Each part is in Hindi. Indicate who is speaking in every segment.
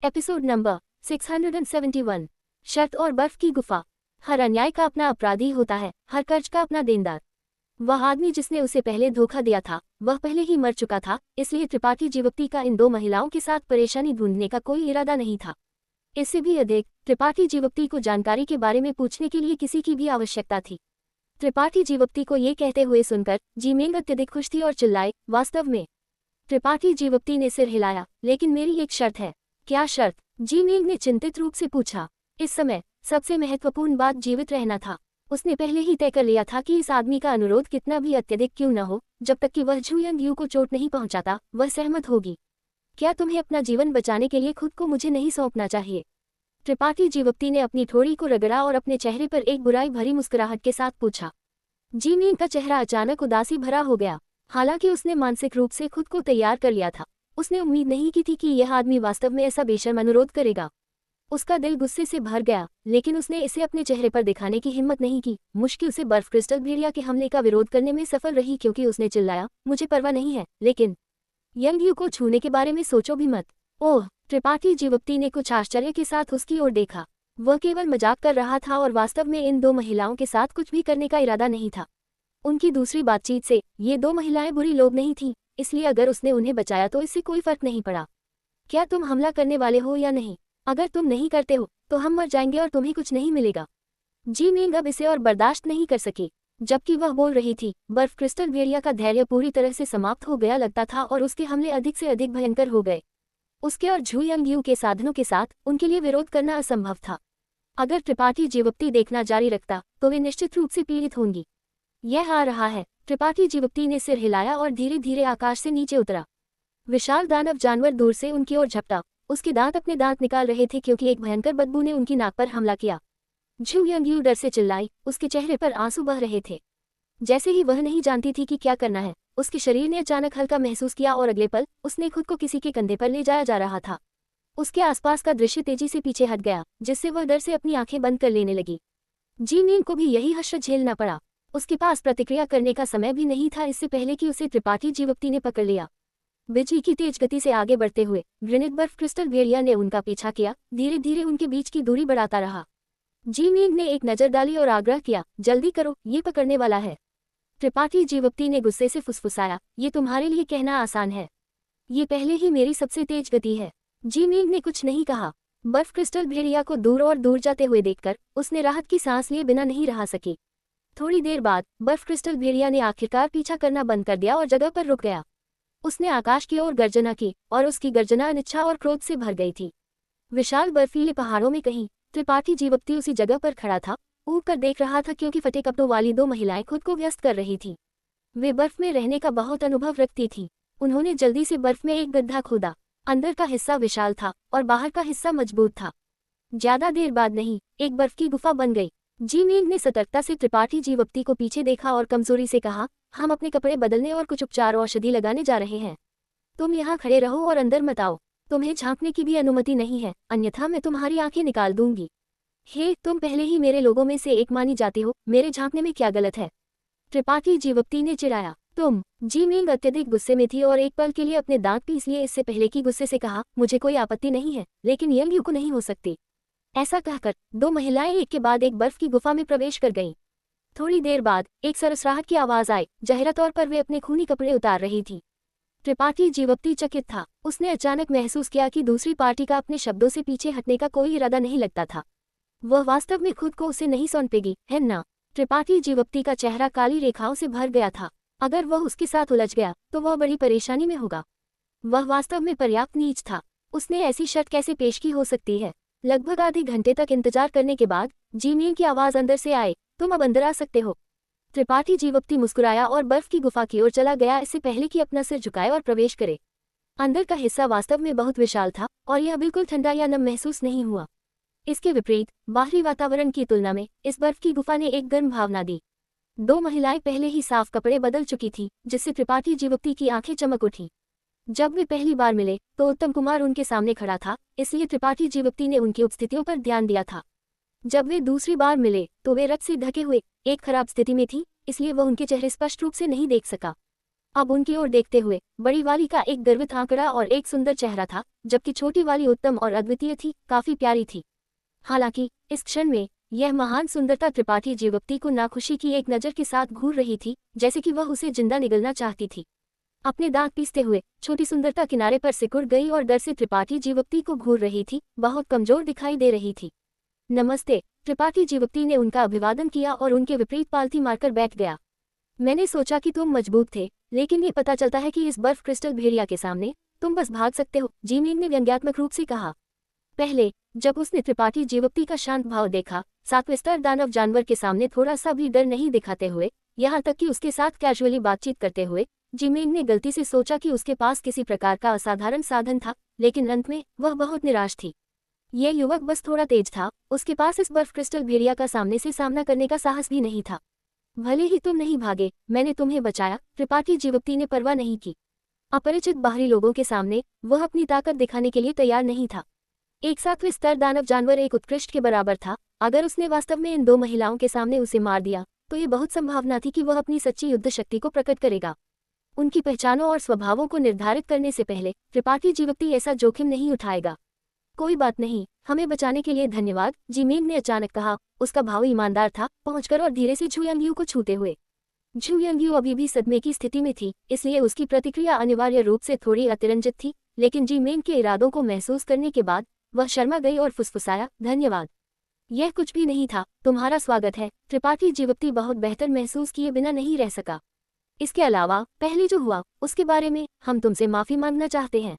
Speaker 1: Episode number 671। शर्त और बर्फ की गुफा। हर अन्याय का अपना अपराधी होता है, हर कर्ज का अपना देनदार। वह आदमी जिसने उसे पहले धोखा दिया था वह पहले ही मर चुका था, इसलिए त्रिपाठी जीवप्ती का इन दो महिलाओं के साथ परेशानी ढूंढने का कोई इरादा नहीं था। इससे भी अधिक त्रिपाठी जीवप्ती को जानकारी के बारे में पूछने के लिए किसी की भी आवश्यकता थी। त्रिपाठी जीवप्ती को ये कहते हुए सुनकर जीमेंग अत्यधिक खुश थी और चिल्लाए, वास्तव में? त्रिपाठी जीवप्ती ने सिर हिलाया, लेकिन मेरी एक शर्त है। क्या शर्त? जीमेंग ने चिंतित रूप से पूछा। इस समय सबसे महत्वपूर्ण बात जीवित रहना था। उसने पहले ही तय कर लिया था कि इस आदमी का अनुरोध कितना भी अत्यधिक क्यों न हो, जब तक कि वह झुयंग यू को चोट नहीं पहुंचाता वह सहमत होगी। क्या तुम्हें अपना जीवन बचाने के लिए खुद को मुझे नहीं सौंपना चाहिए? त्रिपाठी जीवप्ती ने अपनी ठोड़ी को रगड़ा और अपने चेहरे पर एक बुराई भरी मुस्कुराहट के साथ पूछा। जीमेंग का चेहरा अचानक उदासी भरा हो गया। हालांकि उसने मानसिक रूप से खुद को तैयार कर लिया था, उसने उम्मीद नहीं की थी कि यह आदमी वास्तव में ऐसा बेशर्म अनुरोध करेगा। उसका दिल गुस्से से भर गया, लेकिन उसने इसे अपने चेहरे पर दिखाने की हिम्मत नहीं की। मुश्किल से बर्फ क्रिस्टल भेड़िया के हमले का विरोध करने में सफल रही, क्योंकि उसने चिल्लाया, मुझे परवाह नहीं है, लेकिन यंग यू को छूने के बारे में सोचो भी मत। ओह! त्रिपाठी जीवप्ती ने कुछ आश्चर्य के साथ उसकी ओर देखा। वह केवल मजाक कर रहा था और वास्तव में इन दो महिलाओं के साथ कुछ भी करने का इरादा नहीं था। उनकी दूसरी बातचीत से ये दो महिलाएं बुरी लोग नहीं थीं, इसलिए अगर उसने उन्हें बचाया तो इससे कोई फर्क नहीं पड़ा। क्या तुम हमला करने वाले हो या नहीं? अगर तुम नहीं करते हो तो हम मर जाएंगे और तुम्हें कुछ नहीं मिलेगा। जीमेंग अब इसे और बर्दाश्त नहीं कर सकी। जबकि वह बोल रही थी, बर्फ क्रिस्टल भेड़िया का धैर्य पूरी तरह से समाप्त हो गया लगता था और उसके हमले अधिक से अधिक भयंकर हो गए। उसके और झुयंग यू के साधनों के साथ उनके लिए विरोध करना असंभव था। अगर त्रिपाठी जीवप्ती देखना जारी रखता तो वे निश्चित रूप से पीड़ित होंगी। यह आ रहा है। त्रिपाठी जीवप्ती ने सिर हिलाया और धीरे धीरे आकाश से नीचे उतरा। विशाल दानव जानवर दूर से उनकी ओर झपटा। उसके दांत अपने दांत निकाल रहे थे क्योंकि एक भयंकर बदबू ने उनकी नाक पर हमला किया। झुयंग यू डर से चिल्लाई, उसके चेहरे पर आंसू बह रहे थे। जैसे ही वह नहीं जानती थी कि क्या करना है, उसके शरीर ने अचानक हल्का महसूस किया और अगले पल उसने खुद को किसी के कंधे पर ले जाया जा रहा था। उसके आसपास का दृश्य तेजी से पीछे हट गया, जिससे वह डर से अपनी आंखें बंद कर लेने लगी। जीमेंग को भी यही हश्र झेलना पड़ा। उसके पास प्रतिक्रिया करने का समय भी नहीं था, इससे पहले कि उसे त्रिपाठी जीवप्ती ने पकड़ लिया। बिजली की तेज गति से आगे बढ़ते हुए ग्रेनेड बर्फ क्रिस्टल भेड़िया ने उनका पीछा किया, धीरे धीरे उनके बीच की दूरी बढ़ाता रहा। जीमेंग ने एक नजर डाली और आग्रह किया, जल्दी करो, ये पकड़ने वाला है। त्रिपाठी जीवप्ती ने गुस्से से फुसफुसाया, ये तुम्हारे लिए कहना आसान है, ये पहले ही मेरी सबसे तेज गति है। जीमेंग ने कुछ नहीं कहा। बर्फ क्रिस्टल भेड़िया को दूर और दूर जाते हुए देखकर उसने राहत की सांस लिए बिना नहीं रह सकी। थोड़ी देर बाद बर्फ क्रिस्टल भेड़िया ने आखिरकार पीछा करना बंद कर दिया और जगह पर रुक गया। उसने आकाश की ओर गर्जना की और उसकी गर्जना अनिच्छा और क्रोध से भर गई थी। विशाल बर्फीले पहाड़ों में कहीं त्रिपाठी जीवप्ती उसी जगह पर खड़ा था, ऊब कर देख रहा था, क्योंकि फटे कपड़ों वाली दो महिलाएं खुद को व्यस्त कर रही थी। वे बर्फ में रहने का बहुत अनुभव रखती थीं। उन्होंने जल्दी से बर्फ में एक गड्ढा खोदा। अंदर का हिस्सा विशाल था और बाहर का हिस्सा मजबूत था। ज्यादा देर बाद नहीं, एक बर्फ की गुफा बन गई। जीमेंग ने सतर्कता से त्रिपाठी जीवप्ती को पीछे देखा और कमजोरी से कहा, हम अपने कपड़े बदलने और कुछ उपचार औषधि लगाने जा रहे हैं। तुम यहाँ खड़े रहो और अंदर मत आओ। तुम्हें झांकने की भी अनुमति नहीं है, अन्यथा मैं तुम्हारी आंखें निकाल दूंगी। हे, तुम पहले ही मेरे लोगों में से एक मानी जाती हो, मेरे झांकने में क्या गलत है? त्रिपाठी जीवप्ती ने चिढ़ाया। तुम? जीमेंग अत्यधिक गुस्से में थी और एक पल के लिए अपने दांत पीस लिए, इससे पहले कि गुस्से से कहा, मुझे कोई आपत्ति नहीं है, लेकिन यंग यू को नहीं हो सकती। ऐसा कहकर दो महिलाएं एक के बाद एक बर्फ की गुफा में प्रवेश कर गईं। थोड़ी देर बाद एक सरसराहट की आवाज आई, जाहिर तौर पर वे अपने खूनी कपड़े उतार रही थी। त्रिपाठी जीवप्ती चकित था। उसने अचानक महसूस किया कि दूसरी पार्टी का अपने शब्दों से पीछे हटने का कोई इरादा नहीं लगता था। वह वास्तव में खुद को उसे नहीं सौंपेगी, है ना? त्रिपाठी जीवप्ती का चेहरा काली रेखाओं से भर गया था। अगर वह उसके साथ उलझ गया तो वह बड़ी परेशानी में होगा। वह वास्तव में पर्याप्त नीच था। उसने ऐसी शर्त कैसे पेश की हो सकती है? लगभग आधे घंटे तक इंतजार करने के बाद जीमेंग की आवाज अंदर से आए, तुम अब अंदर आ सकते हो। त्रिपाठी जीवप्ती मुस्कुराया और बर्फ की गुफा की ओर चला गया, इससे पहले कि अपना सिर झुकाए और प्रवेश करे। अंदर का हिस्सा वास्तव में बहुत विशाल था और यह बिल्कुल ठंडा या नम महसूस नहीं हुआ। इसके विपरीत बाहरी वातावरण की तुलना में इस बर्फ की गुफा ने एक गर्म भावना दी। दो महिलाएं पहले ही साफ कपड़े बदल चुकी थीं, जिससे त्रिपाठी जीवप्ती की आंखें चमक उठीं। जब वे पहली बार मिले तो उत्तम कुमार उनके सामने खड़ा था, इसलिए त्रिपाठी जीवप्ती ने उनकी उपस्थितियों पर ध्यान दिया था। जब वे दूसरी बार मिले तो वे रक्त से ढके हुए एक खराब स्थिति में थी, इसलिए वह उनके चेहरे स्पष्ट रूप से नहीं देख सका। अब उनकी ओर देखते हुए बड़ी वाली का एक गर्वित आंकड़ा और एक सुंदर चेहरा था, जबकि छोटी वाली उत्तम और अद्वितीय थी, काफी प्यारी थी। हालांकि इस क्षण में यह महान सुंदरता त्रिपाठी जीवक्ति को नाखुशी की एक नज़र के साथ घूर रही थी, जैसे कि वह उसे जिंदा निगलना चाहती थी। अपने दांत पीसते हुए छोटी सुंदरता किनारे पर सिकुड़ गई और डर से त्रिपाठी जीवक्ति को घूर रही थी, बहुत कमजोर दिखाई दे रही थी। नमस्ते, त्रिपाठी जीवक्ति ने उनका अभिवादन किया और उनके विपरीत पालथी मारकर बैठ गया। मैंने सोचा कि तुम मजबूत थे, लेकिन ये पता चलता है कि इस बर्फ क्रिस्टल भेड़िया के सामने तुम बस भाग सकते हो, जीमीन ने व्यंग्यात्मक रूप से कहा। पहले जब उसने त्रिपाठी जीवक्ति का शांत भाव देखा, सातवें स्तर दानव जानवर के सामने थोड़ा सा भी डर नहीं दिखाते हुए, यहाँ तक कि उसके साथ कैजुअली बातचीत करते हुए, जिमेंग ने गलती से सोचा कि उसके पास किसी प्रकार का असाधारण साधन था, लेकिन अंत में वह बहुत निराश थी। यह युवक बस थोड़ा तेज था, उसके पास इस बर्फ क्रिस्टल भेड़िया का सामने से सामना करने का साहस भी नहीं था। भले ही तुम नहीं भागे, मैंने तुम्हें बचाया, त्रिपाठी जीवक्ति ने परवाह नहीं की। अपरिचित बाहरी लोगों के सामने वह अपनी ताकत दिखाने के लिए तैयार नहीं था। एक सातवें स्तर दानव जानवर एक उत्कृष्ट के बराबर था। अगर उसने वास्तव में इन दो महिलाओं के सामने उसे मार दिया तो ये बहुत संभावना थी कि वह अपनी सच्ची युद्ध शक्ति को प्रकट करेगा। उनकी पहचानों और स्वभावों को निर्धारित करने से पहले त्रिपाठी जीवक्ति ऐसा जोखिम नहीं उठाएगा। कोई बात नहीं, हमें बचाने के लिए धन्यवाद, जिमेंग ने अचानक कहा। उसका भाव ईमानदार था, पहुंचकर और धीरे से झुयांगयू को छूते हुए। झुयांगयू अभी भी सदमे की स्थिति में थी, इसलिए उसकी प्रतिक्रिया अनिवार्य रूप से थोड़ी अतिरंजित थी, लेकिन जिमेंग के इरादों को महसूस करने के बाद वह शर्मा गई और फुसफुसाया, धन्यवाद। यह कुछ भी नहीं था, तुम्हारा स्वागत है। त्रिपाठी जीवक्ति बहुत बेहतर महसूस किए बिना नहीं रह सका। इसके अलावा पहले जो हुआ उसके बारे में हम तुमसे माफी मांगना चाहते हैं।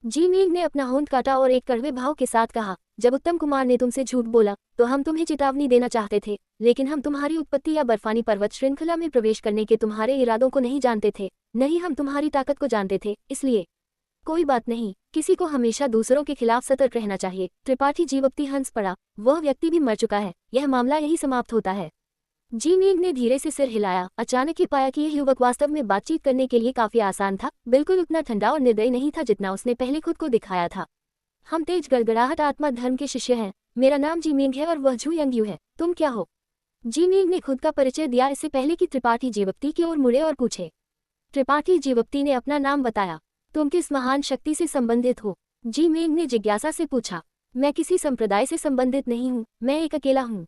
Speaker 1: जिमेंग ने अपना होंठ काटा और एक कड़वे भाव के साथ कहा, जब उत्तम कुमार ने तुमसे झूठ बोला तो हम तुम्हें चेतावनी देना चाहते थे, लेकिन हम तुम्हारी उत्पत्ति या बर्फानी पर्वत श्रृंखला में प्रवेश करने के तुम्हारे इरादों को नहीं जानते थे, नहीं हम तुम्हारी ताकत को जानते थे, इसलिए कोई बात नहीं, किसी को हमेशा दूसरों के खिलाफ सतर्क रहना चाहिए। त्रिपाठी जीवक्ति हंस पड़ा, वह व्यक्ति भी मर चुका है, यह मामला यही समाप्त होता है। जिमेंग ने धीरे से सिर हिलाया, अचानक ही पाया कि यह युवक वास्तव में बातचीत करने के लिए काफी आसान था, बिल्कुल उतना ठंडा और निर्दयी नहीं था जितना उसने पहले खुद को दिखाया था। हम तेज गड़गड़ाहट आत्मा धर्म के शिष्य हैं, मेरा नाम जिमेंग है और वह झुयांगयू है, तुम क्या हो? जिमेंग ने खुद का परिचय दिया इससे पहले कि त्रिपाठी जीवक्ति की ओर मुड़े और पूछे। त्रिपाठी जीवक्ति ने अपना नाम बताया। तुम किस महान शक्ति से संबंधित हो? जिमेंग ने जिज्ञासा से पूछा। मैं किसी संप्रदाय से संबंधित नहीं हूँ, मैं एक अकेला हूँ।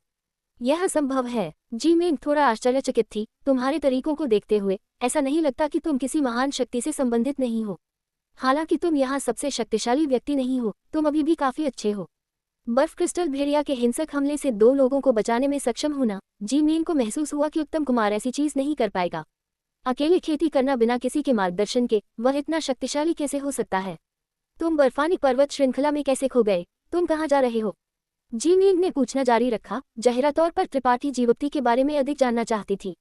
Speaker 1: यह असंभव है। जिमेंग थोड़ा आश्चर्यचकित थी, तुम्हारे तरीकों को देखते हुए ऐसा नहीं लगता कि तुम किसी महान शक्ति से संबंधित नहीं हो। हालांकि तुम यहाँ सबसे शक्तिशाली व्यक्ति नहीं हो, तुम अभी भी काफी अच्छे हो। बर्फ क्रिस्टल भेड़िया के हिंसक हमले से 2 लोगों को बचाने में सक्षम होना। जिमेंग को महसूस हुआ कि उत्तम कुमार ऐसी चीज नहीं कर पाएगा। अकेले खेती करना बिना किसी के मार्गदर्शन के, वह इतना शक्तिशाली कैसे हो सकता है? तुम बर्फानी पर्वत श्रृंखला में कैसे खो गए? तुम कहाँ जा रहे हो? जिमेंग ने पूछना जारी रखा, जाहिरा तौर पर त्रिपाठी जीवक्ति के बारे में अधिक जानना चाहती थी।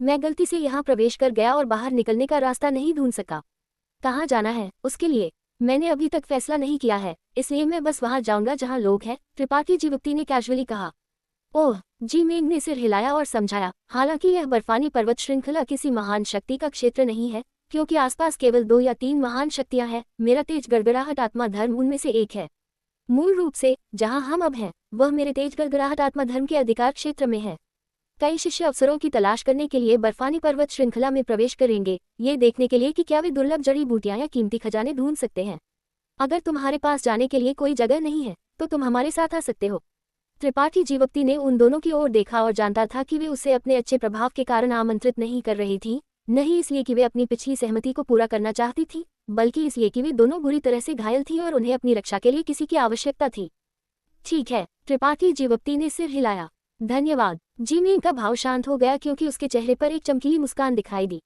Speaker 1: मैं गलती से यहाँ प्रवेश कर गया और बाहर निकलने का रास्ता नहीं ढूंढ सका। कहाँ जाना है उसके लिए मैंने अभी तक फैसला नहीं किया है, इसलिए मैं बस वहां जाऊंगा जहाँ लोग हैं, त्रिपाठी जीवक्ति ने कैजुअली कहा। ओह, जिमेंग ने सिर हिलाया और समझाया, हालांकि यह बर्फानी पर्वत श्रृंखला किसी महान शक्ति का क्षेत्र नहीं है, क्योंकि आसपास केवल 2 या 3 महान शक्तियां हैं। मेरा तेज गड़गड़ाहट आत्मा धर्म उनमें से एक है। मूल रूप से जहां हम अब हैं वह मेरे तेज गड़गड़ाहट आत्मा धर्म के अधिकार क्षेत्र में है। कई शिष्य अवसरों की तलाश करने के लिए बर्फानी पर्वत श्रृंखला में प्रवेश करेंगे, ये देखने के लिए कि क्या वे दुर्लभ जड़ी बूटियां या कीमती खजाने ढूंढ सकते हैं। अगर तुम्हारे पास जाने के लिए कोई जगह नहीं है तो तुम हमारे साथ आ सकते हो। त्रिपाठी जीवक्ति ने उन दोनों की ओर देखा और जानता था कि वे उसे अपने अच्छे प्रभाव के कारण आमंत्रित नहीं कर रही थी, नहीं इसलिए कि वे अपनी पिछली सहमति को पूरा करना चाहती थी, बल्कि इसलिए कि वे दोनों बुरी तरह से घायल थी और उन्हें अपनी रक्षा के लिए किसी की आवश्यकता थी। ठीक है, त्रिपाठी जीवक्ति ने सिर हिलाया। धन्यवाद। जिमेंग का भाव शांत हो गया क्योंकि उसके चेहरे पर एक चमकीली मुस्कान दिखाई दी।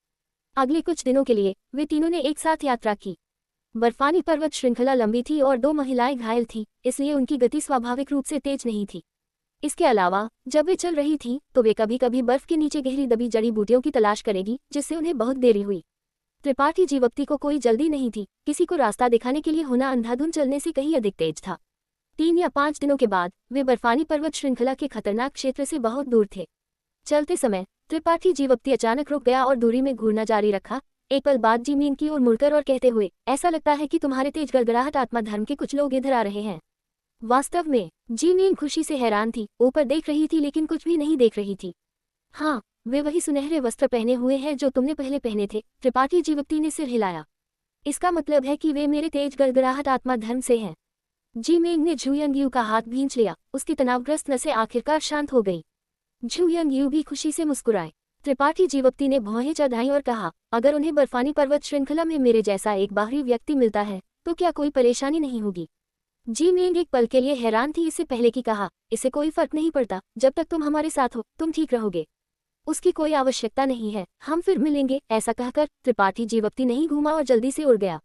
Speaker 1: अगले कुछ दिनों के लिए वे तीनों ने एक साथ यात्रा की। बर्फानी पर्वत श्रृंखला लंबी थी और 2 महिलाएं घायल थीं, इसलिए उनकी गति स्वाभाविक रूप से तेज नहीं थी। इसके अलावा जब वे चल रही थीं तो वे कभी कभी बर्फ के नीचे गहरी दबी जड़ी बूटियों की तलाश करेगी, जिससे उन्हें बहुत देरी हुई। त्रिपाठी जीवक्ति को कोई जल्दी नहीं थी, किसी को रास्ता दिखाने के लिए होना अंधाधुंध चलने से कहीं अधिक तेज था। 3 या 5 दिनों के बाद वे बर्फानी पर्वत श्रृंखला के खतरनाक क्षेत्र से बहुत दूर थे। चलते समय त्रिपाठी जीवक्ति अचानक रुक गया और दूरी में घूरना जारी रखा। एक पल बाद जिमेंग की ओर मुड़कर और कहते हुए, ऐसा लगता है कि तुम्हारे तेज गड़गड़ाहट आत्मा धर्म के कुछ लोग इधर आ रहे हैं। वास्तव में जिमेंग खुशी से हैरान थी, ऊपर देख रही थी लेकिन कुछ भी नहीं देख रही थी। हाँ, वे वही सुनहरे वस्त्र पहने हुए हैं जो तुमने पहले पहने थे। त्रिपाठी जीवक्ति ने सिर हिलाया। इसका मतलब है कि वे मेरे तेज गड़गड़ाहट आत्मा धर्म से हैं। जी मेंग ने झू यंगयू का हाथ भींच लिया। उसकी तनावग्रस्त नसें आखिरकार शांत हो गई। झू यंगयू भी खुशी से मुस्कुराए। त्रिपाठी जीवक्ति ने भौहें चढ़ाई और कहा, अगर उन्हें बर्फानी पर्वत श्रृंखला में मेरे जैसा एक बाहरी व्यक्ति मिलता है तो क्या कोई परेशानी नहीं होगी। जी मेंग एक पल के लिए हैरान थी। इससे पहले कि कहा, इससे कोई फर्क नहीं पड़ता। जब तक तुम हमारे साथ हो तुम ठीक रहोगे। उसकी कोई आवश्यकता नहीं है, हम फिर मिलेंगे। ऐसा कहकर त्रिपाठी जीवक्ति नहीं घूमा और जल्दी से उड़ गया।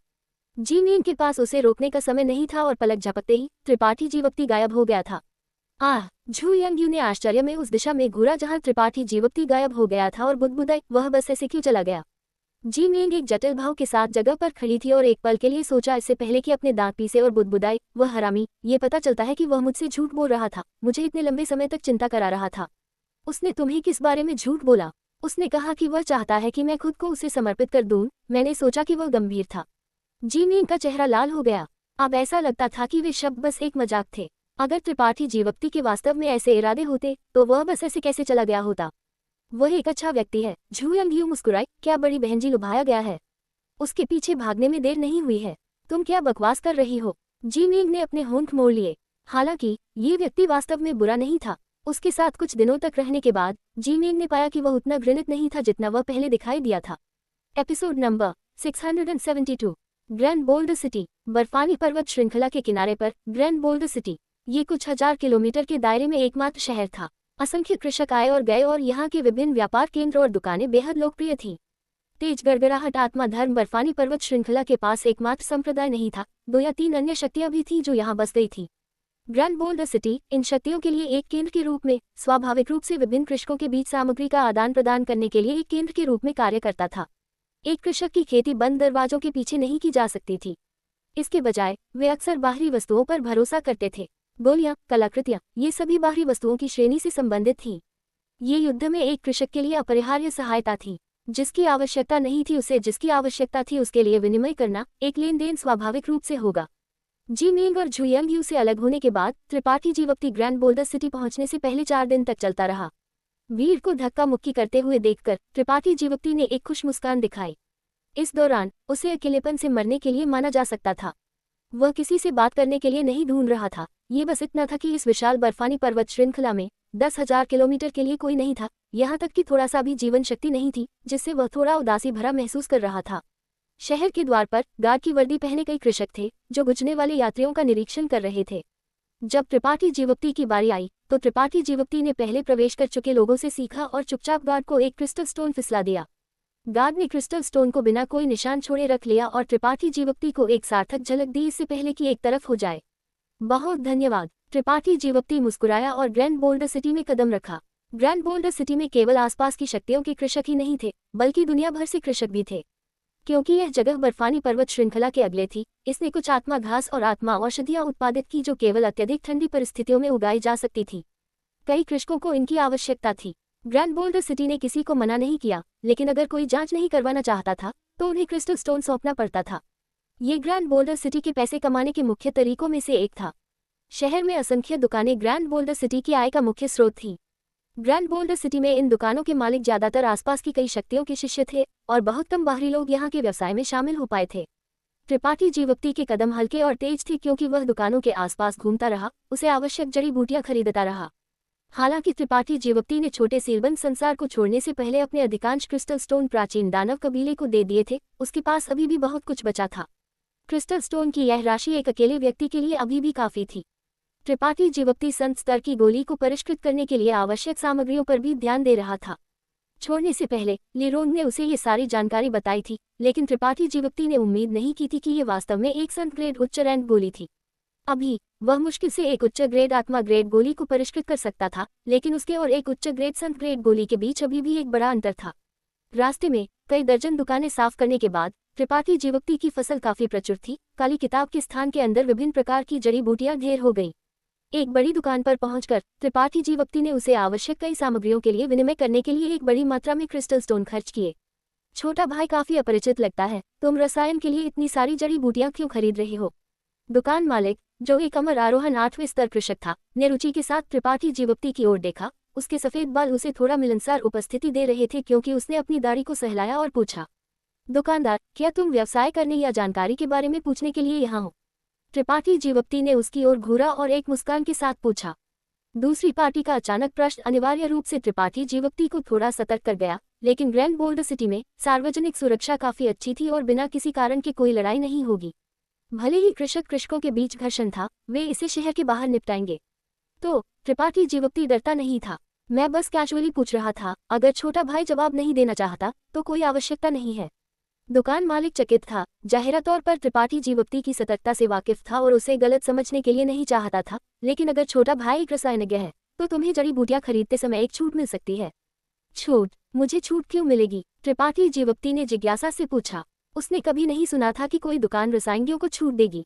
Speaker 1: जी मेंग के पास उसे रोकने का समय नहीं था और पलक झपकते ही त्रिपाठी जीवक्ति गायब हो गया था। आह! झू यंगयू ने आश्चर्य में उस दिशा में घूरा जहां त्रिपाठी जीवक्ति गायब हो गया था और बुदबुदाई, वह बस ऐसे क्यों चला गया। जी मेंग एक जटिल भाव के साथ जगह पर खड़ी थी और एक पल के लिए सोचा, इससे पहले कि अपने दांत पीसे और बुदबुदाई, वह हरामी, ये पता चलता है कि वह मुझसे झूठ बोल रहा था। मुझे इतने लंबे समय तक चिंता करा रहा था। उसने तुम्हें किस बारे में झूठ बोला? उसने कहा कि वह चाहता है कि मैं खुद को उसे समर्पित कर दूं। मैंने सोचा कि वह गंभीर था। जी मेंग का चेहरा लाल हो गया। अब ऐसा लगता था कि वे शब्द बस एक मजाक थे। अगर त्रिपाठी जीवक्ति के वास्तव में ऐसे इरादे होते तो वह बस ऐसे कैसे चला गया होता। वह एक अच्छा व्यक्ति है। झू यंगयू मुस्कुराई, क्या बड़ी बहन जी लुभाया गया है। उसके पीछे भागने में देर नहीं हुई है। तुम क्या बकवास कर रही हो। जी मेंग ने अपने होंठ मोड़ लिए। हालांकि ये व्यक्ति वास्तव में बुरा नहीं था। उसके साथ कुछ दिनों तक रहने के बाद जी मेंग ने पाया कि वह उतना घृणित नहीं था जितना वह पहले दिखाई दिया था। Episode number 672, Grand Boulder City. बर्फानी पर्वत श्रृंखला के किनारे पर ग्रैंड बोल्डर सिटी, ये कुछ हजार किलोमीटर के दायरे में एकमात्र शहर था। असंख्य कृषक आए और गए और यहाँ के विभिन्न व्यापार केंद्र और दुकानें बेहद लोकप्रिय थीं। तेज गड़गड़ाहट आत्मा धर्म बर्फानी पर्वत श्रृंखला के पास एकमात्र संप्रदाय नहीं था, 2 या 3 अन्य शक्तियां भी थीं जो यहाँ बस गई थी। ग्रैंड बोल्डर सिटी इन शक्तियों के लिए एक केंद्र के रूप में, स्वाभाविक रूप से विभिन्न कृषकों के बीच सामग्री का आदान प्रदान करने के लिए एक केंद्र के रूप में कार्य करता था। एक कृषक की खेती बंद दरवाजों के पीछे नहीं की जा सकती थी। इसके बजाय वे अक्सर बाहरी वस्तुओं पर भरोसा करते थे। गोलियां, कलाकृतियां, ये सभी बाहरी वस्तुओं की श्रेणी से संबंधित थीं। ये युद्ध में एक कृषक के लिए अपरिहार्य सहायता थी। जिसकी आवश्यकता नहीं थी उसे जिसकी आवश्यकता थी उसके लिए विनिमय करना, एक लेन देन स्वाभाविक रूप से होगा। जी मेंग और झू यंगयू से अलग होने के बाद त्रिपाठी जीवक्ति ग्रैंड बोल्डर सिटी पहुंचने से पहले 4 दिन तक चलता रहा। भीड़ को धक्का मुक्की करते हुए देखकर त्रिपाठी जीवक्ति ने एक खुश मुस्कान दिखाई। इस दौरान उसे अकेलेपन से मरने के लिए माना जा सकता था। वह किसी से बात करने के लिए नहीं ढूंढ रहा था। ये बस इतना था कि इस विशाल बर्फानी पर्वत श्रृंखला में 10,000 किलोमीटर के लिए कोई नहीं था, यहाँ तक कि थोड़ा सा भी जीवन शक्ति नहीं थी जिससे वह थोड़ा उदासी भरा महसूस कर रहा था। शहर के द्वार पर गार्ड की वर्दी पहने कई कृषक थे जो गुजरने वाले यात्रियों का निरीक्षण कर रहे थे। जब त्रिपाठी जीवक्ति की बारी आई तो त्रिपाठी जीवक्ति ने पहले प्रवेश कर चुके लोगों से सीखा और चुपचाप गार्ड को एक क्रिस्टल स्टोन फिसला दिया। गार्ड ने क्रिस्टल स्टोन को बिना कोई निशान छोड़े रख लिया और त्रिपाठी जीवक्ति को एक सार्थक झलक दी इससे पहले कि एक तरफ हो जाए। बहुत धन्यवाद। त्रिपाठी जीवक्ति मुस्कुराया और ग्रैंड बोल्डर सिटी में कदम रखा। ग्रैंड बोल्डर सिटी में केवल आसपास की शक्तियों के कृषक ही नहीं थे बल्कि दुनिया भर से कृषक भी थे। क्योंकि यह जगह बर्फानी पर्वत श्रृंखला के अगले थी, इसने कुछ आत्मा घास और आत्मा औषधियां उत्पादित की जो केवल अत्यधिक ठंडी परिस्थितियों में उगाई जा सकती थी। कई कृषकों को इनकी आवश्यकता थी। ग्रैंड बोल्डर सिटी ने किसी को मना नहीं किया, लेकिन अगर कोई जांच नहीं करवाना चाहता था तो उन्हें क्रिस्टल स्टोन सौंपना पड़ता था। ये ग्रैंड बोल्डर सिटी के पैसे कमाने के मुख्य तरीकों में से एक था। शहर में असंख्य दुकानें ग्रैंड बोल्डर सिटी की आय का मुख्य स्रोत थीं। ग्रैंड बोल्डर सिटी में इन दुकानों के मालिक ज्यादातर आसपास की कई शक्तियों के शिष्य थे और बहुत कम बाहरी लोग यहाँ के व्यवसाय में शामिल हो पाए थे। त्रिपाठी जीवक्ति के कदम हल्के और तेज थे क्योंकि वह दुकानों के आसपास घूमता रहा, उसे आवश्यक जड़ी बूटियां खरीदता रहा। हालांकि त्रिपाठी जीवक्ति ने छोटे सीलबंद संसार को छोड़ने से पहले अपने अधिकांश क्रिस्टल स्टोन प्राचीन दानव कबीले को दे दिए थे, उसके पास अभी भी बहुत कुछ बचा था। क्रिस्टल स्टोन की यह राशि एक अकेले व्यक्ति के लिए अभी भी काफी थी। त्रिपाठी जीवक्ति संत स्तर की गोली को परिष्कृत करने के लिए आवश्यक सामग्रियों पर भी ध्यान दे रहा था। छोड़ने से पहले लीरोंग ने उसे ये सारी जानकारी बताई थी, लेकिन त्रिपाठी जीवक्ति ने उम्मीद नहीं की थी कि ये वास्तव में एक संत ग्रेड उच्च रैंक गोली थी। अभी वह मुश्किल से एक उच्च ग्रेड आत्मा ग्रेड गोली को परिष्कृत कर सकता था, लेकिन उसके और एक उच्च ग्रेड संत ग्रेड गोली के बीच अभी भी एक बड़ा अंतर था। रास्ते में कई दर्जन दुकानें साफ करने के बाद त्रिपाठी जीवक्ति की फसल काफी प्रचुर थी। काली किताब के स्थान के अंदर विभिन्न प्रकार की जड़ी बूटियां ढेर हो गई। एक बड़ी दुकान पर पहुंचकर त्रिपाठी जीवक्ति ने उसे आवश्यक कई सामग्रियों के लिए विनिमय करने के लिए एक बड़ी मात्रा में क्रिस्टल स्टोन खर्च किए। छोटा भाई, काफी अपरिचित लगता है, तुम रसायन के लिए इतनी सारी जड़ी बूटियां क्यों खरीद रहे हो? दुकान मालिक, जो एक अमर आरोहण 8वें स्तर कृषक था, ने रुचि के साथ त्रिपाठी जीवक्ति की ओर देखा उसके सफ़ेद बाल उसे थोड़ा मिलनसार उपस्थिति दे रहे थे क्योंकि उसने अपनी दाढ़ी को सहलाया और पूछा, दुकानदार, क्या तुम व्यवसाय करने या जानकारी के बारे में पूछने के लिए यहाँ हो? त्रिपाठी जीवप्ती ने उसकी ओर घूरा और एक मुस्कान के साथ पूछा। दूसरी पार्टी का अचानक प्रश्न अनिवार्य रूप से त्रिपाठी जीवप्ती को थोड़ा सतर्क कर गया, लेकिन ग्रैंड बोल्डर सिटी में सार्वजनिक सुरक्षा काफी अच्छी थी और बिना किसी कारण के कोई लड़ाई नहीं होगी। भले ही कृषकों के बीच घर्षण था, वे इसे शहर के बाहर निपटाएंगे। तो त्रिपाठी जीवप्ती डरता नहीं था। मैं बस कैजुअली पूछ रहा था, अगर छोटा भाई जवाब नहीं देना चाहता तो कोई आवश्यकता नहीं है। दुकान मालिक चकित था। जाहिरा तौर पर त्रिपाठी जीवप्ती की सतर्कता से वाकिफ था और उसे गलत समझने के लिए नहीं चाहता था, लेकिन अगर छोटा भाई एक रसायनज्ञ है तो तुम्हें जड़ी बूटियां खरीदते समय एक छूट मिल सकती है। छूट? मुझे छूट क्यों मिलेगी? त्रिपाठी जीवप्ती ने जिज्ञासा से पूछा। उसने कभी नहीं सुना था कि कोई दुकान रसायनियों को छूट देगी।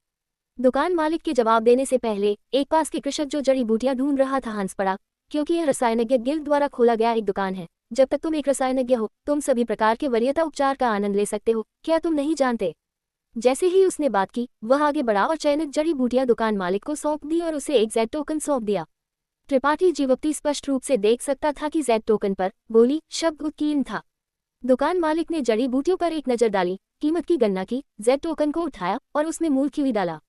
Speaker 1: दुकान मालिक के जवाब देने से पहले एक पास के कृषक जो जड़ी बूटियां ढूंढ रहा था हंस पड़ा, क्योंकि यह रसायनज्ञ गिल्ड द्वारा खोला गया एक दुकान है। जब तक तुम एक रसायनज्ञ हो, तुम सभी प्रकार के वरीयता उपचार का आनंद ले सकते हो। क्या तुम नहीं जानते? जैसे ही उसने बात की, वह आगे बढ़ा और चयनित जड़ी बूटियां दुकान मालिक को सौंप दी और उसे एक जेड टोकन सौंप दिया। त्रिपाठी जीवप्ती स्पष्ट रूप से देख सकता था कि जेड टोकन पर बोली शब्द उत्कीर्ण था। दुकान मालिक ने जड़ी बूटियों पर एक नजर डाली, कीमत की गणना की, जेड टोकन को उठाया और उसमें मूल क्यूई डाला।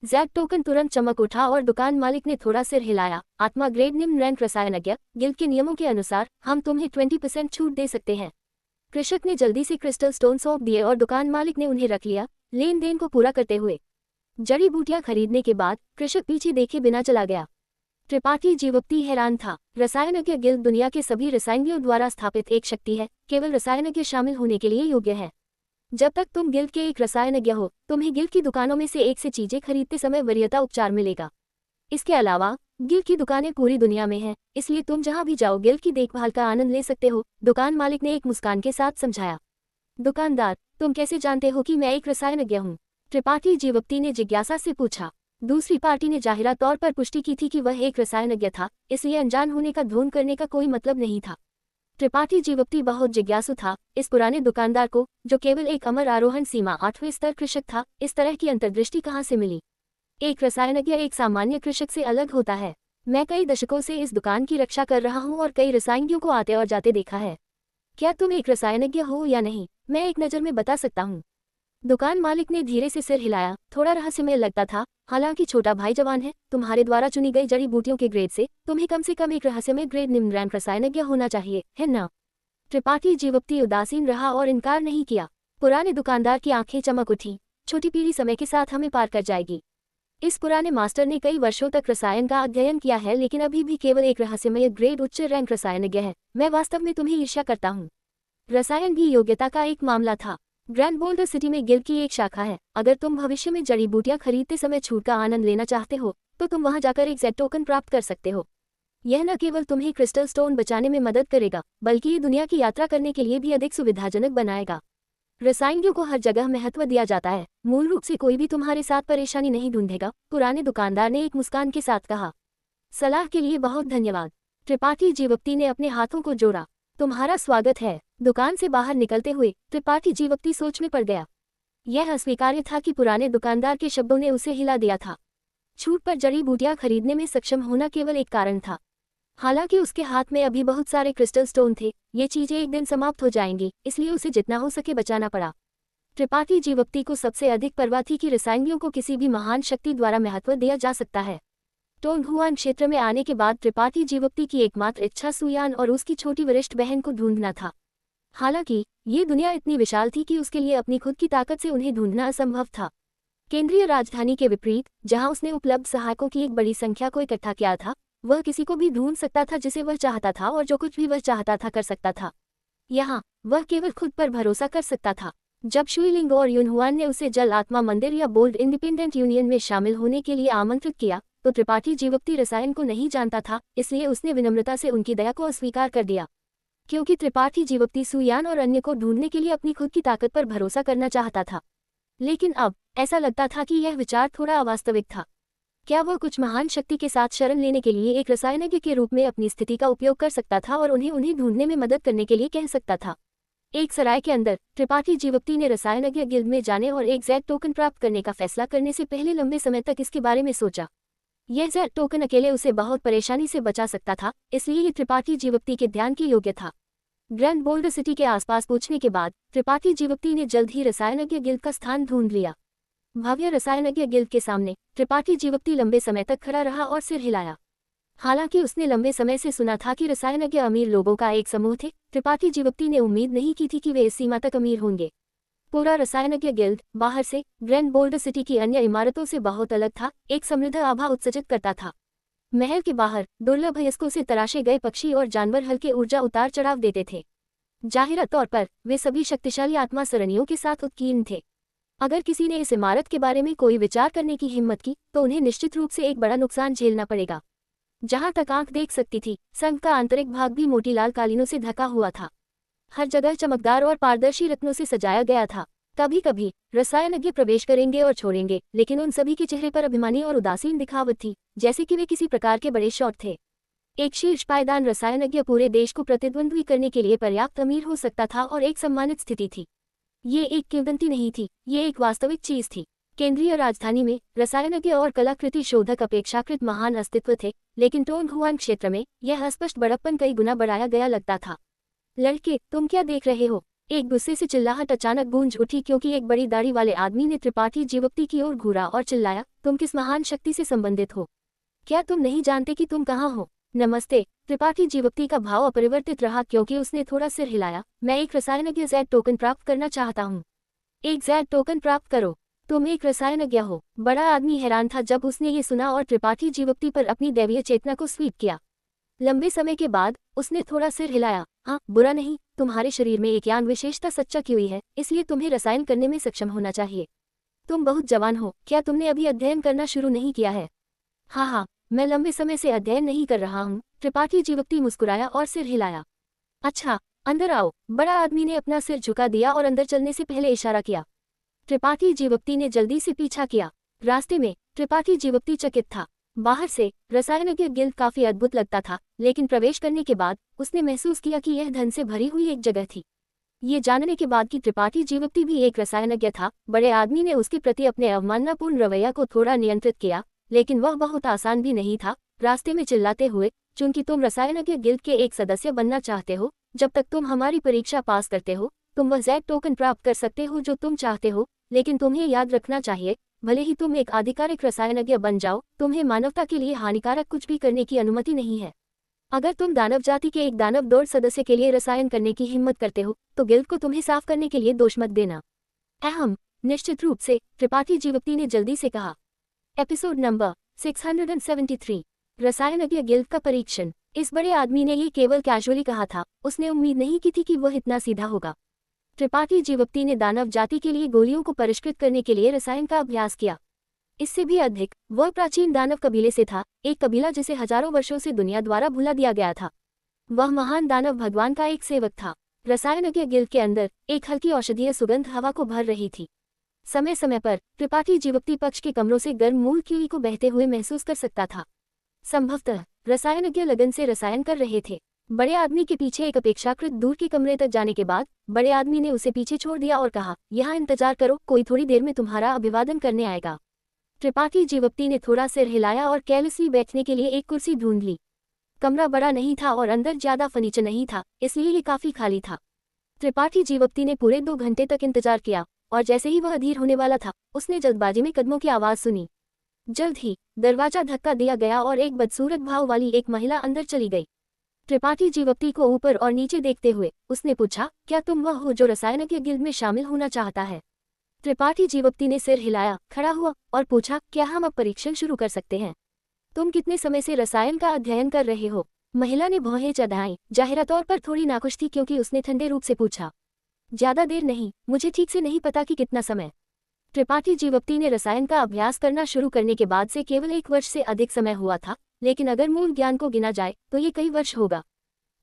Speaker 1: जेड टोकन तुरंत चमक उठा और दुकान मालिक ने थोड़ा सिर हिलाया। आत्मा ग्रेड निम्न रैंक रसायनज्ञ, गिल्ड के नियमों के अनुसार हम तुम्हें 20% छूट दे सकते हैं। कृषक ने जल्दी से क्रिस्टल स्टोन सौंप दिए और दुकान मालिक ने उन्हें रख लिया, लेन देन को पूरा करते हुए। जड़ी बूटियां खरीदने के बाद कृषक पीछे देखे बिना चला गया। त्रिपाठी जीवप्ती हैरान था। रसायनज्ञ गिल्ड दुनिया के सभी रसायनियों द्वारा स्थापित एक शक्ति है, केवल रसायनज्ञ शामिल होने के लिए योग्य है। जब तक तुम गिल्ड के एक रसायनज्ञ हो, तुम्हें गिल्ड की दुकानों में से एक से चीजें खरीदते समय वरीयता उपचार मिलेगा। इसके अलावा गिल्ड की दुकानें पूरी दुनिया में हैं, इसलिए तुम जहां भी जाओ गिल्ड की देखभाल का आनंद ले सकते हो, दुकान मालिक ने एक मुस्कान के साथ समझाया। दुकानदार, तुम कैसे जानते हो कि मैं एक रसायनज्ञ हूँ? त्रिपाठी जीवप्ती ने जिज्ञासा से पूछा। दूसरी पार्टी ने जाहिरा तौर पर पुष्टि की थी कि वह एक रसायनज्ञ था, इसलिए अनजान होने का ढोंग करने का कोई मतलब नहीं था। त्रिपाठी जीवप्ती बहुत जिज्ञासु था। इस पुराने दुकानदार को, जो केवल एक अमर आरोहण सीमा 8वें स्तर कृषक था, इस तरह की अंतर्दृष्टि कहाँ से मिली? एक रसायनज्ञ एक सामान्य कृषक से अलग होता है। मैं कई दशकों से इस दुकान की रक्षा कर रहा हूँ और कई रसायनियों को आते और जाते देखा है। क्या तुम एक रसायनज्ञ हो या नहीं, मैं एक नज़र में बता सकता हूँ। दुकान मालिक ने धीरे से सिर हिलाया। थोड़ा रहस्यमय लगता था, हालांकि छोटा भाई जवान है। तुम्हारे द्वारा चुनी गई जड़ी बूटियों के ग्रेड से तुम्हें कम से कम एक रहस्यमय ग्रेड निम्न रैंक रसायनज्ञ होना चाहिए, है ना? त्रिपाठी जीवप्ती उदासीन रहा और इनकार नहीं किया। पुराने दुकानदार की आंखें चमक उठी। छोटी पीढ़ी समय के साथ हमें पार कर जाएगी। इस पुराने मास्टर ने कई वर्षों तक रसायन का अध्ययन किया है, लेकिन अभी भी केवल एक रहस्यमय ग्रेड उच्च रैंक रसायनज्ञ है। मैं वास्तव में तुम्हें ईर्ष्या करता हूँ। रसायन भी योग्यता का एक मामला था। ग्रैंड बोल्डर सिटी में गिल्ड की एक शाखा है। अगर तुम भविष्य में जड़ी बूटियां खरीदते समय छूट का आनंद लेना चाहते हो, तो तुम वहां जाकर एक जेड टोकन प्राप्त कर सकते हो। यह न केवल तुम्हें क्रिस्टल स्टोन बचाने में मदद करेगा, बल्कि ये दुनिया की यात्रा करने के लिए भी अधिक सुविधाजनक बनाएगा। रसायनियों को हर जगह महत्व दिया जाता है। मूल रूप से कोई भी तुम्हारे साथ परेशानी नहीं ढूंढेगा, पुराने दुकानदार ने एक मुस्कान के साथ कहा। सलाह के लिए बहुत धन्यवाद। त्रिपाठी जीवप्ती ने अपने हाथों को जोड़ा। तुम्हारा स्वागत है। दुकान से बाहर निकलते हुए त्रिपाठी जीवप्ती सोच में पड़ गया। यह अस्वीकार्य था कि पुराने दुकानदार के शब्दों ने उसे हिला दिया था। छूट पर जड़ी बूटियां खरीदने में सक्षम होना केवल एक कारण था। हालांकि उसके हाथ में अभी बहुत सारे क्रिस्टल स्टोन थे। ये चीजें एक दिन समाप्त हो जाएंगी, इसलिए उसे जितना हो सके बचाना पड़ा। त्रिपाठी जीवप्ती को सबसे अधिक परवाह थी कि रसायनियों को किसी भी महान शक्ति द्वारा महत्व दिया जा सकता है। टोंगहुआन क्षेत्र में आने के बाद त्रिपाठी जीवप्ती की एकमात्र इच्छा सुयान और उसकी छोटी वरिष्ठ बहन को ढूंढना था। हालांकि ये दुनिया इतनी विशाल थी कि उसके लिए अपनी खुद की ताकत से उन्हें ढूंढना असंभव था। केंद्रीय राजधानी के विपरीत, जहां उसने उपलब्ध सहायकों की एक बड़ी संख्या को इकट्ठा किया था, वह किसी को भी ढूंढ सकता था जिसे वह चाहता था, और जो कुछ भी वह चाहता था कर सकता था। यहाँ वह केवल खुद पर भरोसा कर सकता था। जब शुइलिंग और युनहुआन ने उसे जल आत्मा मंदिर या बोल्ड इंडिपेंडेंट यूनियन में शामिल होने के लिए आमंत्रित किया, तो त्रिपाठी जीवप्ती रसायन को नहीं जानता था, इसलिए उसने विनम्रता से उनकी दया को अस्वीकार कर दिया। क्योंकि त्रिपाठी जीवप्ती सुयान और अन्य को ढूंढने के लिए अपनी खुद की ताकत पर भरोसा करना चाहता था। लेकिन अब ऐसा लगता था कि यह विचार थोड़ा अवास्तविक था। क्या वह कुछ महान शक्ति के साथ शरण लेने के लिए एक रसायनज्ञ के रूप में अपनी स्थिति का उपयोग कर सकता था और उन्हें ढूंढने में मदद करने के लिए कह सकता था? एक सराय के अंदर त्रिपाठी जीवप्ती ने रसायनज्ञ गिल्ड में जाने और एक जेड टोकन प्राप्त करने का फैसला करने से पहले लंबे समय तक इसके बारे में सोचा। यह जैड टोकन अकेले उसे बहुत परेशानी से बचा सकता था, इसलिए ये त्रिपाठी जीवप्ती के ध्यान के योग्य था। ग्रैंड बोल्डर सिटी के आसपास पूछने के बाद त्रिपाठी जीवप्ती ने जल्द ही रसायनज्ञ गिल्ड का स्थान ढूंढ लिया। भव्य रसायनज्ञ गिल्ड के सामने त्रिपाठी जीवप्ती लंबे समय तक खड़ा रहा और सिर हिलाया। हालांकि उसने लंबे समय से सुना था कि रसायनज्ञ अमीर लोगों का एक समूह थे, त्रिपाठी जीवप्ती ने उम्मीद नहीं की थी कि वे इस सीमा तक अमीर होंगे। पूरा रसायनज्ञ गिल्ड बाहर से ग्रैंड बोल्डर सिटी की अन्य इमारतों से बहुत अलग था, एक समृद्ध आभा उत्सर्जित करता था। महल के बाहर दुर्लभ अयस्कों से तराशे गए पक्षी और जानवर हल्के ऊर्जा उतार चढ़ाव देते थे। जाहिर तौर पर वे सभी शक्तिशाली आत्मा सरणियों के साथ उत्कीर्ण थे। अगर किसी ने इस इमारत के बारे में कोई विचार करने की हिम्मत की तो उन्हें निश्चित रूप से एक बड़ा नुकसान झेलना पड़ेगा। जहां तक आंख देख सकती थी, संघ का आंतरिक भाग भी मोटी लाल कालीनों से ढका हुआ था। हर जगह चमकदार और पारदर्शी रत्नों से सजाया गया था। कभी कभी रसायनज्ञ प्रवेश करेंगे और छोड़ेंगे, लेकिन उन सभी के चेहरे पर अभिमानी और उदासीन दिखावट थी, जैसे कि वे किसी प्रकार के बड़े शॉट थे। एक शीर्ष पायदान रसायनज्ञ पूरे देश को प्रतिद्वंद्वी करने के लिए पर्याप्त अमीर हो सकता था और एक सम्मानित स्थिति थी। ये एक किंवदंती नहीं थी, ये एक वास्तविक चीज थी। केंद्रीय राजधानी में रसायनज्ञ और कलाकृति शोधक अपेक्षाकृत महान अस्तित्व थे, लेकिन टोंगहुआन क्षेत्र में यह अस्पष्ट बड़प्पन कई गुना बढ़ाया गया लगता था। लड़के, तुम क्या देख रहे हो? एक गुस्से से चिल्लाहट अचानक गूंज उठी, क्योंकि एक बड़ी दाढ़ी वाले आदमी ने त्रिपाठी जीवप्ती की ओर घूरा और चिल्लाया, तुम किस महान शक्ति से संबंधित हो? क्या तुम नहीं जानते कि तुम कहाँ हो? नमस्ते। त्रिपाठी जीवप्ती का भाव अपरिवर्तित रहा, क्योंकि उसने थोड़ा सिर हिलाया। मैं एक रसायनज्ञ जैड टोकन प्राप्त करना चाहता हूँ। एक जैड टोकन प्राप्त करो? तुम एक रसायनज्ञ हो? बड़ा आदमी हैरान था जब उसने ये सुना और त्रिपाठी जीवप्ती पर अपनी दैवीय चेतना को स्वीप किया। लंबे समय के बाद उसने थोड़ा सिर हिलाया। हाँ, बुरा नहीं, तुम्हारे शरीर में एक यांग विशेषता सच्चा की हुई है, इसलिए तुम्हें रसायन करने में सक्षम होना चाहिए। तुम बहुत जवान हो, क्या तुमने अभी अध्ययन करना शुरू नहीं किया है? हाँ, मैं लंबे समय से अध्ययन नहीं कर रहा हूँ। त्रिपाठी जीवप्ती मुस्कुराया और सिर हिलाया। अच्छा, अंदर आओ। बड़ा आदमी ने अपना सिर झुका दिया और अंदर चलने से पहले इशारा किया। त्रिपाठी जीवप्ती ने जल्दी से पीछा किया। रास्ते में त्रिपाठी जीवप्ती चकित था। बाहर से रसायनज्ञ गिल्ड काफी अद्भुत लगता था, लेकिन प्रवेश करने के बाद उसने महसूस किया कि यह धन से भरी हुई एक जगह थी। ये जानने के बाद कि त्रिपाठी जीवप्ती भी एक रसायनज्ञ था, बड़े आदमी ने उसके प्रति अपने अवमाननापूर्ण रवैया को थोड़ा नियंत्रित किया, लेकिन वह बहुत आसान भी नहीं था। रास्ते में चिल्लाते हुए, चूंकि तुम रसायनज्ञ गिल्ड के एक सदस्य बनना चाहते हो, जब तक तुम हमारी परीक्षा पास करते हो, तुम वह जैड टोकन प्राप्त कर सकते हो जो तुम चाहते हो, लेकिन तुम्हें याद रखना चाहिए, भले ही तुम एक आधिकारिक रसायनज्ञ बन जाओ, तुम्हें मानवता के लिए हानिकारक कुछ भी करने की अनुमति नहीं है। अगर तुम दानव जाति के एक दानव दौड़ सदस्य के लिए रसायन करने की हिम्मत करते हो, तो गिल्ड को तुम्हें साफ करने के लिए दोष मत देना। अहम, निश्चित रूप से, त्रिपाठी जीवप्ती ने जल्दी से कहा। एपिसोड नंबर 673, रसायनज्ञ गिल्ड का परीक्षण। इस बड़े आदमी ने ये केवल कैजुअली कहा था, उसने उम्मीद नहीं की थी कि वह इतना सीधा होगा। त्रिपाठी जीवप्ती ने दानव जाति के लिए गोलियों को परिष्कृत करने के लिए रसायन का अभ्यास किया। इससे भी अधिक, वह प्राचीन दानव कबीले से था, एक कबीला जिसे हजारों वर्षों से दुनिया द्वारा भुला दिया गया था। वह महान दानव भगवान का एक सेवक था। रसायनज्ञ गिल्ड के अंदर एक हल्की औषधीय सुगंध हवा को भर रही थी। समय समय पर त्रिपाठी जीवप्ती पक्ष के कमरों से गर्म मूल क्यूई को बहते हुए महसूस कर सकता था। संभवतः रसायनज्ञ लगन से रसायन कर रहे थे। बड़े आदमी के पीछे एक अपेक्षाकृत दूर के कमरे तक जाने के बाद बड़े आदमी ने उसे पीछे छोड़ दिया और कहा, यहाँ इंतजार करो, कोई थोड़ी देर में तुम्हारा अभिवादन करने आएगा। त्रिपाठी जीवप्ती ने थोड़ा सिर हिलाया और केयरलेसली बैठने के लिए एक कुर्सी ढूंढ ली। कमरा बड़ा नहीं था और अंदर ज्यादा फर्नीचर नहीं था, इसलिए ये काफी खाली था। त्रिपाठी जीवप्ती ने पूरे 2 घंटे तक इंतजार किया, और जैसे ही वह अधीर होने वाला था, उसने जल्दबाजी में कदमों की आवाज सुनी। जल्द ही दरवाजा धक्का दिया गया और एक बदसूरत भाव वाली एक महिला अंदर चली गई। त्रिपाठी जीवप्ती को ऊपर और नीचे देखते हुए उसने पूछा, क्या तुम वह हो जो रसायनज्ञ गिल्ड में शामिल होना चाहता है? त्रिपाठी जीवप्ती ने सिर हिलाया, खड़ा हुआ और पूछा, क्या हम अब परीक्षण शुरू कर सकते हैं? तुम कितने समय से रसायन का अध्ययन कर रहे हो? महिला ने भौहें चढ़ाईं, जाहिर तौर पर थोड़ी नाखुश थी, क्योंकि उसने ठंडे रूप से पूछा। ज्यादा देर नहीं, मुझे ठीक से नहीं पता कि कितना समय। त्रिपाठी जीवप्ती ने रसायन का अभ्यास करना शुरू करने के बाद से केवल 1 वर्ष से अधिक समय हुआ था, लेकिन अगर मूल ज्ञान को गिना जाए तो ये कई वर्ष होगा।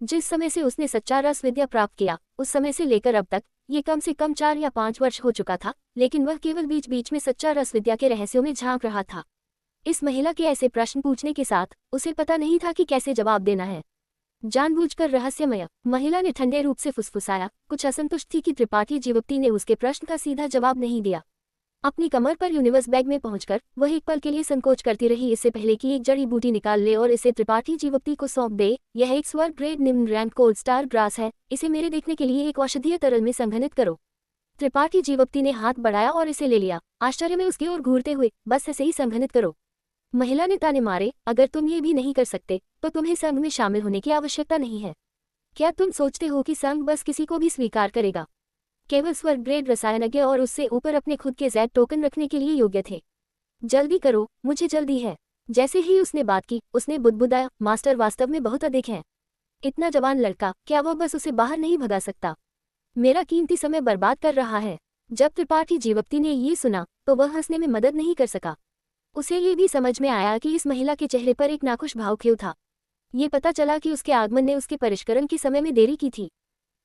Speaker 1: जिस समय से उसने सच्चा रस विद्या प्राप्त किया, उस समय से लेकर अब तक ये कम से कम 4 या 5 वर्ष हो चुका था, लेकिन वह केवल बीच बीच में सच्चा रस विद्या के रहस्यों में झांक रहा था। इस महिला के ऐसे प्रश्न पूछने के साथ उसे पता नहीं था कि कैसे जवाब देना है। जानबूझकर रहस्यमय, महिला ने ठंडे रूप से फुसफुसाया, कुछ असंतुष्ट थी कि त्रिपाठी जीवप्ती ने उसके प्रश्न का सीधा जवाब नहीं दिया। अपनी कमर पर यूनिवर्स बैग में पहुंचकर वह एक पल के लिए संकोच करती रही, इससे पहले कि एक जड़ी बूटी निकाल ले और इसे त्रिपाठी जीवप्ती को सौंप दे। यह एक स्वर्ग ग्रेड निम्न रैंक कोल्ड स्टार ग्रास है, इसे मेरे देखने के लिए एक औषधीय तरल में संघनित करो। त्रिपाठी जीवप्ती ने हाथ बढ़ाया और इसे ले लिया, आश्चर्य में उसकी ओर घूरते हुए। बस ऐसे ही संघनित करो। महिला ने ताने मारे, अगर तुम ये भी नहीं कर सकते तो तुम्हें संघ में शामिल होने की आवश्यकता नहीं है। क्या तुम सोचते हो कि संघ बस किसी को भी स्वीकार करेगा? केवल स्वर्ग ग्रेड रसायनज्ञ और उससे ऊपर अपने खुद के Z टोकन रखने के लिए योग्य थे। जल्दी करो, मुझे जल्दी है। जैसे ही उसने बात की, उसने बुदबुदाया, मास्टर वास्तव में बहुत अधिक है। इतना जवान लड़का, क्या वो बस उसे बाहर नहीं भगा सकता? मेरा कीमती समय बर्बाद कर रहा है। जब त्रिपाठी जीवप्ती ने ये सुना तो वह हंसने में मदद नहीं कर सका। उसे ये भी समझ में आया कि इस महिला के चेहरे पर एक नाखुश भाव खिल था। ये पता चला कि उसके आगमन ने उसके परिष्करण के समय में देरी की थी।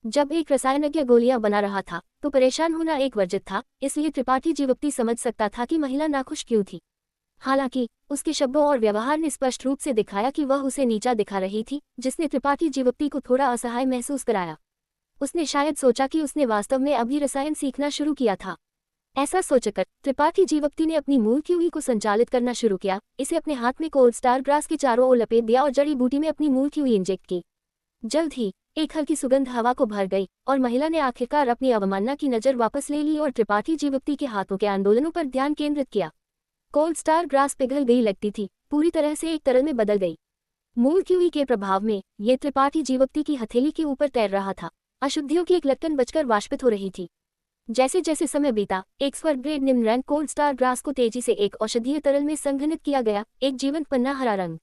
Speaker 1: जब एक रसायनज्ञ गोलियां बना रहा था तो परेशान होना एक वर्जित था, इसलिए त्रिपाठी जीवप्ती समझ सकता था कि महिला नाखुश क्यों थी। हालांकि उसके शब्दों और व्यवहार ने स्पष्ट रूप से दिखाया कि वह उसे नीचा दिखा रही थी, जिसने त्रिपाठी जीवप्ती को थोड़ा असहाय महसूस कराया। उसने शायद सोचा कि उसने वास्तव में अभी रसायन सीखना शुरू किया था। ऐसा सोचकर त्रिपाठी जीवप्ती ने अपनी मूल क्यूई को संचालित करना शुरू किया। इसे अपने हाथ में कोल्ड स्टार ग्रास के चारों ओर लपेट दिया और जड़ी बूटी में अपनी मूल क्यूई इंजेक्ट की। जल्द ही एक हल्की सुगंध हवा को भर गई और महिला ने आखिरकार अपनी अवमानना की नज़र वापस ले ली और त्रिपाठी जीवप्ती के हाथों के आंदोलनों पर ध्यान केंद्रित किया। कोल्ड स्टार ग्रास पिघल गई लगती थी, पूरी तरह से एक तरल में बदल गई। मूल क्यूई के प्रभाव में ये त्रिपाठी जीवप्ती की हथेली के ऊपर तैर रहा था। अशुद्धियों की एक लटकन बचकर वाष्पित हो रही थी। जैसे जैसे समय बीता, एक स्वर्ग ग्रेड निम्न रैंक कोल्ड स्टार ग्रास को तेजी से एक औषधीय तरल में संघनित किया गया, एक जीवंत पन्ना हरा रंग।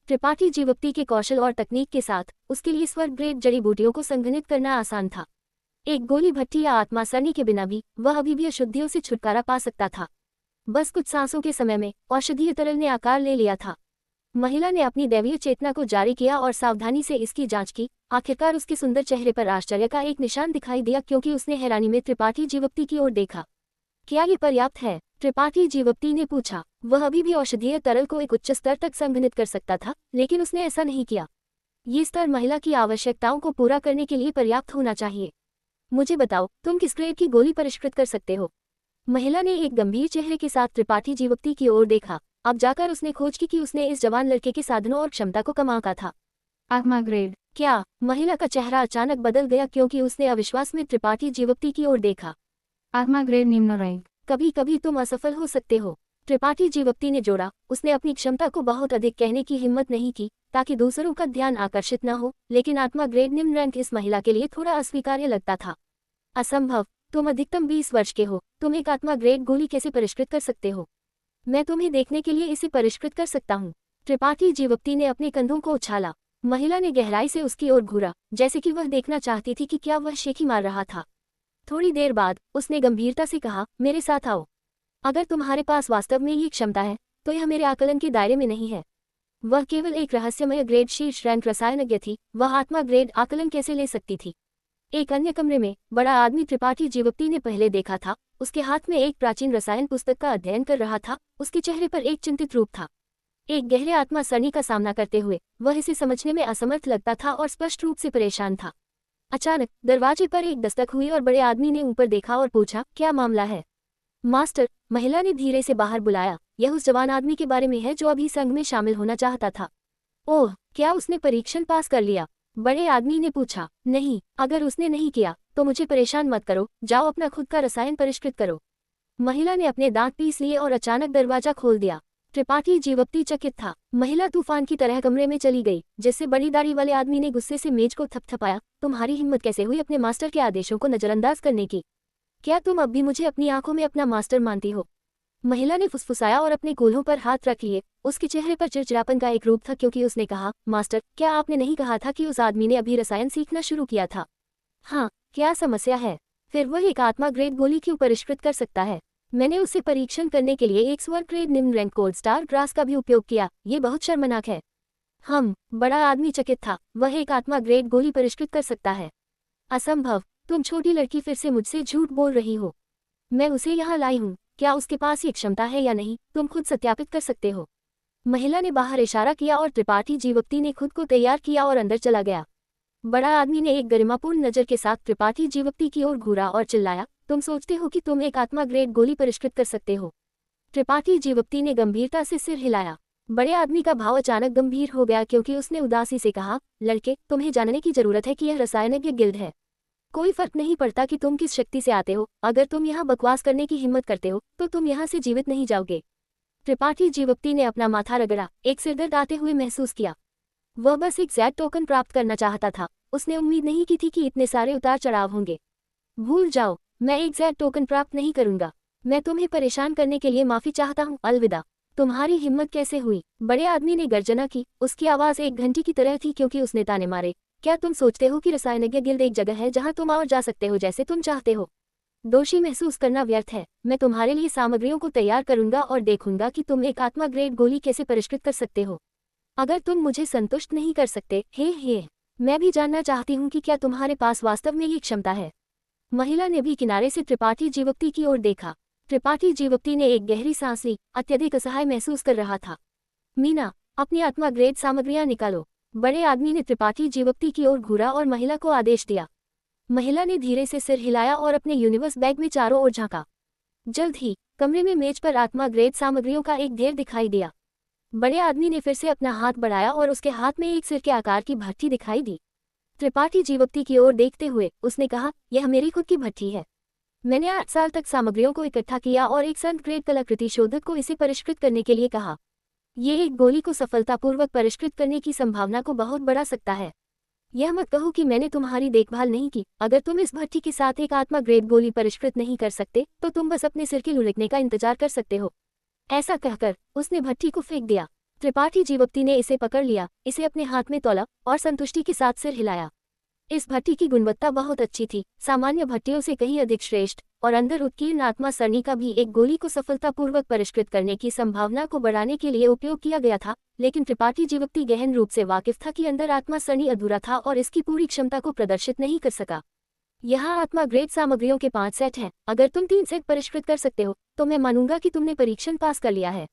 Speaker 1: त्रिपाठी जीवप्ती के कौशल और तकनीक के साथ उसके लिए स्वर्ग ग्रेड जड़ी बूटियों को संघनित करना आसान था। एक गोली भट्टी या आत्मा सरनी के बिना भी वह अभी भी अशुद्धियों से छुटकारा पा सकता था। बस कुछ सांसों के समय में औषधीय तरल ने आकार ले लिया था। महिला ने अपनी दैवीय चेतना को जारी किया और सावधानी से इसकी जांच की। आखिरकार उसके सुंदर चेहरे पर आश्चर्य का एक निशान दिखाई दिया, क्योंकि उसने हैरानी में त्रिपाठी जीवप्ती की ओर देखा। क्या ये पर्याप्त है? त्रिपाठी जीवप्ती ने पूछा। वह अभी भी औषधीय तरल को एक उच्च स्तर तक संघनित कर सकता था, लेकिन उसने ऐसा नहीं किया। ये स्तर महिला की आवश्यकताओं को पूरा करने के लिए पर्याप्त होना चाहिए। मुझे बताओ, तुम किस ग्रेड की गोली परिष्कृत कर सकते हो? महिला ने एक गंभीर चेहरे के साथ त्रिपाठी जीवप्ती की ओर देखा। अब जाकर उसने खोज की कि उसने इस जवान लड़के के साधनों और क्षमता को कम आंका था। आत्मा ग्रेड। क्या? महिला का चेहरा अचानक बदल गया, क्योंकि उसने अविश्वास में त्रिपाठी जीवप्ती की ओर देखा। आत्मा ग्रेड निम्न रैंक। कभी कभी तुम असफल हो सकते हो, त्रिपाठी जीवप्ती ने जोड़ा। उसने अपनी क्षमता को बहुत अधिक कहने की हिम्मत नहीं की ताकि दूसरों का ध्यान आकर्षित न हो, लेकिन आत्मा ग्रेड निम्न रैंक इस महिला के लिए थोड़ा अस्वीकार्य लगता था। असंभव, तुम अधिकतम 20 वर्ष के हो, तुम एक आत्मा ग्रेड गोली कैसे परिष्कृत कर सकते हो? मैं तुम्हें देखने के लिए इसे परिष्कृत कर सकता हूँ। त्रिपाठी जीवप्ती ने अपने कंधों को उछाला। महिला ने गहराई से उसकी ओर घूरा, जैसे कि वह देखना चाहती थी कि क्या वह शेखी मार रहा था। थोड़ी देर बाद उसने गंभीरता से कहा, मेरे साथ आओ। अगर तुम्हारे पास वास्तव में ये क्षमता है तो यह मेरे आकलन के दायरे में नहीं है। वह केवल एक रहस्यमय ग्रेड शीर्ष रैंक रसायनज्ञ थी, वह आत्मा ग्रेड आकलन कैसे ले सकती थी? एक अन्य कमरे में बड़ा आदमी त्रिपाठी जीवप्ती ने पहले देखा था। उसके हाथ में एक प्राचीन रसायन पुस्तक का अध्ययन कर रहा था। उसके चेहरे पर एक चिंतित रूप था। एक गहरे आत्मा सरणी का सामना करते हुए वह इसे समझने में असमर्थ लगता था और स्पष्ट रूप से परेशान था। अचानक दरवाजे पर एक दस्तक हुई और बड़े आदमी ने ऊपर देखा और पूछा, क्या मामला है? मास्टर, महिला ने धीरे से बाहर बुलाया। यह उस जवान आदमी के बारे में है जो अभी संघ में शामिल होना चाहता था। ओह, क्या उसने परीक्षण पास कर लिया? बड़े आदमी ने पूछा। नहीं, अगर उसने नहीं किया तो मुझे परेशान मत करो, जाओ अपना खुद का रसायन परिष्कृत करो। महिला ने अपने दांत पीस लिए और अचानक दरवाजा खोल दिया। त्रिपाठी जीवप्ती चकित था। महिला तूफान की तरह कमरे में चली गई, जिससे बड़ी दाढ़ी वाले आदमी ने गुस्से से मेज को थपथपाया। तुम्हारी हिम्मत कैसे हुई अपने मास्टर के आदेशों को नजरअंदाज करने की? क्या तुम अब भी मुझे अपनी आंखों में अपना मास्टर मानती हो? महिला ने फुसफुसाया और अपने कूल्हों पर हाथ रख लिए। उसके चेहरे पर चिड़चिड़ापन का एक रूप था, क्योंकि उसने कहा, मास्टर, क्या आपने नहीं कहा था कि उस आदमी ने अभी रसायन सीखना शुरू किया था? हाँ, क्या समस्या है? फिर वह एक आत्मा ग्रेड गोली क्यों परिष्कृत कर सकता है? मैंने उसे परीक्षण करने के लिए एक स्वर्ग ग्रेड निम्न रैंक कोल्ड स्टार ग्रास का भी उपयोग किया। ये बहुत शर्मनाक है। बड़ा आदमी चकित था। वह एक आत्मा ग्रेड गोली परिष्कृत कर सकता है? असंभव, तुम छोटी लड़की फिर से मुझसे झूठ बोल रही हो। मैं उसे यहाँ लाई हूँ। क्या उसके पास ये क्षमता है या नहीं, तुम खुद सत्यापित कर सकते हो। महिला ने बाहर इशारा किया और त्रिपाठी जीवप्ती ने खुद को तैयार किया और अंदर चला गया। बड़ा आदमी ने एक गरिमापूर्ण नजर के साथ त्रिपाठी जीवप्ती की ओर घूरा और चिल्लाया, तुम सोचते हो कि तुम एक आत्मा ग्रेड गोली परिष्कृत कर सकते हो? त्रिपाठी जीवप्ती ने गंभीरता से सिर हिलाया। बड़े आदमी का भाव अचानक गंभीर हो गया क्योंकि उसने उदासी से कहा, लड़के, तुम्हें जानने की जरूरत है कि यह रसायनज्ञ गिल्ड है। कोई फर्क नहीं पड़ता कि तुम किस शक्ति से आते हो, अगर तुम यहाँ बकवास करने की हिम्मत करते हो तो तुम यहाँ से जीवित नहीं जाओगे। त्रिपाठी जीवप्ती ने अपना माथा रगड़ा, एक सिरदर्द आते हुए महसूस किया। वह बस एक ज़ैड टोकन प्राप्त करना चाहता था, उसने उम्मीद नहीं की थी कि इतने सारे उतार चढ़ाव होंगे। भूल जाओ, मैं एक ज़ैड टोकन प्राप्त नहीं करूंगा। मैं तुम्हें परेशान करने के लिए माफी चाहता हूँ, अलविदा। तुम्हारी हिम्मत कैसे हुई? बड़े आदमी ने गर्जना की, उसकी आवाज़ एक घंटी की तरह थी क्योंकि उसने ताने मारे। क्या तुम सोचते हो कि रसायनज्ञ गिल्ड एक जगह है जहां तुम और जा सकते हो जैसे तुम चाहते हो? दोषी महसूस करना व्यर्थ है। मैं तुम्हारे लिए सामग्रियों को तैयार करूंगा और देखूंगा कि तुम एक आत्मा ग्रेड गोली कैसे परिष्कृत कर सकते हो। अगर तुम मुझे संतुष्ट नहीं कर सकते, हे, मैं भी जानना चाहती हूँ कि क्या तुम्हारे पास वास्तव में ये क्षमता है। महिला ने भी किनारे से त्रिपाठी जीवप्ती की ओर देखा। त्रिपाठी जीवप्ती ने एक गहरी सांस ली, अत्यधिक असहाय महसूस कर रहा था। मीना, अपनी आत्मा ग्रेड सामग्रियां निकालो। बड़े आदमी ने त्रिपाठी जीवप्ती की ओर घूरा और महिला को आदेश दिया। महिला ने धीरे से सिर हिलाया और अपने यूनिवर्स बैग में चारों ओर झांका। जल्द ही कमरे में मेज पर आत्मा ग्रेड सामग्रियों का एक ढेर दिखाई दिया। बड़े आदमी ने फिर से अपना हाथ बढ़ाया और उसके हाथ में एक सिर के आकार की भट्ठी दिखाई दी। त्रिपाठी जीवप्ती की ओर देखते हुए उसने कहा, यह मेरी खुद की भट्ठी है। मैंने 8 साल तक सामग्रियों को इकट्ठा किया और एक संत ग्रेड कलाकृति शोधक को इसे परिष्कृत करने के लिए कहा। ये एक गोली को सफलतापूर्वक परिष्कृत करने की संभावना को बहुत बढ़ा सकता है। यह मत कहो कि मैंने तुम्हारी देखभाल नहीं की। अगर तुम इस भट्ठी के साथ एक आत्मा ग्रेड गोली परिष्कृत नहीं कर सकते तो तुम बस अपने सिर के लुढ़कने का इंतजार कर सकते हो। ऐसा कहकर उसने भट्ठी को फेंक दिया। त्रिपाठी जीवप्ती ने इसे पकड़ लिया, इसे अपने हाथ में तौला और संतुष्टि के साथ सिर हिलाया। इस भट्ठी की गुणवत्ता बहुत अच्छी थी, सामान्य भट्टियों से कहीं अधिक श्रेष्ठ, और अंदर उत्कीर्ण आत्मा सरणी का भी एक गोली को सफलतापूर्वक परिष्कृत करने की संभावना को बढ़ाने के लिए उपयोग किया गया था। लेकिन त्रिपाठी जीवप्ती गहन रूप से वाकिफ था कि अंदर आत्मा सरणी अधूरा था और इसकी पूरी क्षमता को प्रदर्शित नहीं कर सका। यहाँ आत्मा ग्रेड सामग्रियों के 5 सेट हैं। अगर तुम 3 सेट परिष्कृत कर सकते हो तो मैं मानूंगा कि तुमने परीक्षण पास कर लिया है।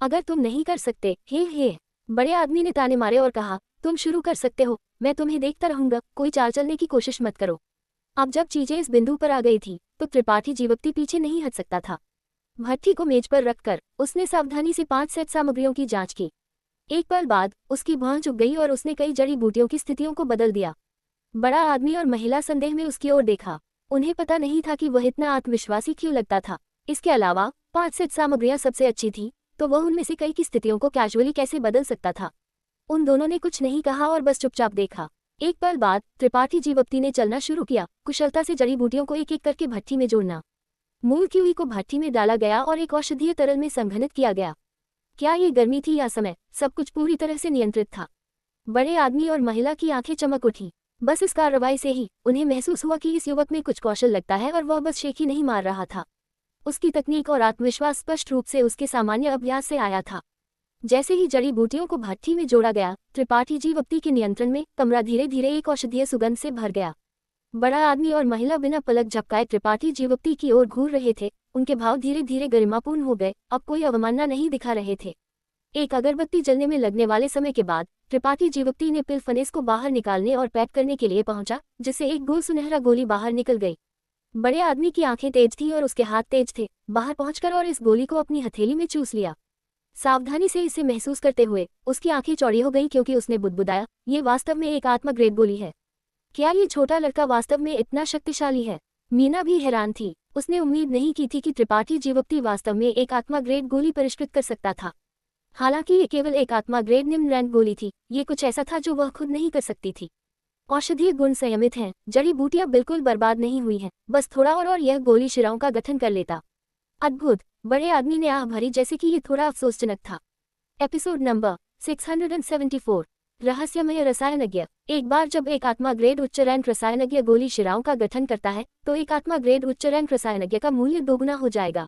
Speaker 1: अगर तुम नहीं कर सकते, हे, बड़े आदमी ने ताने मारे और कहा, तुम शुरू कर सकते हो, मैं तुम्हें देखता रहूंगा, कोई चाल चलने की कोशिश मत करो। अब जब चीजें इस बिंदु पर आ गई थी तो त्रिपाठी जीवप्ती पीछे नहीं हट सकता था। भट्ठी को मेज पर रखकर उसने सावधानी से 5 सेट सामग्रियों की जांच की। एक पल बाद उसकी भौं चुक गई और उसने कई जड़ी बूटियों की स्थितियों को बदल दिया। बड़ा आदमी और महिला संदेह में उसकी ओर देखा। उन्हें पता नहीं था कि वह इतना आत्मविश्वासी क्यों लगता था। इसके अलावा 5 सेट सामग्रियां सबसे अच्छी थी, तो वह उनमें से कई की स्थितियों को कैजुअली कैसे बदल सकता था। उन दोनों ने कुछ नहीं कहा और बस चुपचाप देखा। एक पल बाद त्रिपाठी जीवप्ती ने चलना शुरू किया, कुशलता से जड़ी बूटियों को एक एक करके भट्ठी में जोड़ना। मूल क्यूई को भट्ठी में डाला गया और एक औषधीय तरल में संघनित किया गया। क्या ये गर्मी थी या समय, सब कुछ पूरी तरह से नियंत्रित था। बड़े आदमी और महिला की आंखें चमक उठी। बस इस कार्रवाई से ही उन्हें महसूस हुआ कि इस युवक में कुछ कौशल लगता है और वह बस शेखी नहीं मार रहा था। उसकी तकनीक और आत्मविश्वास स्पष्ट रूप से उसके सामान्य अभ्यास से आया था। जैसे ही जड़ी बूटियों को भट्ठी में जोड़ा गया, त्रिपाठी जीवप्ती के नियंत्रण में कमरा धीरे धीरे एक औषधीय सुगंध से भर गया। बड़ा आदमी और महिला बिना पलक झपकाए त्रिपाठी जीवप्ती की ओर घूर रहे थे। उनके भाव धीरे धीरे गरिमापूर्ण हो गए, अब कोई अवमानना नहीं दिखा रहे थे। एक अगरबत्ती जलने में लगने वाले समय के बाद त्रिपाठी जीवप्ती ने पिल फनेस को बाहर निकालने और पैक करने के लिए पहुंचा, जिससे एक गोल सुनहरा गोली बाहर निकल गई। बड़े आदमी की आंखें तेज थी और उसके हाथ तेज थे। बाहर पहुंचकर और इस गोली को अपनी हथेली में चूस लिया। सावधानी से इसे महसूस करते हुए उसकी आंखें चौड़ी हो गईं क्योंकि उसने बुदबुदाया, ये वास्तव में एक आत्मा ग्रेड गोली है। क्या ये छोटा लड़का वास्तव में इतना शक्तिशाली है? मीना भी हैरान थी। उसने उम्मीद नहीं की थी कि त्रिपाठी जीवप्ती वास्तव में एक आत्मा ग्रेड गोली परिष्कृत कर सकता था। हालांकि ये केवल एक आत्मा ग्रेड निम्न रैंक गोली थी, ये कुछ ऐसा था जो वह खुद नहीं कर सकती थी। औषधीय गुण संयमित हैं, जड़ी बूटियां बिल्कुल बर्बाद नहीं हुई हैं, बस थोड़ा और यह गोली शिराओं का गठन कर लेता। अद्भुत, बड़े आदमी ने आह भरी जैसे कि ये थोड़ा अफसोसजनक था। एपिसोड नंबर 674, रहस्यमय रसायनज्ञ। एक बार जब एक आत्मा ग्रेड उच्च रैंक रसायनज्ञ गोली शिराओं का गठन करता है तो एक आत्मा ग्रेड उच्च रैंक रसायनज्ञ का मूल्य दोगुना हो जाएगा।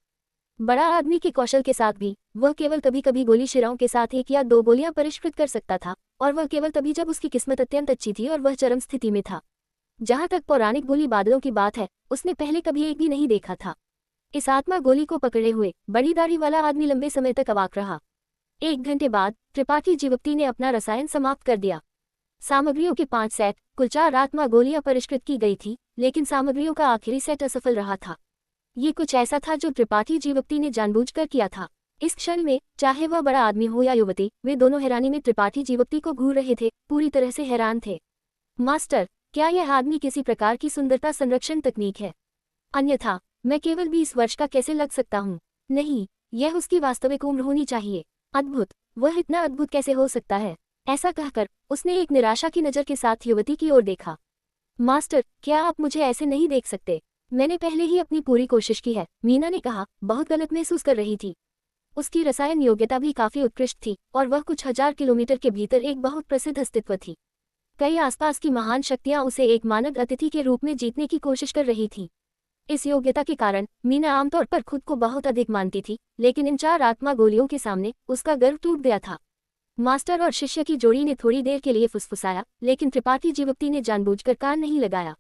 Speaker 1: बड़ा आदमी के कौशल के साथ भी वह केवल कभी कभी गोली शिराओं के साथ 1 या 2 गोलियां परिष्कृत कर सकता था, और वह केवल तभी जब उसकी किस्मत अत्यंत अच्छी थी और वह चरम स्थिति में था। जहां तक पौराणिक गोली बादलों की बात है, उसने पहले कभी एक भी नहीं देखा था। इस आत्मा गोली को पकड़े हुए बड़ी दाढ़ी वाला आदमी लंबे समय तक अवाक रहा। 1 घंटे बाद त्रिपाठी जीवप्ती ने अपना रसायन समाप्त कर दिया। सामग्रियों के 5 सेट, कुल 4 आत्मा गोलियां परिष्कृत की गई थी, लेकिन सामग्रियों का आखिरी सेट असफल रहा था। ये कुछ ऐसा था जो त्रिपाठी जीवक्ति ने जानबूझकर किया था। इस क्षण में, चाहे वह बड़ा आदमी हो या युवती, वे दोनों हैरानी में त्रिपाठी जीवक्ति को घूर रहे थे, पूरी तरह से हैरान थे। मास्टर, क्या यह आदमी किसी प्रकार की सुंदरता संरक्षण तकनीक है? अन्यथा मैं केवल 20 वर्ष का कैसे लग सकता हूँ? नहीं, यह उसकी वास्तविक उम्र होनी चाहिए। अद्भुत, वह इतना अद्भुत कैसे हो सकता है? ऐसा कहकर उसने एक निराशा की नज़र के साथ युवती की ओर देखा। मास्टर, क्या आप मुझे ऐसे नहीं देख सकते? मैंने पहले ही अपनी पूरी कोशिश की है, मीना ने कहा, बहुत गलत महसूस कर रही थी। उसकी रसायन योग्यता भी काफी उत्कृष्ट थी और वह कुछ हजार किलोमीटर के भीतर एक बहुत प्रसिद्ध अस्तित्व थी। कई आसपास की महान शक्तियां उसे एक मानद अतिथि के रूप में जीतने की कोशिश कर रही थी। इस योग्यता के कारण मीना आमतौर पर खुद को बहुत अधिक मानती थी, लेकिन इन 4 आत्मा गोलियों के सामने उसका गर्व टूट गया था। मास्टर और शिष्य की जोड़ी ने थोड़ी देर के लिए फुसफुसाया, लेकिन त्रिपाठी जीवक्ति ने जानबूझकर कान नहीं लगाया।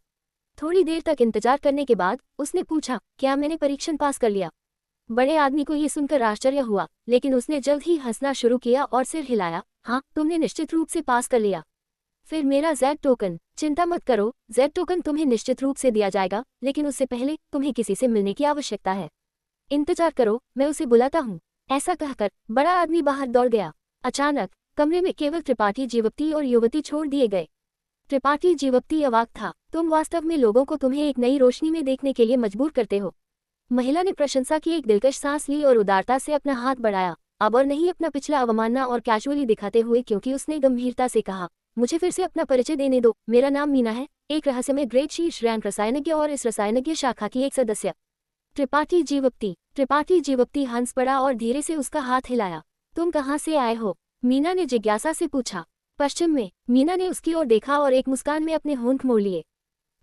Speaker 1: थोड़ी देर तक इंतजार करने के बाद उसने पूछा, क्या मैंने परीक्षण पास कर लिया? बड़े आदमी को ये सुनकर आश्चर्य हुआ, लेकिन उसने जल्द ही हंसना शुरू किया और सिर हिलाया। हाँ, तुमने निश्चित रूप से पास कर लिया। फिर मेरा Z टोकन, चिंता मत करो, Z टोकन तुम्हें निश्चित रूप से दिया जाएगा, लेकिन उससे पहले तुम्हें किसी से मिलने की आवश्यकता है। इंतजार करो, मैं उसे बुलाता हूँ। ऐसा कहकर बड़ा आदमी बाहर दौड़ गया। अचानक कमरे में केवल त्रिपाठी जीवक्ति और युवती छोड़ दिए गए। त्रिपाठी जीवक्ति अवाक था। तुम वास्तव में लोगों को तुम्हें एक नई रोशनी में देखने के लिए मजबूर करते हो। महिला ने प्रशंसा की एक दिलकश सांस ली और उदारता से अपना हाथ बढ़ाया, अब और नहीं अपना पिछला अवमानना और कैजुअली दिखाते हुए, क्योंकि उसने गंभीरता से कहा, मुझे फिर से अपना परिचय देने दो। मेरा नाम मीना है, एक रहस्यमय ग्रेड शीर्ष रैंक रसायनज्ञ और इस रसायनज्ञ शाखा की एक सदस्य। त्रिपाठी जीवक्ति हंस पड़ा और धीरे से उसका हाथ हिलाया। तुम कहाँ से आए हो? मीना ने जिज्ञासा से पूछा। पश्चिम में। मीना ने उसकी ओर देखा और एक मुस्कान में अपने होंठ मोड़ लिए।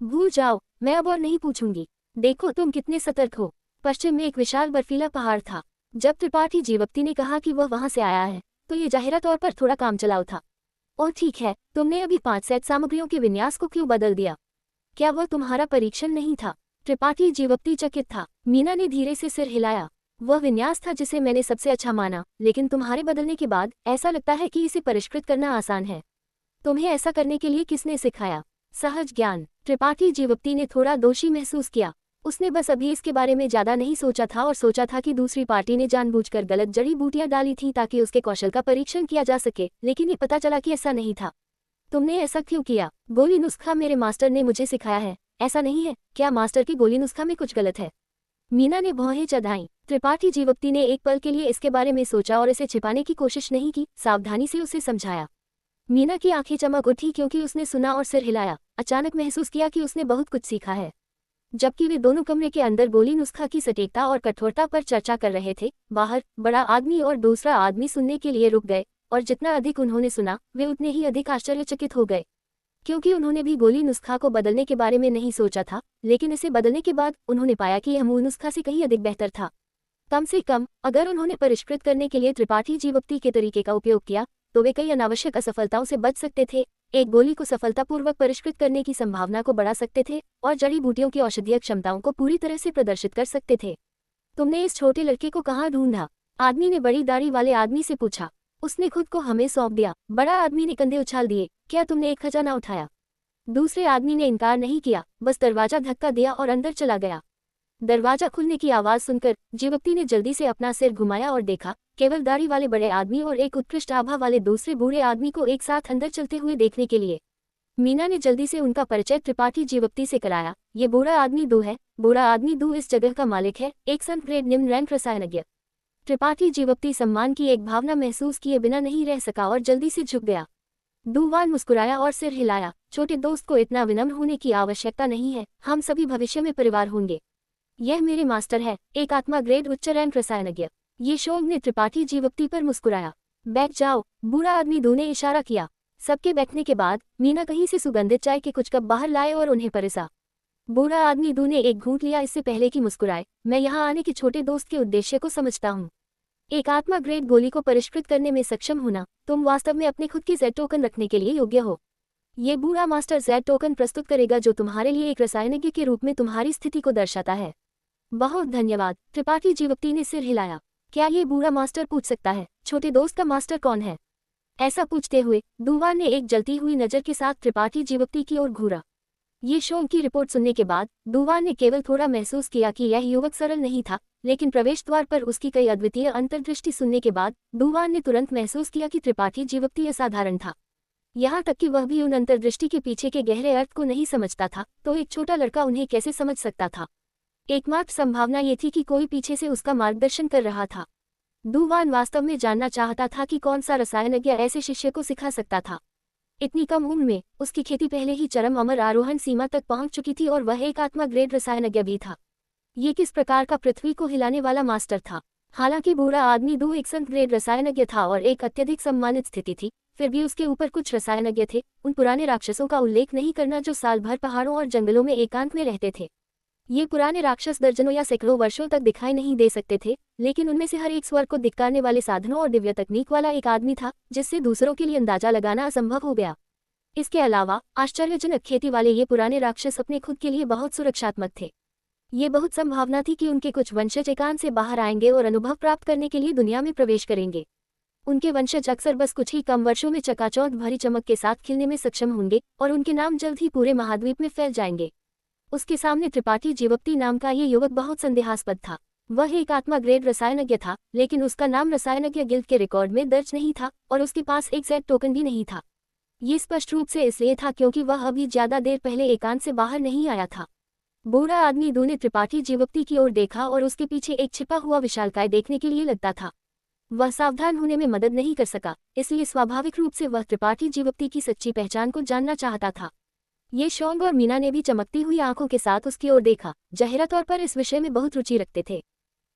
Speaker 1: भूल जाओ, मैं अब और नहीं पूछूंगी। देखो तुम कितने सतर्क हो। पश्चिम में एक विशाल बर्फीला पहाड़ था। जब त्रिपाठी जीवक्ति ने कहा कि वह वहां से आया है, तो ये जाहिरा तौर पर थोड़ा कामचलाऊ था। और ठीक है, तुमने अभी 5 सेट सामग्रियों के विन्यास को क्यों बदल दिया? क्या वह तुम्हारा परीक्षण नहीं था? त्रिपाठी जीवक्ति चकित था। मीना ने धीरे से सिर हिलाया। वह विन्यास था जिसे मैंने सबसे अच्छा माना, लेकिन तुम्हारे बदलने के बाद ऐसा लगता है कि इसे परिष्कृत करना आसान है। तुम्हें ऐसा करने के लिए किसने सिखाया? सहज ज्ञान। त्रिपाठी जीवक्ति ने थोड़ा दोषी महसूस किया। उसने बस अभी इसके बारे में ज्यादा नहीं सोचा था और सोचा था कि दूसरी पार्टी ने जानबूझकर गलत जड़ी बूटियां डाली थीं ताकि उसके कौशल का परीक्षण किया जा सके, लेकिन ये पता चला कि ऐसा नहीं था। तुमने ऐसा क्यों किया? गोली नुस्खा मेरे मास्टर ने मुझे सिखाया है, ऐसा नहीं है? क्या मास्टर की गोली नुस्खा में कुछ गलत है? मीना ने भौहें चढ़ाईं। त्रिपाठी जीवक्ति ने एक पल के लिए इसके बारे में सोचा और इसे छिपाने की कोशिश नहीं की, सावधानी से उसे समझाया। मीना की आंखें चमक उठी क्योंकि उसने सुना और सिर हिलाया, अचानक महसूस किया कि उसने बहुत कुछ सीखा है। जबकि वे दोनों कमरे के अंदर गोली नुस्खा की सटीकता और कठोरता पर चर्चा कर रहे थे, बाहर बड़ा आदमी और दूसरा आदमी सुनने के लिए रुक गए, और जितना अधिक उन्होंने सुना वे उतने ही अधिक आश्चर्यचकित हो गए, क्योंकि उन्होंने भी गोली नुस्खा को बदलने के बारे में नहीं सोचा था, लेकिन इसे बदलने के बाद उन्होंने पाया कि यह मूल नुस्खा से कहीं अधिक बेहतर था। कम से कम अगर उन्होंने परिष्कृत करने के लिए त्रिपाठी जीवक्ति के तरीके का उपयोग किया, तो वे कई अनावश्यक असफलताओं से बच सकते थे, एक गोली को सफलतापूर्वक परिष्कृत करने की संभावना को बढ़ा सकते थे और जड़ी बूटियों की औषधीय क्षमताओं को पूरी तरह से प्रदर्शित कर सकते थे। तुमने इस छोटे लड़के को कहाँ ढूंढा? आदमी ने बड़ी दाढ़ी वाले आदमी से पूछा। उसने खुद को हमें सौंप दिया। बड़ा आदमी ने कंधे उछाल दिए। क्या तुमने एक खजाना उठाया? दूसरे आदमी ने इनकार नहीं किया, बस दरवाजा धक्का दिया और अंदर चला गया। दरवाजा खुलने की आवाज सुनकर जीवक्ति ने जल्दी से अपना सिर घुमाया और देखा, केवल दाढ़ी वाले बड़े आदमी और एक उत्कृष्ट आभा वाले दूसरे बूढ़े आदमी को एक साथ अंदर चलते हुए देखने के लिए। मीना ने जल्दी से उनका परिचय त्रिपाठी जीवक्ति से कराया। ये बूढ़ा आदमी दू है। बूढ़ा आदमी दू इस जगह का मालिक है, एक संत ग्रेड निम्न रैंक रसायनज्ञ। त्रिपाठी जीवक्ति सम्मान की एक भावना महसूस किए बिना नहीं रह सका और जल्दी से झुक गया। दूवान मुस्कुराया और सिर हिलाया। छोटे दोस्त को इतना विनम्र होने की आवश्यकता नहीं है, हम सभी भविष्य में परिवार होंगे। यह मेरे मास्टर है, एक आत्मा ग्रेड उच्च रैंक रसायनज्ञ। ये शोभ ने त्रिपाठी जीवक्ति पर मुस्कुराया। बैठ जाओ, बूढ़ा आदमी दू ने इशारा किया। सबके बैठने के बाद मीना कहीं से सुगंधित चाय के कुछ कप बाहर लाए और उन्हें परोसा। बूढ़ा आदमी दू ने एक घूंट लिया इससे पहले कि मुस्कुराए। मैं यहाँ आने के छोटे दोस्त के उद्देश्य को समझता हूँ। एक आत्मा ग्रेड गोली को परिष्कृत करने में सक्षम होना, तुम वास्तव में अपने खुद की Z टोकन रखने के लिए योग्य हो। ये बूढ़ा मास्टर Z टोकन प्रस्तुत करेगा जो तुम्हारे लिए एक रसायनज्ञ के रूप में तुम्हारी स्थिति को दर्शाता है। बहुत धन्यवाद। त्रिपाठी जीवक्ति ने सिर हिलाया। क्या ये बूढ़ा मास्टर पूछ सकता है, छोटे दोस्त का मास्टर कौन है? ऐसा पूछते हुए दूवान ने एक जलती हुई नज़र के साथ त्रिपाठी जीवक्ति की ओर घूरा। ये शोम की रिपोर्ट सुनने के बाद दूवान ने केवल थोड़ा महसूस किया कि यह युवक सरल नहीं था, लेकिन प्रवेश द्वार पर उसकी कई अद्वितीय अंतर्दृष्टि सुनने के बाद दूवान ने तुरंत महसूस किया कि त्रिपाठी जीवक्ति असाधारण था। यहाँ तक कि वह भी उन अंतर्दृष्टि के पीछे के गहरे अर्थ को नहीं समझता था, तो एक छोटा लड़का उन्हें कैसे समझ सकता था। एकमात्र संभावना ये थी कि कोई पीछे से उसका मार्गदर्शन कर रहा था। दूवान वास्तव में जानना चाहता था कि कौन सा रसायनज्ञ ऐसे शिष्य को सिखा सकता था। इतनी कम उम्र में उसकी खेती पहले ही चरम अमर आरोहण सीमा तक पहुंच चुकी थी और वह एक आत्मा ग्रेड रसायनज्ञ भी था। ये किस प्रकार का पृथ्वी को हिलाने वाला मास्टर था। हालांकि बूढ़ा आदमी दो एक संत ग्रेड रसायनज्ञ था और एक अत्यधिक सम्मानित स्थिति थी, फिर भी उसके ऊपर कुछ रसायनज्ञ थे। उन पुराने राक्षसों का उल्लेख नहीं करना जो साल भर पहाड़ों और जंगलों में एकांत में रहते थे। ये पुराने राक्षस दर्जनों या सैकड़ों वर्षों तक दिखाई नहीं दे सकते थे, लेकिन उनमें से हर एक स्वर को धिक्कारने वाले साधनों और दिव्य तकनीक वाला एक आदमी था, जिससे दूसरों के लिए अंदाजा लगाना असंभव हो गया। इसके अलावा आश्चर्यजनक खेती वाले ये पुराने राक्षस अपने खुद के लिए बहुत सुरक्षात्मक थे। ये बहुत संभावना थी कि उनके कुछ वंशज एकांत से बाहर आएंगे और अनुभव प्राप्त करने के लिए दुनिया में प्रवेश करेंगे। उनके वंशज अक्सर बस कुछ ही कम वर्षों में चकाचौंध भरी चमक के साथ खिलने में सक्षम होंगे और उनके नाम जल्द ही पूरे महाद्वीप में फैल जाएंगे। उसके सामने त्रिपाठी जीवक्ति नाम का ये युवक बहुत संदेहास्पद था। वह एक आत्मा ग्रेड रसायनज्ञ था, लेकिन उसका नाम रसायनज्ञ गिल्ड के रिकॉर्ड में दर्ज नहीं था और उसके पास एक जेड टोकन भी नहीं था। ये स्पष्ट रूप से इसलिए था क्योंकि वह अभी ज्यादा देर पहले एकांत से बाहर नहीं आया था। बूढ़ा आदमी दो ने त्रिपाठी जीवक्ति की ओर देखा और उसके पीछे एक छिपा हुआ विशालकाय देखने के लिए लगता था। वह सावधान होने में मदद नहीं कर सका, इसलिए स्वाभाविक रूप से वह त्रिपाठी जीवक्ति की सच्ची पहचान को जानना चाहता था। ये शोंग और मीना ने भी चमकती हुई आंखों के साथ उसकी ओर देखा, जाहिरा तौर पर इस विषय में बहुत रुचि रखते थे।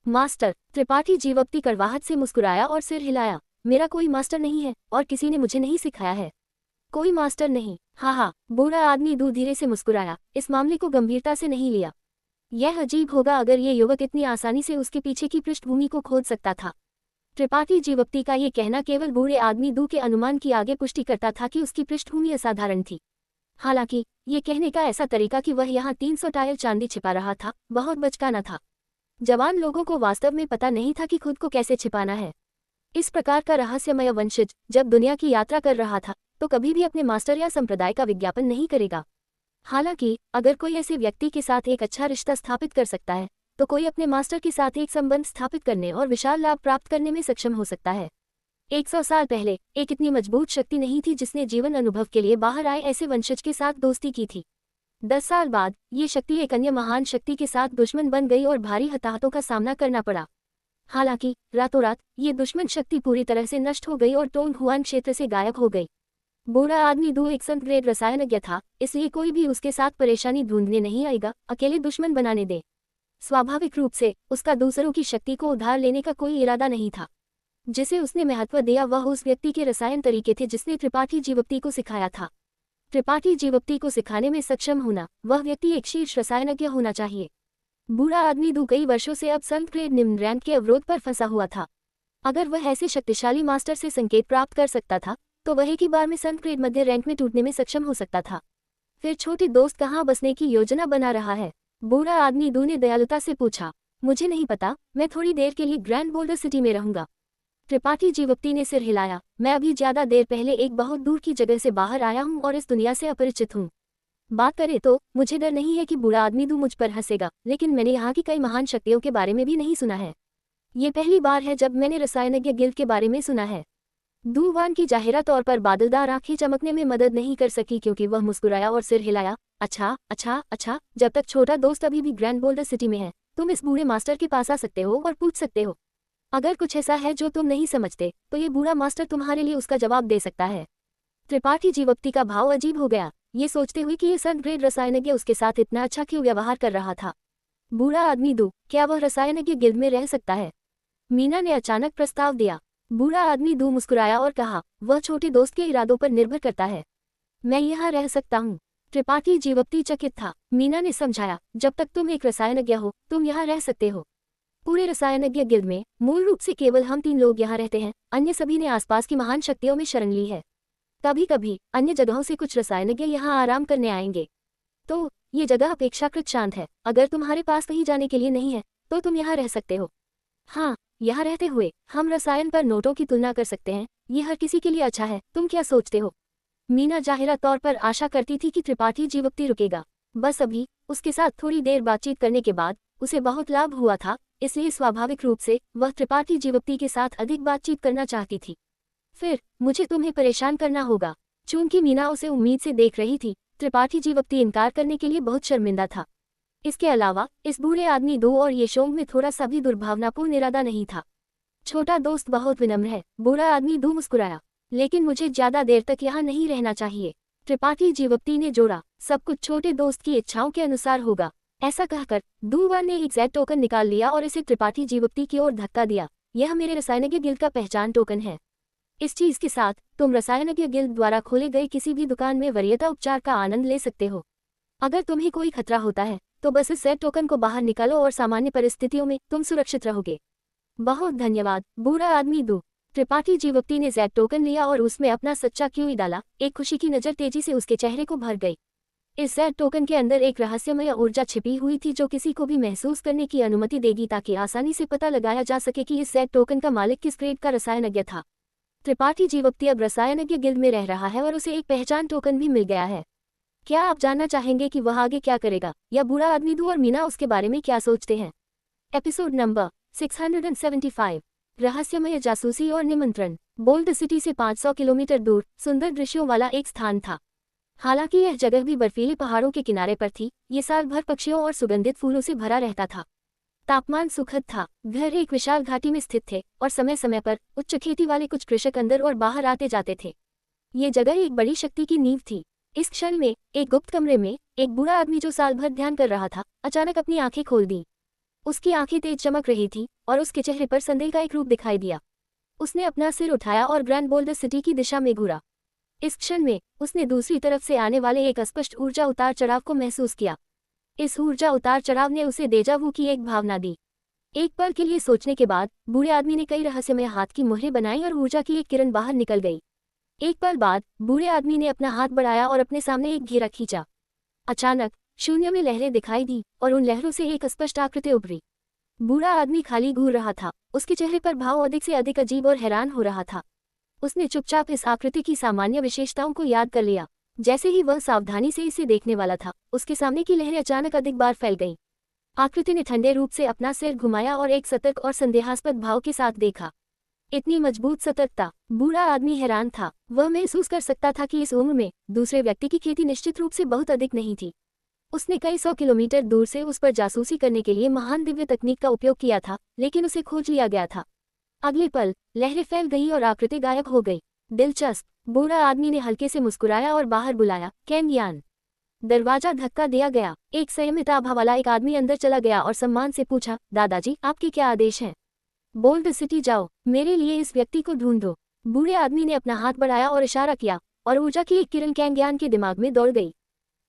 Speaker 1: मास्टर, त्रिपाठी जीवक्ति कड़वाहट से मुस्कुराया और सिर हिलाया। मेरा कोई मास्टर नहीं है और किसी ने मुझे नहीं सिखाया है। कोई मास्टर नहीं? हाँ, बूढ़ा आदमी दूर धीरे से मुस्कुराया, इस मामले को गंभीरता से नहीं लिया। यह अजीब होगा अगर ये युवक इतनी आसानी से उसके पीछे की पृष्ठभूमि को खोद सकता था। त्रिपाठी जीवक्ति का ये कहना केवल बूढ़े आदमी दू के अनुमान की आगे पुष्टि करता था कि उसकी पृष्ठभूमि असाधारण थी। हालांकि ये कहने का ऐसा तरीका कि वह यहाँ 300 टायल चांदी छिपा रहा था, बहुत बचकाना था। जवान लोगों को वास्तव में पता नहीं था कि खुद को कैसे छिपाना है। इस प्रकार का रहस्यमय वंशज जब दुनिया की यात्रा कर रहा था तो कभी भी अपने मास्टर या संप्रदाय का विज्ञापन नहीं करेगा। हालांकि अगर कोई ऐसे व्यक्ति के साथ एक अच्छा रिश्ता स्थापित कर सकता है, तो कोई अपने मास्टर के साथ एक संबंध स्थापित करने और विशाल लाभ प्राप्त करने में सक्षम हो सकता है। 100 साल पहले एक इतनी मजबूत शक्ति नहीं थी जिसने जीवन अनुभव के लिए बाहर आए ऐसे वंशज के साथ दोस्ती की थी। 10 साल बाद ये शक्ति एक अन्य महान शक्ति के साथ दुश्मन बन गई और भारी हताहतों का सामना करना पड़ा। हालांकि रातों रात ये दुश्मन शक्ति पूरी तरह से नष्ट हो गई और टोंग हुआन क्षेत्र से गायब हो गई। बूढ़ा आदमी दो एक संत ग्रेड रसायनज्ञ था, इसलिए कोई भी उसके साथ परेशानी ढूंढने नहीं आएगा, अकेले दुश्मन बनाने दे। स्वाभाविक रूप से उसका दूसरों की शक्ति को उधार लेने का कोई इरादा नहीं था। जिसे उसने महत्व दिया वह उस व्यक्ति के रसायन तरीके थे जिसने त्रिपाठी जीवक्ति को सिखाया था। त्रिपाठी जीवक्ति को सिखाने में सक्षम होना, वह व्यक्ति एक शीर्ष रसायनज्ञ होना चाहिए। बूढ़ा आदमी दो कई वर्षों से अब संत ग्रेड निम्न रैंक के अवरोध पर फंसा हुआ था। अगर वह ऐसे शक्तिशाली मास्टर से संकेत प्राप्त कर सकता था तो वह एक ही बार में संत ग्रेड मध्य रैंक में टूटने में सक्षम हो सकता था। फिर छोटे दोस्त कहाँ बसने की योजना बना रहा है? बूढ़ा आदमी दो ने दयालुता से पूछा। मुझे नहीं पता, मैं थोड़ी देर के लिए ग्रैंड बोल्डर सिटी में रहूंगा। त्रिपाठी जीवक्ति ने सिर हिलाया। मैं अभी ज्यादा देर पहले एक बहुत दूर की जगह से बाहर आया हूँ और इस दुनिया से अपरिचित हूँ। बात करें तो मुझे डर नहीं है कि बूढ़ा आदमी दो मुझ पर हंसेगा, लेकिन मैंने यहाँ की कई महान शक्तियों के बारे में भी नहीं सुना है। ये पहली बार है जब मैंने रसायनज्ञ गिल्ड के बारे में सुना है। दूवान की जाहिरा तौर पर बादलदार आंखें चमकने में मदद नहीं कर सकी क्योंकि वह मुस्कुराया और सिर हिलाया। अच्छा, जब तक छोटा दोस्त अभी भी ग्रैंड बोल्डर सिटी में है, तुम इस बूढ़े मास्टर के पास आ सकते हो और पूछ सकते हो। अगर कुछ ऐसा है जो तुम नहीं समझते तो ये बूढ़ा मास्टर तुम्हारे लिए उसका जवाब दे सकता है। त्रिपाठी जीवक्ति का भाव अजीब हो गया, ये सोचते हुए कि ये संत ग्रेड रसायनज्ञ उसके साथ इतना अच्छा क्यों व्यवहार कर रहा था। बूढ़ा आदमी दो, क्या वह रसायनज्ञ गिल्ड में रह सकता है? मीना ने अचानक प्रस्ताव दिया। बूढ़ा आदमी दो मुस्कुराया और कहा, वह छोटे दोस्त के इरादों पर निर्भर करता है। मैं यहाँ रह सकता हूँ। त्रिपाठी जीवक्ति चकित था। मीना ने समझाया, जब तक तुम एक रसायनज्ञ हो तुम यहाँ रह सकते हो। पूरे रसायनज्ञ गिल्ड में मूल रूप से केवल हम 3 लोग यहाँ रहते हैं, अन्य सभी ने आसपास की महान शक्तियों में शरण ली है। कभी कभी अन्य जगहों से कुछ रसायनज्ञ यहाँ आराम करने आएंगे। तो ये जगह अपेक्षाकृत शांत है। अगर तुम्हारे पास कहीं जाने के लिए नहीं है तो तुम यहाँ रह सकते हो। हाँ, यहाँ रहते हुए हम रसायन पर नोटों की तुलना कर सकते हैं, ये हर किसी के लिए अच्छा है, तुम क्या सोचते हो? मीना जाहिरा तौर पर आशा करती थी कि त्रिपाठी जीवक्ति रुकेगा। बस अभी उसके साथ थोड़ी देर बातचीत करने के बाद उसे बहुत लाभ हुआ था, इसलिए स्वाभाविक रूप से वह त्रिपाठी जीवक्ति के साथ अधिक बातचीत करना चाहती थी। फिर मुझे तुम्हें परेशान करना होगा। चूंकि मीना उसे उम्मीद से देख रही थी, त्रिपाठी जीवक्ति इनकार करने के लिए बहुत शर्मिंदा था। इसके अलावा इस बूढ़े आदमी दो और येशोंग में थोड़ा सा भी दुर्भावनापूर्ण इरादा नहीं था। छोटा दोस्त बहुत विनम्र है, बूढ़ा आदमी दू मुस्कुराया। लेकिन मुझे ज्यादा देर तक यहाँ नहीं रहना चाहिए, त्रिपाठी जीवक्ति ने जोड़ा। सब कुछ छोटे दोस्त की इच्छाओं के अनुसार होगा। ऐसा कहकर दूवा ने एक Z टोकन निकाल लिया और इसे त्रिपाठी जीवक्ति की ओर धक्का दिया। यह मेरे रसायनज्ञ गिल्ड का पहचान टोकन है। इस चीज के साथ तुम रसायनज्ञ गिल्ड द्वारा खोले गए किसी भी दुकान में वरीयता उपचार का आनंद ले सकते हो। अगर तुम्हें कोई खतरा होता है तो बस इस Z टोकन को बाहर निकालो और सामान्य परिस्थितियों में तुम सुरक्षित रहोगे। बहुत धन्यवाद, बूढ़ा आदमी दो। त्रिपाठी जीवक्ति ने Z टोकन लिया और उसमें अपना सच्चा क्यूई डाला। एक खुशी की नज़र तेजी से उसके चेहरे को भर गई। इस Z टोकन के अंदर एक रहस्यमय ऊर्जा छिपी हुई थी जो किसी को भी महसूस करने की अनुमति देगी ताकि आसानी से पता लगाया जा सके कि इस Z टोकन का मालिक किस ग्रेड का रसायनज्ञ था। त्रिपाठी जीवक्ति अब रसायनज्ञ गिल्ड में रह रहा है और उसे एक पहचान टोकन भी मिल गया है। क्या आप जानना चाहेंगे कि वह आगे क्या करेगा, या बूढ़ा आदमी दू और मीना उसके बारे में क्या सोचते हैं? एपिसोड नंबर 675, रहस्यमय जासूसी और निमंत्रण। बोल्ड सिटी से 500 किलोमीटर दूर सुंदर दृश्यों वाला एक स्थान था। हालांकि यह जगह भी बर्फीले पहाड़ों के किनारे पर थी, ये साल भर पक्षियों और सुगंधित फूलों से भरा रहता था। तापमान सुखद था। घर एक विशाल घाटी में स्थित थे और समय समय पर उच्च खेती वाले कुछ कृषक अंदर और बाहर आते जाते थे। ये जगह एक बड़ी शक्ति की नींव थी। इस क्षण में एक गुप्त कमरे में एक बूढ़ा आदमी जो साल भर ध्यान कर रहा था, अचानक अपनी आंखें खोल दी। उसकी आंखें तेज चमक रही थी और उसके चेहरे पर संदेह का एक रूप दिखाई दिया। उसने अपना सिर उठाया और ग्रैंड बोल्डर सिटी की दिशा में घूरा। इस क्षण में उसने दूसरी तरफ से आने वाले एक अस्पष्ट ऊर्जा उतार चढ़ाव को महसूस किया। इस ऊर्जा उतार चढ़ाव ने उसे डेजा वू की एक भावना दी। एक पल के लिए सोचने के बाद बूढ़े आदमी ने कई रहस्यमय हाथ की मुहरें बनाई और ऊर्जा की एक किरण बाहर निकल गई। एक पल बाद बूढ़े आदमी ने अपना हाथ बढ़ाया और अपने सामने एक घेरा खींचा। अचानक शून्य में लहरें दिखाई दी और उन लहरों से एक स्पष्ट आकृति उभरी। बूढ़ा आदमी खाली घूर रहा था, उसके चेहरे पर भाव अधिक से अधिक अजीब और हैरान हो रहा था। उसने चुपचाप इस आकृति की सामान्य विशेषताओं को याद कर लिया। जैसे ही वह सावधानी से इसे देखने वाला था, उसके सामने की लहरें अचानक अधिक बार फैल गईं। आकृति ने ठंडे रूप से अपना सिर घुमाया और एक सतर्क और संदेहास्पद भाव के साथ देखा। इतनी मजबूत सतर्कता! बूढ़ा आदमी हैरान था। वह महसूस कर सकता था कि इस उम्र में दूसरे व्यक्ति की खेती निश्चित रूप से बहुत अधिक नहीं थी। उसने कई 100 किलोमीटर दूर से उस पर जासूसी करने के लिए महान दिव्य तकनीक का उपयोग किया था, लेकिन उसे खोज लिया गया था। अगले पल लहरें फैल गई और आकृति गायब हो गई। दिलचस्प! बूढ़ा आदमी ने हल्के से मुस्कुराया और बाहर बुलाया, कैंगियान। दरवाजा धक्का दिया गया। एक संयमित आभा वाला एक आदमी अंदर चला गया और सम्मान से पूछा, दादाजी आपके क्या आदेश हैं? बोल्ड सिटी जाओ, मेरे लिए इस व्यक्ति को ढूंढो। बूढ़े आदमी ने अपना हाथ बढ़ाया और इशारा किया और ऊर्जा की एक किरण कैंगियान के दिमाग में दौड़ गई।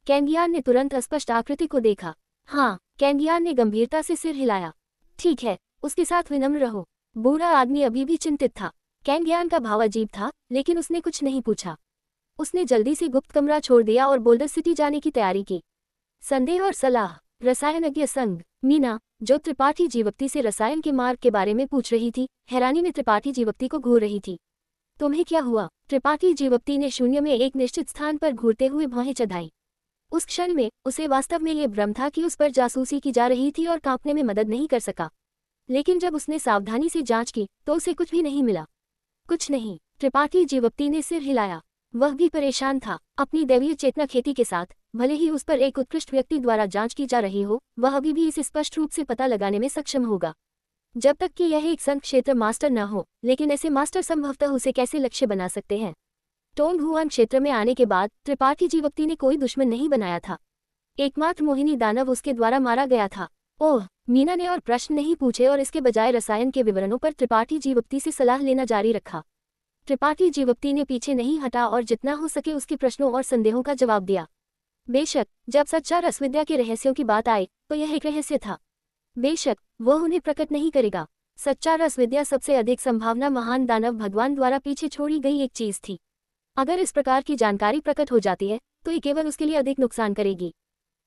Speaker 1: कैंगियान ने तुरंत स्पष्ट आकृति को देखा। हाँ, कैंगियान ने गंभीरता से सिर हिलाया। ठीक है, उसके साथ विनम्र रहो। बूढ़ा आदमी अभी भी चिंतित था। कैंगियान का भाव अजीब था, लेकिन उसने कुछ नहीं पूछा। उसने जल्दी से गुप्त कमरा छोड़ दिया और बोल्डर सिटी जाने की तैयारी की। संदेह और सलाह। रसायनज्ञ संघ। मीना, जो त्रिपाठी जीवक्ति से रसायन के मार्ग के बारे में पूछ रही थी, हैरानी में त्रिपाठी जीवक्ति को घूर रही थी। तुम्हें क्या हुआ? त्रिपाठी जीवक्ति ने शून्य में एक निश्चित स्थान पर घूरते हुए भौहें चढ़ाई। उस क्षण में उसे वास्तव में ये भ्रम था कि उस पर जासूसी की जा रही थी और कांपने में मदद नहीं कर सका। लेकिन जब उसने सावधानी से जांच की तो उसे कुछ भी नहीं मिला। कुछ नहीं। त्रिपाठी जीवक्ति ने सिर हिलाया। वह भी परेशान था। अपनी दैवीय चेतना खेती के साथ, भले ही उस पर एक उत्कृष्ट व्यक्ति द्वारा जांच की जा रही हो, वह अभी भी इसे स्पष्ट रूप से पता लगाने में सक्षम होगा। जब तक कि यह एक संघ क्षेत्र मास्टर न हो, लेकिन ऐसे मास्टर संभवतः उसे कैसे लक्ष्य बना सकते हैं? टोंग हुआन क्षेत्र में आने के बाद त्रिपाठी जीवक्ति ने कोई दुश्मन नहीं बनाया था। एकमात्र मोहिनी दानव उसके द्वारा मारा गया था। ओह! मीना ने और प्रश्न नहीं पूछे और इसके बजाय रसायन के विवरणों पर त्रिपाठी जीवक्ति से सलाह लेना जारी रखा। त्रिपाठी जीवक्ति ने पीछे नहीं हटा और जितना हो सके उसके प्रश्नों और संदेहों का जवाब दिया। बेशक जब सच्चा रसविद्या के रहस्यों की बात आई तो यह एक रहस्य था। बेशक वह उन्हें प्रकट नहीं करेगा। सच्चा रसविद्या सबसे अधिक संभावना महान दानव भगवान द्वारा पीछे छोड़ी गई एक चीज थी। अगर इस प्रकार की जानकारी प्रकट हो जाती है तो ये केवल उसके लिए अधिक नुकसान करेगी।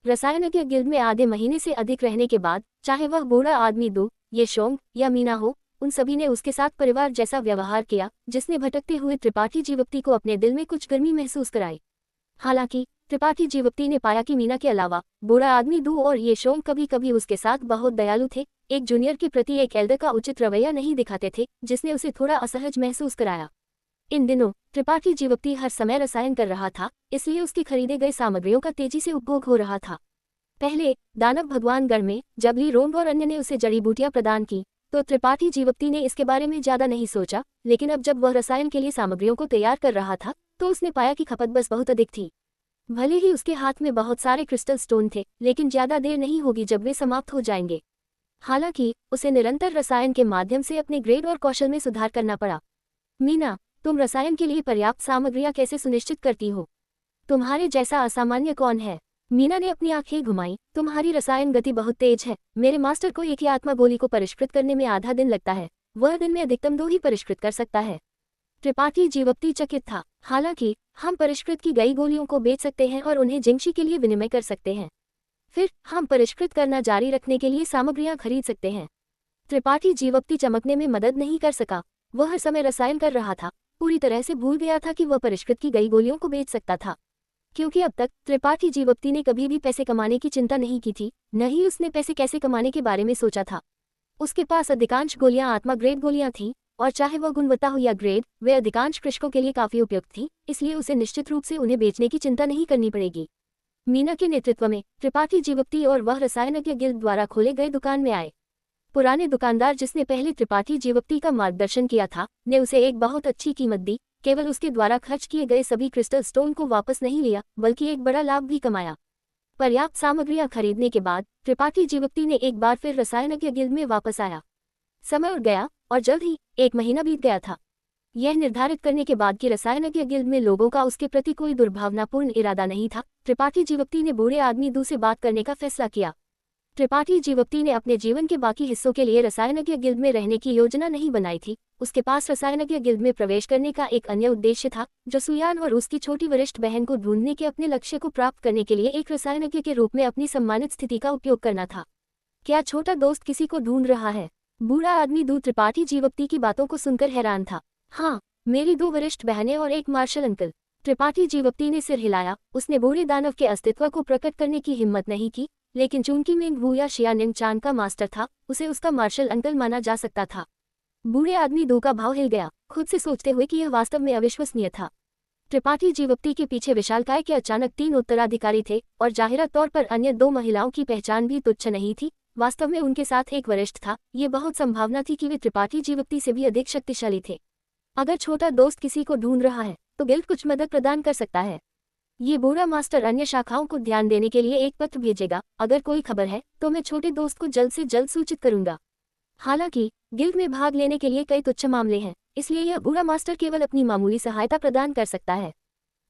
Speaker 1: रसायनज्ञ गिल्ड में आधे महीने से अधिक रहने के बाद, चाहे वह बूढ़ा आदमी दो, येशोंग या मीना हो, उन सभी ने उसके साथ परिवार जैसा व्यवहार किया, जिसने भटकते हुए त्रिपाठी जीवप्ती को अपने दिल में कुछ गर्मी महसूस कराई। हालांकि त्रिपाठी जीवप्ती ने पाया कि मीना के अलावा बूढ़ा आदमी दू और ये शोंग कभी कभी उसके साथ बहुत दयालु थे, एक जूनियर के प्रति एक एल्डर का उचित रवैया नहीं दिखाते थे, जिसने उसे थोड़ा असहज महसूस कराया। इन दिनों त्रिपाठी जीवप्ती हर समय रसायन कर रहा था, इसलिए उसकी खरीदे गए सामग्रियों का तेजी से उपभोग हो रहा था। पहले दानव भगवानगढ़ में जब ली रोंग और अन्य ने उसे जड़ी बूटियां प्रदान की, तो त्रिपाठी जीवप्ती ने इसके बारे में ज्यादा नहीं सोचा, लेकिन अब जब वह रसायन के लिए सामग्रियों को तैयार कर रहा था, तो उसने पाया कि खपत बस बहुत अधिक थी। भले ही उसके हाथ में बहुत सारे क्रिस्टल स्टोन थे, लेकिन ज्यादा देर नहीं होगी जब वे समाप्त हो जाएंगे। हालांकि उसे निरंतर रसायन के माध्यम से अपने ग्रेड और कौशल में सुधार करना पड़ा। मीना, तुम रसायन के लिए पर्याप्त सामग्रियां कैसे सुनिश्चित करती हो? तुम्हारे जैसा असामान्य कौन है? मीना ने अपनी आंखें घुमाई। तुम्हारी रसायन गति बहुत तेज है। मेरे मास्टर को एक ही आत्मा गोली को परिष्कृत करने में आधा दिन लगता है, वह दिन में अधिकतम 2 ही परिष्कृत कर सकता है। त्रिपाठी जीवप्ती चकित था। हालांकि हम परिष्कृत की गई गोलियों को बेच सकते हैं और उन्हें जिंगशी के लिए विनिमय कर सकते हैं। फिर हम परिष्कृत करना जारी रखने के लिए सामग्रियां खरीद सकते हैं। त्रिपाठी जीवप्ती चमकने में मदद नहीं कर सका। वह हर समय रसायन कर रहा था, पूरी तरह से भूल गया था कि वह परिष्कृत की गई गोलियों को बेच सकता था, क्योंकि अब तक त्रिपाठी जीवप्ती ने कभी भी पैसे कमाने की चिंता नहीं की थी, न ही उसने पैसे कैसे कमाने के बारे में सोचा था। उसके पास अधिकांश गोलियां आत्मा ग्रेड गोलियां थीं, और चाहे वह गुणवत्ता हो या ग्रेड, वे अधिकांश कृषकों के लिए काफी उपयुक्त थीं, इसलिए उसे निश्चित रूप से उन्हें बेचने की चिंता नहीं करनी पड़ेगी। मीना के नेतृत्व में त्रिपाठी जीवप्ती और वह रसायनज्ञ गिल्ड द्वारा खोले गए दुकान में आए। पुराने दुकानदार, जिसने पहले त्रिपाठी जीवप्ती का मार्गदर्शन किया था, ने उसे एक बहुत अच्छी कीमत दी। केवल उसके द्वारा खर्च किए गए सभी क्रिस्टल स्टोन को वापस नहीं लिया, बल्कि एक बड़ा लाभ भी कमाया। पर्याप्त सामग्रियां खरीदने के बाद त्रिपाठी जीवप्ती ने एक बार फिर रसायनज्ञ गिल्ड में वापस आया। समय उड़ गया और जल्द ही 1 महीना बीत गया था। यह निर्धारित करने के बाद कि रसायनज्ञ गिल्ड में लोगों का उसके प्रति कोई दुर्भावनापूर्ण इरादा नहीं था, त्रिपाठी जीवप्ती ने बूढ़े आदमी दू से बात करने का फैसला किया। त्रिपाठी जीवप्ती ने अपने जीवन के बाकी हिस्सों के लिए रसायनज्ञ गिल्ड में रहने की योजना नहीं बनाई थी। उसके पास रसायनज्ञ गिल्ड में प्रवेश करने का एक अन्य उद्देश्य था, जो सुयान और उसकी छोटी वरिष्ठ बहन को ढूंढने के अपने लक्ष्य को प्राप्त करने के लिए एक रसायनज्ञ के रूप में अपनी सम्मानित स्थिति का उपयोग करना था। क्या छोटा दोस्त किसी को ढूंढ रहा है? बूढ़ा आदमी दू त्रिपाठी जीवप्ती की बातों को सुनकर हैरान था। हाँ, मेरी 2 वरिष्ठ बहनें और एक मार्शल अंकल। त्रिपाठी जीवप्ती ने सिर हिलाया। उसने बूढ़े दानव के अस्तित्व को प्रकट करने की हिम्मत नहीं की, लेकिन चूंकि मिंग वू या शियानिंग चान का मास्टर था, उसे उसका मार्शल अंकल माना जा सकता था। बूढ़े आदमी दो का भाव हिल गया, खुद से सोचते हुए कि यह वास्तव में अविश्वसनीय था। त्रिपाठी जीवप्ती के पीछे विशालकाय के अचानक 3 उत्तराधिकारी थे, और जाहिरा तौर पर अन्य 2 महिलाओं की पहचान भी तुच्छ नहीं थी। वास्तव में उनके साथ एक वरिष्ठ था। ये बहुत संभावना थी कि वे त्रिपाठी जीवप्ती से भी अधिक शक्तिशाली थे। अगर छोटा दोस्त किसी को ढूंढ रहा है, तो गिल्ड कुछ मदद प्रदान कर सकता है। ये बूढ़ा मास्टर अन्य शाखाओं को ध्यान देने के लिए एक पत्र भेजेगा। अगर कोई खबर है तो मैं छोटे दोस्त को जल्द से जल्द सूचित करूंगा। हालांकि गिल्ड में भाग लेने के लिए कई तुच्छ मामले हैं, इसलिए यह बूढ़ा मास्टर केवल अपनी मामूली सहायता प्रदान कर सकता है।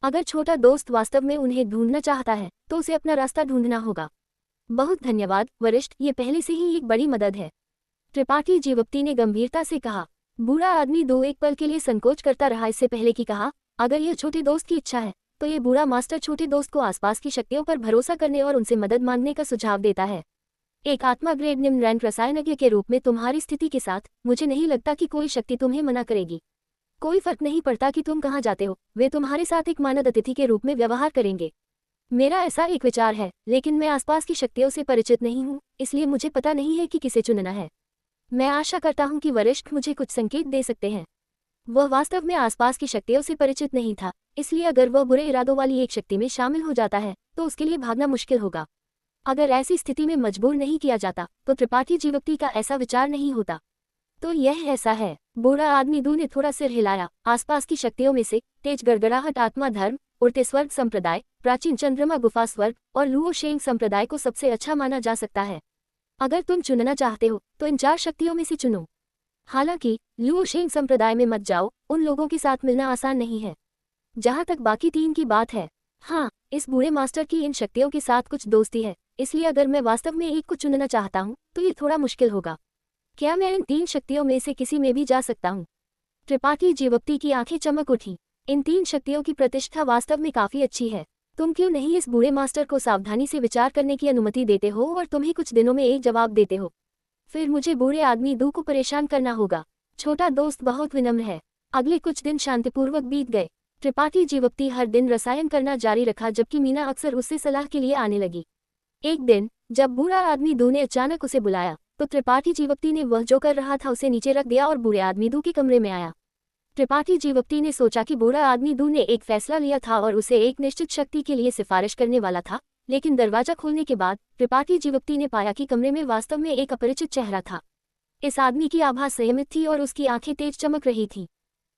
Speaker 1: अगर छोटा दोस्त वास्तव में उन्हें ढूंढना चाहता है तो उसे अपना रास्ता ढूंढना होगा। बहुत धन्यवाद वरिष्ठ, ये पहले से ही एक बड़ी मदद है, त्रिपाठी जीवप्ती ने गंभीरता से कहा। बूढ़ा आदमी दो एक पल के लिए संकोच करता रहा, इससे पहले कि कहा, अगर यह छोटे दोस्त की इच्छा है तो ये बूढ़ा मास्टर छोटे दोस्त को आसपास की शक्तियों पर भरोसा करने और उनसे मदद मांगने का सुझाव देता है। एक आत्मा ग्रेड निम्न रैंक रसायनज्ञ के रूप में तुम्हारी स्थिति के साथ मुझे नहीं लगता कि कोई शक्ति तुम्हें मना करेगी। कोई फर्क नहीं पड़ता कि तुम कहाँ जाते हो, वे तुम्हारे साथ एक मानद अतिथि के रूप में व्यवहार करेंगे। मेरा ऐसा एक विचार है, लेकिन मैं आसपास की शक्तियों से परिचित नहीं हूँ, इसलिए मुझे पता नहीं है कि किसे चुनना है। मैं आशा करता हूँ कि वरिष्ठ मुझे कुछ संकेत दे सकते हैं। वह वास्तव में आसपास की शक्तियों से परिचित नहीं था, इसलिए अगर वह बुरे इरादों वाली एक शक्ति में शामिल हो जाता है तो उसके लिए भागना मुश्किल होगा। अगर ऐसी स्थिति में मजबूर नहीं किया जाता तो त्रिपाठी जीवप्ती का ऐसा विचार नहीं होता। तो यह ऐसा है। बूढ़ा आदमी दू ने थोड़ा सिर हिलाया। आसपास की शक्तियों में से तेज गड़गड़ाहट आत्मा धर्म, उड़ते स्वर्ग संप्रदाय, प्राचीन चंद्रमा गुफा स्वर्ग और लुओ शेंग संप्रदाय को सबसे अच्छा माना जा सकता है। अगर तुम चुनना चाहते हो तो इन 4 शक्तियों में से चुनो। हालांकि लुओ शेंग संप्रदाय में मत जाओ, उन लोगों के साथ मिलना आसान नहीं है। जहां तक बाकी 3 की बात है, हाँ, इस बूढ़े मास्टर की इन शक्तियों के साथ कुछ दोस्ती है, इसलिए अगर मैं वास्तव में एक को चुनना चाहता हूँ तो ये थोड़ा मुश्किल होगा। क्या मैं इन 3 शक्तियों में से किसी में भी जा सकता हूँ? त्रिपाठी जीवप्ती की आंखें चमक उठी। इन 3 शक्तियों की प्रतिष्ठा वास्तव में काफी अच्छी है। तुम क्यों नहीं इस बूढ़े मास्टर को सावधानी से विचार करने की अनुमति देते हो और तुम्हें कुछ दिनों में एक जवाब देते हो? फिर मुझे बूढ़े आदमी दू को परेशान करना होगा। छोटा दोस्त बहुत विनम्र है। अगले कुछ दिन शांतिपूर्वक बीत गए। त्रिपाठी जीवप्ती हर दिन रसायन करना जारी रखा, जबकि मीना अक्सर उससे सलाह के लिए आने लगी। एक दिन जब बूढ़ा आदमी दू ने अचानक उसे बुलाया तो त्रिपाठी जीवप्ती ने वह जो कर रहा था उसे नीचे रख दिया और बूढ़े आदमी दू के कमरे में आया। त्रिपाठी जीवप्ती ने सोचा कि बूढ़ा आदमी दू ने एक फैसला लिया था और उसे एक निश्चित शक्ति के लिए सिफारिश करने वाला था, लेकिन दरवाजा खोलने के बाद त्रिपाठी जीवप्ती ने पाया कि कमरे में वास्तव में एक अपरिचित चेहरा था। इस आदमी की आभा संयमित थी और उसकी आंखें तेज चमक रही थीं।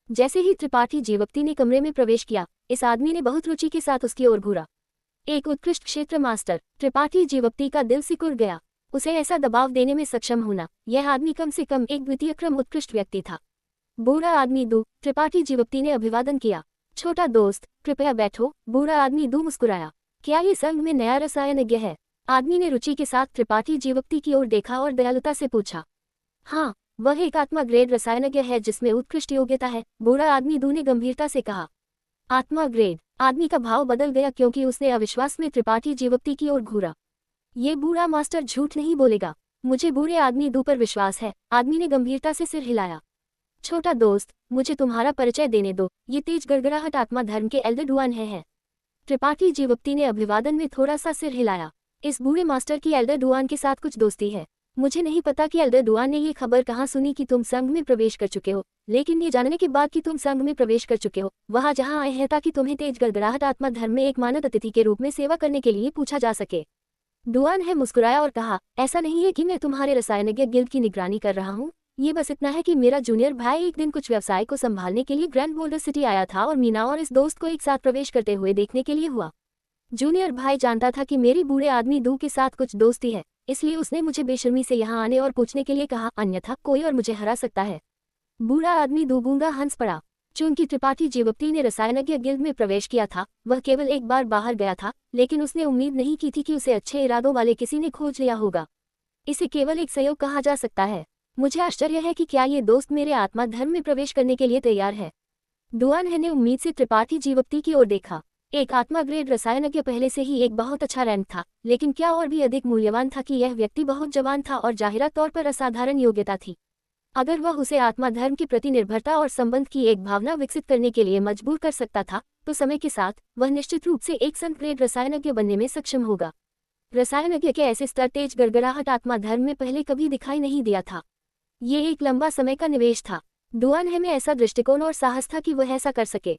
Speaker 1: जैसे ही त्रिपाठी जीवप्ती ने कमरे में प्रवेश किया, इस आदमी ने बहुत रुचि के साथ उसकी ओर घूरा। एक उत्कृष्ट क्षेत्र मास्टर। त्रिपाठी जीवप्ती का दिल सिकुड़ गया। उसे ऐसा दबाव देने में सक्षम होना, यह आदमी कम से कम एक द्वितीय क्रम उत्कृष्ट व्यक्ति था। बूढ़ा आदमी दू। त्रिपाठी जीवप्ती ने अभिवादन किया। छोटा दोस्त, कृपया बैठो। बूढ़ा आदमी दू मुस्कुराया। क्या ये संघ में नया रसायनज्ञ है? आदमी ने रुचि के साथ त्रिपाठी जीवप्ती की ओर देखा और दयालुता से पूछा। हाँ, वह एक आत्मा ग्रेड रसायनज्ञ है जिसमें उत्कृष्ट योग्यता है, बूढ़ा आदमी दू ने गंभीरता से कहा। आत्मा ग्रेड। आदमी का भाव बदल गया क्योंकि उसने अविश्वास में त्रिपाठी जीवप्ती की ओर घूरा। ये बूढ़ा मास्टर झूठ नहीं बोलेगा। मुझे बूढ़े आदमी दू पर विश्वास है। आदमी ने गंभीरता से सिर हिलाया। छोटा दोस्त, मुझे तुम्हारा परिचय देने दो। ये तेज गड़गड़ाहट आत्मा धर्म के एल्डर डुआन है। त्रिपाठी जीवप्ती ने अभिवादन में थोड़ा सा सिर हिलाया। इस बूढ़े मास्टर की एल्डर डुआन के साथ कुछ दोस्ती है। मुझे नहीं पता कि एल्डर डुआन ने ये खबर कहाँ सुनी कि तुम संघ में प्रवेश कर चुके हो, लेकिन ये जानने के बाद कि तुम संघ में प्रवेश कर चुके हो, वहाँ जहाँ आए हैं ताकि तुम्हें तेज गड़गड़ाहट आत्मा धर्म में एक मानद अतिथि के रूप में सेवा करने के लिए पूछा जा सके। डुआन है मुस्कुराया और कहा, ऐसा नहीं है कि मैं तुम्हारे रसायनज्ञ गिल्ड की निगरानी कर रहा हूँ। ये बस इतना है कि मेरा जूनियर भाई एक दिन कुछ व्यवसाय को संभालने के लिए ग्रैंड बोल्डर सिटी आया था और मीना और इस दोस्त को एक साथ प्रवेश करते हुए देखने के लिए हुआ। जूनियर भाई जानता था कि मेरी बूढ़े आदमी दू के साथ कुछ दोस्ती है, इसलिए उसने मुझे बेशर्मी से यहाँ आने और पूछने के लिए कहा, अन्यथा कोई और मुझे हरा सकता है। बूढ़ा आदमी दू गूंगा हंस पड़ा। चूंकि त्रिपाठी जीवप्ती ने रसायनज्ञ गिल्ड में प्रवेश किया था, वह केवल एक बार बाहर गया था, लेकिन उसने उम्मीद नहीं की थी कि उसे अच्छे इरादों वाले किसी ने खोज लिया होगा। इसे केवल एक संयोग कहा जा सकता है। मुझे आश्चर्य है कि क्या ये दोस्त मेरे आत्मा धर्म में प्रवेश करने के लिए तैयार है। डुआन ने उम्मीद से त्रिपाठी जीवप्ती की ओर देखा। एक आत्मा ग्रेड रसायनज्ञ पहले से ही एक बहुत अच्छा रैंक था, लेकिन क्या और भी अधिक मूल्यवान था कि यह व्यक्ति बहुत जवान था और जाहिरा तौर पर असाधारण योग्यता थी। अगर वह उसे आत्मा धर्म के प्रति निर्भरता और संबंध की एक भावना विकसित करने के लिए मजबूर कर सकता था, तो समय के साथ वह निश्चित रूप से एक संत ग्रेड रसायनज्ञ बनने में सक्षम होगा। रसायनज्ञ के ऐसे स्तर तेज गड़गड़ाहट आत्मा धर्म में पहले कभी दिखाई नहीं दिया था। ये एक लंबा समय का निवेश था। डुआन में ऐसा दृष्टिकोण और साहस था कि वह ऐसा कर सके।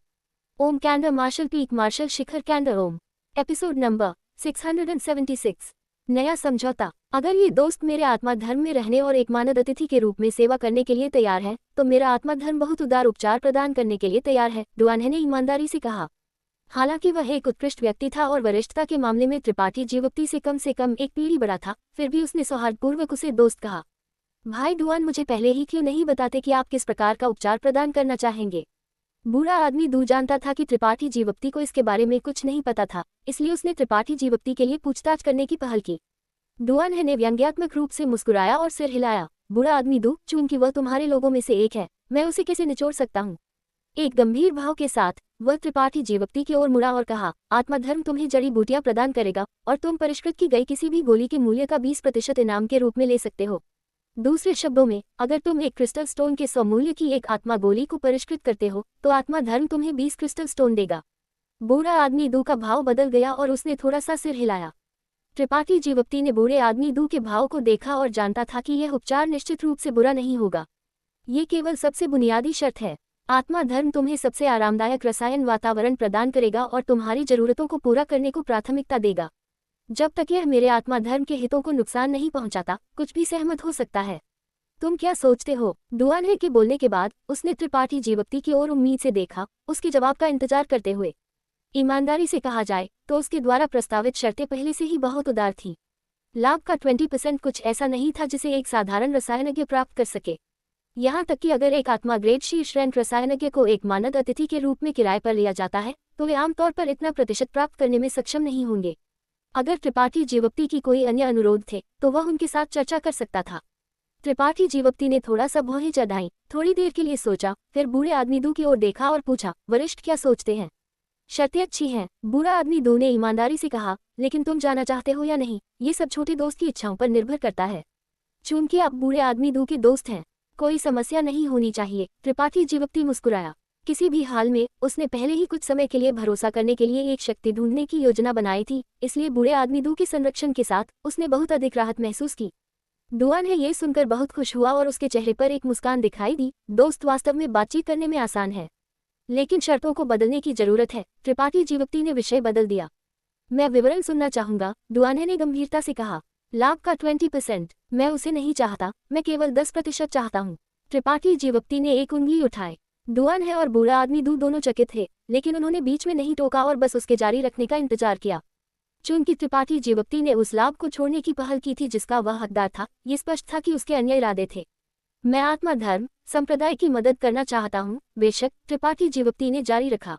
Speaker 1: ओम कैंडर मार्शल पीक मार्शल शिखर कैंडर ओम। Episode number 676। नया समझौता। अगर ये दोस्त मेरे आत्मा धर्म में रहने और एक मानद अतिथि के रूप में सेवा करने के लिए तैयार है, तो मेरा आत्मा धर्म बहुत उदार उपचार प्रदान करने के लिए तैयार है, डुआन ने ईमानदारी से कहा। हालांकि वह एक उत्कृष्ट व्यक्ति था और वरिष्ठता के मामले में त्रिपाठी जीवप्ती से कम एक पीढ़ी बड़ा था, फिर भी उसने सौहार्दपूर्वक उसे दोस्त कहा। भाई डुआन, मुझे पहले ही क्यों नहीं बताते कि आप किस प्रकार का उपचार प्रदान करना चाहेंगे? बूढ़ा आदमी दू जानता था कि त्रिपाठी जीवप्ती को इसके बारे में कुछ नहीं पता था, इसलिए उसने त्रिपाठी जीवप्ती के लिए पूछताछ करने की पहल की। डुआन ने व्यंग्यात्मक रूप से मुस्कुराया और सिर हिलाया। बूढ़ा आदमी दू, चूंकि वह तुम्हारे लोगों में से एक है, मैं उसे कैसे निचोड़ सकता हूँ? एक गंभीर भाव के साथ वह त्रिपाठी जीवप्ती की ओर मुड़ा और कहा, आत्मधर्म तुम्हें जड़ी बूटियां प्रदान करेगा और तुम परिष्कृत की गई किसी भी गोली के मूल्य का 20% इनाम के रूप में ले सकते हो। दूसरे शब्दों में, अगर तुम एक क्रिस्टल स्टोन के स्वमूल्य की एक आत्मा गोली को परिष्कृत करते हो, तो आत्मा धर्म तुम्हें 20 क्रिस्टल स्टोन देगा। बूढ़ा आदमी दू का भाव बदल गया और उसने थोड़ा सा सिर हिलाया। त्रिपाठी जीवप्ती ने बूढ़े आदमी दू के भाव को देखा और जानता था कि यह उपचार निश्चित रूप से बुरा नहीं होगा। ये केवल सबसे बुनियादी शर्त है। आत्मा धर्म तुम्हें सबसे आरामदायक रसायन वातावरण प्रदान करेगा और तुम्हारी जरूरतों को पूरा करने को प्राथमिकता देगा। जब तक यह मेरे आत्मा धर्म के हितों को नुकसान नहीं पहुंचाता, कुछ भी सहमत हो सकता है। तुम क्या सोचते हो? डुआन के बोलने के बाद उसने त्रिपाठी जीवप्ती की ओर उम्मीद से देखा, उसके जवाब का इंतजार करते हुए। ईमानदारी से कहा जाए तो उसके द्वारा प्रस्तावित शर्तें पहले से ही बहुत उदार थीं। लाभ का 20% कुछ ऐसा नहीं था जिसे एक साधारण रसायनज्ञ प्राप्त कर सके। यहाँ तक कि अगर एक आत्मा ग्रेड शीर्ष रैंक रसायनज्ञ को एक मानद अतिथि के रूप में किराए पर लिया जाता है, तो वे आमतौर पर इतना प्रतिशत प्राप्त करने में सक्षम नहीं होंगे। अगर त्रिपाठी जीवप्ती की कोई अन्य अनुरोध थे, तो वह उनके साथ चर्चा कर सकता था। त्रिपाठी जीवप्ती ने थोड़ा सा भौहें चढ़ाई, थोड़ी देर के लिए सोचा, फिर बूढ़े आदमी दू की ओर देखा और पूछा, वरिष्ठ क्या सोचते हैं? शर्तें अच्छी हैं, बूढ़ा आदमी दू ने ईमानदारी से कहा, लेकिन तुम जाना चाहते हो या नहीं, ये सब छोटे दोस्त की इच्छाओं पर निर्भर करता है। चूंकि आप बूढ़े आदमी दू के दोस्त हैं, कोई समस्या नहीं होनी चाहिए। त्रिपाठी जीवकती मुस्कुराया। किसी भी हाल में उसने पहले ही कुछ समय के लिए भरोसा करने के लिए एक शक्ति ढूंढने की योजना बनाई थी, इसलिए बूढ़े आदमी दू के संरक्षण के साथ उसने बहुत अधिक राहत महसूस की। डुआन है ये सुनकर बहुत खुश हुआ और उसके चेहरे पर एक मुस्कान दिखाई दी। दोस्त वास्तव में बातचीत करने में आसान है, लेकिन शर्तों को बदलने की जरूरत है। त्रिपाठी जीवकती ने विषय बदल दिया। मैं विवरण सुनना चाहूंगा, डुआने ने गंभीरता से कहा। लाभ का 20%? मैं उसे नहीं चाहता, मैं केवल 10% चाहता हूँ। त्रिपाठी जीवकती ने एक उंगली उठाए। डुआन है और बूढ़ा आदमी दू दोनों चकित थे, लेकिन उन्होंने बीच में नहीं टोका और बस उसके जारी रखने का इंतजार किया। चूंकि त्रिपाठी जीवकती ने उस लाभ को छोड़ने की पहल की थी जिसका वह हकदार था, ये स्पष्ट था कि उसके अन्य इरादे थे। मैं आत्मा धर्म संप्रदाय की मदद करना चाहता हूँ। बेशक, त्रिपाठी जीवकती ने जारी रखा।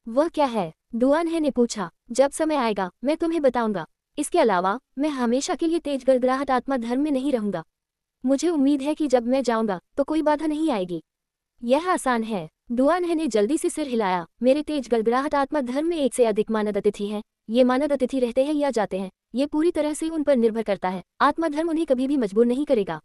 Speaker 1: वह क्या है? डुआन है ने पूछा। जब समय आएगा मैं तुम्हें बताऊंगा। इसके अलावा मैं हमेशा के लिए तेज गड़गड़ाहट आत्मा धर्म में नहीं रहूंगा। मुझे उम्मीद है कि जब मैं जाऊंगा तो कोई बाधा नहीं आएगी। यह आसान है। डुआन है ने जल्दी से सिर हिलाया। मेरे तेज गड़गड़ाहट आत्मा धर्म में एक से अधिक मानद अतिथि हैं। ये मानद अतिथि रहते हैं या जाते हैं, ये पूरी तरह से उन पर निर्भर करता है। आत्मा धर्म उन्हें कभी भी मजबूर नहीं करेगा।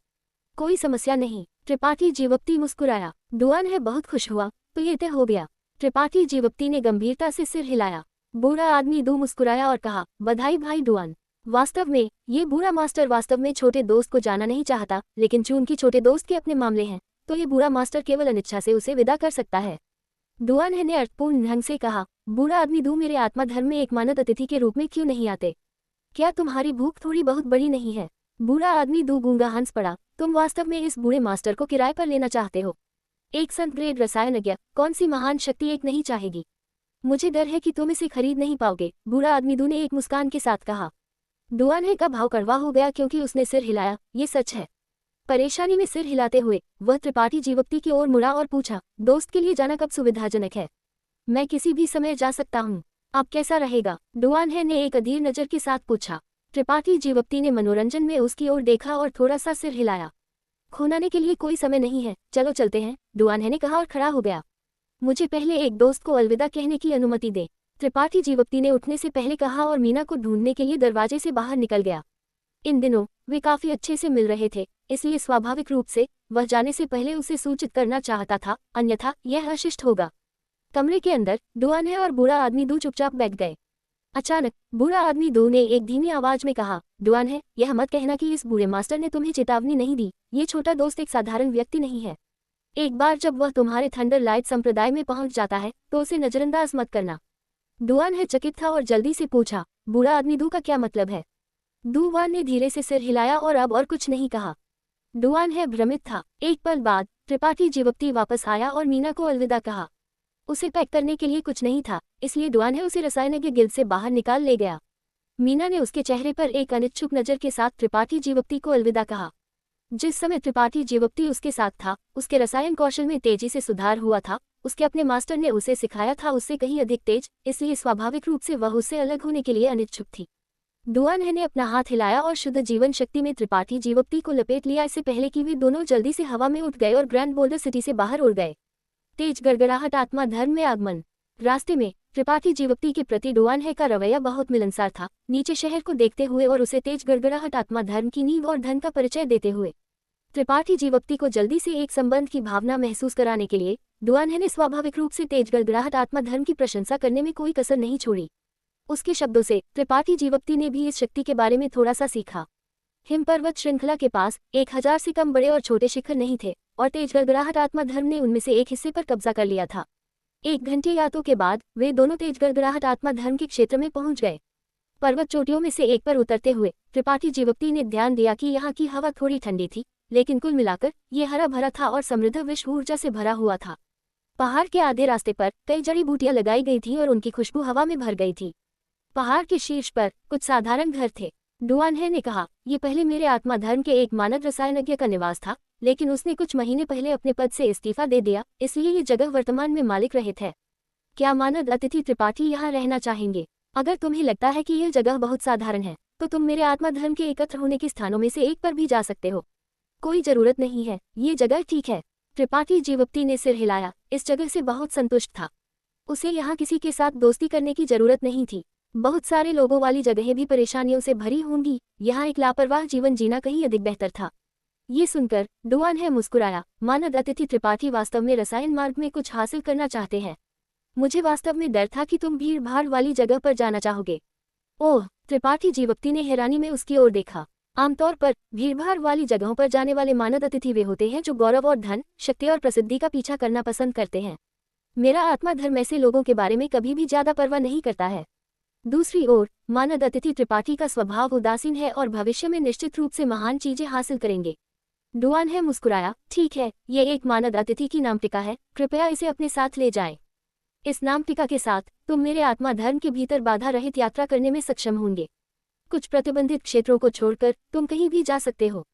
Speaker 1: कोई समस्या नहीं। त्रिपाठी जीवकती मुस्कुराया। डुआन है बहुत खुश हुआ। तो ये तय हो गया। त्रिपाठी जीवकती ने गंभीरता से सिर हिलाया। बूढ़ा आदमी दू मुस्कुराया और कहा, बधाई भाई डुआन। वास्तव में ये बूढ़ा मास्टर वास्तव में छोटे दोस्त को जाना नहीं चाहता, लेकिन चूंकि छोटे दोस्त के अपने मामले हैं तो ये बूढ़ा मास्टर केवल अनिच्छा से उसे विदा कर सकता है। डुआन है ने अर्थपूर्ण ढंग से कहा, बूढ़ा आदमी दू मेरे आत्मा धर्म में एक मानद अतिथि के रूप में क्यों नहीं आते? क्या तुम्हारी भूख थोड़ी बहुत बड़ी नहीं है? बूढ़ा आदमी दू गूंगा हंस पड़ा। तुम वास्तव में इस बूढ़े मास्टर को किराए पर लेना चाहते हो? एक संत ग्रेड रसायनज्ञ कौन सी महान शक्ति एक नहीं चाहेगी? मुझे डर है कि तुम इसे खरीद नहीं पाओगे, बूढ़ा आदमी दू ने एक मुस्कान के साथ कहा। डुआन का भाव कड़वा हो गया क्योंकि उसने सिर हिलाया। ये सच है। परेशानी में सिर हिलाते हुए वह त्रिपाठी जीवकती की ओर मुड़ा और पूछा, दोस्त के लिए जाना कब सुविधाजनक है? मैं किसी भी समय जा सकता हूँ। अब कैसा रहेगा? डुआन ने एक अधीर नजर के साथ पूछा। त्रिपाठी जीवकती ने मनोरंजन में उसकी ओर देखा और थोड़ा सा सिर हिलाया। खोनाने के लिए कोई समय नहीं है, चलो चलते हैं, डुआन ने कहा और खड़ा हो गया। मुझे पहले एक दोस्त को अलविदा कहने की अनुमति दे, त्रिपाठी जीवकती ने उठने से पहले कहा और मीना को ढूंढने के लिए दरवाजे से बाहर निकल गया। इन दिनों वे काफी अच्छे से मिल रहे थे, इसलिए स्वाभाविक रूप से वह जाने से पहले उसे सूचित करना चाहता था, अन्यथा यह अशिष्ट होगा। कमरे के अंदर डुआन और बूढ़ा आदमी दू चुपचाप बैठ गए। अचानक बूढ़ा आदमी दू ने एक धीमी आवाज में कहा, डुआन यह मत कहना कि इस बूढ़े मास्टर ने तुम्हें चेतावनी नहीं दी। ये छोटा दोस्त एक साधारण व्यक्ति नहीं है। एक बार जब वह तुम्हारे थंडर लाइट संप्रदाय में पहुंच जाता है तो उसे नजरअंदाज मत करना। डुआन चकित था और जल्दी से पूछा, बूढ़ा आदमी दू का क्या मतलब है? डुआन ने धीरे से सिर हिलाया और अब और कुछ नहीं कहा। डुआन भ्रमित था। एक पल बाद त्रिपाठी जीवकती वापस आया और मीना को अलविदा कहा। उसे पैक करने के लिए कुछ नहीं था, इसलिए डुआन उसे रसायनज्ञ गिल्ड से बाहर निकाल ले गया। मीना ने उसके चेहरे पर एक अनिच्छुक नजर के साथ त्रिपाठी जीवकती को अलविदा कहा। जिस समय त्रिपाठी जीवकती उसके साथ था, उसके रसायन कौशल में तेजी से सुधार हुआ था। उसके अपने मास्टर ने उसे सिखाया था उससे कहीं अधिक तेज, इसलिए स्वाभाविक रूप से वह उससे अलग होने के लिए अनिच्छुक थी। डुआन ने अपना हाथ हिलाया और शुद्ध जीवन शक्ति में त्रिपाठी जीवकती को लपेट लिया, इससे पहले कि वे दोनों जल्दी से हवा में उठ गए और ग्रैंड बोल्डर सिटी से बाहर उड़ गए। तेज गड़गड़ाहट आत्मा धर्म में आगमन। रास्ते में त्रिपाठी जीवकती के प्रति डुआन का रवैया बहुत मिलनसार था। नीचे शहर को देखते हुए और उसे तेज गड़गड़ाहट आत्मा धर्म की नींव और धन का परिचय देते हुए त्रिपाठी जीवकती को जल्दी से एक संबंध की भावना महसूस कराने के लिए डुआन ने स्वाभाविक रूप से तेज गड़गड़ाहट आत्मा धर्म की प्रशंसा करने में कोई कसर नहीं छोड़ी। उसके शब्दों से त्रिपाठी जीवकती ने भी इस शक्ति के बारे में थोड़ा सा सीखा। हिम पर्वत श्रृंखला के पास 1000 से कम बड़े और छोटे शिखर नहीं थे और तेज गड़गड़ाहट आत्मा धर्म ने उनमें से एक हिस्से पर कब्जा कर लिया था। 1 घंटे यात्रा के बाद वे दोनों तेज गड़गड़ाहट आत्मा धर्म के क्षेत्र में पहुंच गए। पर्वत चोटियों में से एक पर उतरते हुए त्रिपाठी जीवकती ने ध्यान दिया कि यहाँ की हवा थोड़ी ठंडी थी, लेकिन कुल मिलाकर ये हरा भरा था और समृद्ध विश्व ऊर्जा से भरा हुआ था। पहाड़ के आधे रास्ते पर कई जड़ी बूटियां लगाई गई थी और उनकी खुशबू हवा में भर गई थी। पहाड़ के शीर्ष पर कुछ साधारण घर थे। डुआन ने कहा, ये पहले मेरे आत्मा धर्म के एक मानद रसायनज्ञ का निवास था, लेकिन उसने कुछ महीने पहले अपने पद से इस्तीफा दे दिया, इसलिए ये जगह वर्तमान में मालिक रहित है। क्या मानद अतिथि त्रिपाठी यहाँ रहना चाहेंगे? अगर तुम्हें लगता है कि यह जगह बहुत साधारण है तो तुम मेरे आत्मा धर्म के एकत्र होने के स्थानों में से एक पर भी जा सकते हो। कोई जरूरत नहीं है, ये जगह ठीक है। त्रिपाठी जीवकती ने सिर हिलाया। इस जगह से बहुत संतुष्ट था। उसे यहाँ किसी के साथ दोस्ती करने की जरूरत नहीं थी। बहुत सारे लोगों वाली जगहें भी परेशानियों से भरी होंगी, यहाँ एक लापरवाह जीवन जीना कहीं अधिक बेहतर था। ये सुनकर डुआन है मुस्कुराया। मानद अतिथि त्रिपाठी वास्तव में रसायन मार्ग में कुछ हासिल करना चाहते हैं। मुझे वास्तव में डर था कि तुम भीड़ भाड़ वाली जगह पर जाना चाहोगे। ओह, त्रिपाठी जीवप्ती ने हैरानी में उसकी ओर देखा। आमतौर पर भीड़भाड़ वाली जगहों पर जाने वाले मानद अतिथि वे होते हैं जो गौरव और धन, शक्ति और प्रसिद्धि का पीछा करना पसंद करते हैं। मेरा आत्मा धर्म ऐसे लोगों के बारे में कभी भी ज्यादा परवाह नहीं करता है। दूसरी ओर मानद अतिथि त्रिपाठी का स्वभाव उदासीन है और भविष्य में निश्चित रूप से महान चीजें हासिल करेंगे। डुआन है मुस्कुराया। ठीक है, ये एक मानद अतिथि की नामटिका है, कृपया इसे अपने साथ ले जाएं। इस नामटिका के साथ तुम मेरे आत्मा धर्म के भीतर बाधा रहित यात्रा करने में सक्षम होंगे। कुछ प्रतिबंधित क्षेत्रों को छोड़कर तुम कहीं भी जा सकते हो।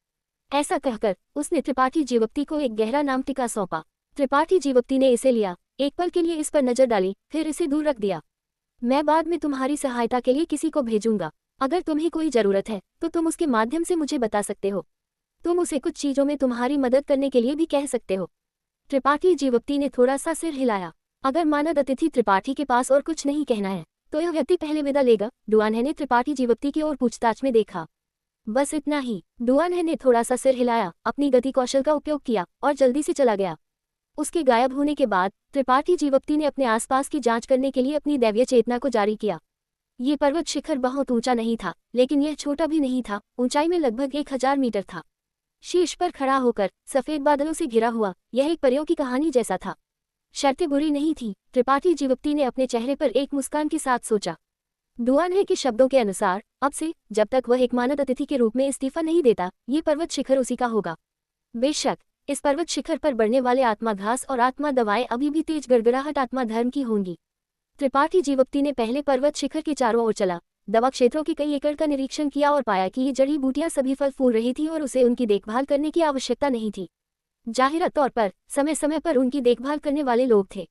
Speaker 1: ऐसा कहकर उसने त्रिपाठी जीवप्ती को एक गहरा नामटिका सौंपा। त्रिपाठी जीवप्ती ने इसे लिया, एक पल के लिए इस पर नजर डाली, फिर इसे दूर रख दिया। मैं बाद में तुम्हारी सहायता के लिए किसी को भेजूंगा। अगर तुम्हें कोई जरूरत है तो तुम उसके माध्यम से मुझे बता सकते हो। तुम उसे कुछ चीजों में तुम्हारी मदद करने के लिए भी कह सकते हो। त्रिपाठी जीवप्ती ने थोड़ा सा सिर हिलाया। अगर मानद अतिथि त्रिपाठी के पास और कुछ नहीं कहना है तो यह व्यक्ति पहले विदा लेगा। डुआनहे ने त्रिपाठी जीवप्ती की ओर पूछताछ में देखा। बस इतना ही। डुआनहे ने थोड़ा सा सिर हिलाया, अपनी गति कौशल का उपयोग किया और जल्दी से चला गया। उसके गायब होने के बाद त्रिपाठी जीवप्ती ने अपने आसपास की जांच करने के लिए अपनी दैवीय चेतना को जारी किया। ये पर्वत शिखर बहुत ऊंचा नहीं था, लेकिन यह छोटा भी नहीं था। ऊंचाई में लगभग 1000 मीटर था। शीर्ष पर खड़ा होकर सफेद बादलों से घिरा हुआ यह एक परियों की कहानी जैसा था। शर्तें बुरी नहीं थी। त्रिपाठी जीवप्ती ने अपने चेहरे पर एक मुस्कान के साथ सोचा। डुआनहे के शब्दों के अनुसार अब से जब तक वह एक मानद अतिथि के रूप में इस्तीफा नहीं देता, ये पर्वत शिखर उसी का होगा। बेशक इस पर्वत शिखर पर बढ़ने वाले आत्मा घास और आत्मा दवाएं अभी भी तेज गड़गड़ाहट आत्मा धर्म की होंगी। त्रिपाठी जीवप्ती ने पहले पर्वत शिखर के चारों ओर चला, दवा क्षेत्रों के कई एकड़ का निरीक्षण किया और पाया कि ये जड़ी बूटियां सभी फल फूल रही थी और उसे उनकी देखभाल करने की आवश्यकता नहीं थी। जाहिर तौर पर समय समय पर उनकी देखभाल करने वाले लोग थे।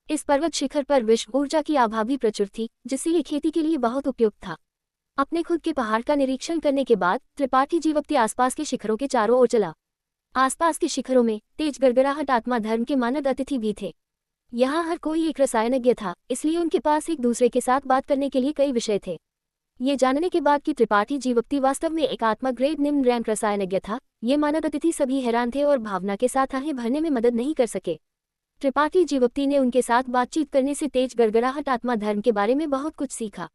Speaker 1: इस पर्वत शिखर पर विश्व ऊर्जा की आभा भी प्रचुर थी, जिससे ये खेती के लिए बहुत उपयुक्त था। अपने खुद के पहाड़ का निरीक्षण करने के बाद त्रिपाठी जीवप्ती आसपास के शिखरों के चारों ओर चला। आसपास के शिखरों में तेज गड़गड़ाहट आत्मा धर्म के मानद अतिथि भी थे। यहाँ हर कोई एक रसायनज्ञ था, इसलिए उनके पास एक दूसरे के साथ बात करने के लिए कई विषय थे। ये जानने के बाद कि त्रिपाठी जीवप्ती वास्तव में एक आत्मा ग्रेड निम्न रैंक रसायनज्ञ था, ये मानद अतिथि सभी हैरान थे और भावना के साथ आहें भरने में मदद नहीं कर सके। त्रिपाठी जीवप्ती ने उनके साथ बातचीत करने से तेज गड़गड़ाहट आत्मा धर्म के बारे में बहुत कुछ सीखा।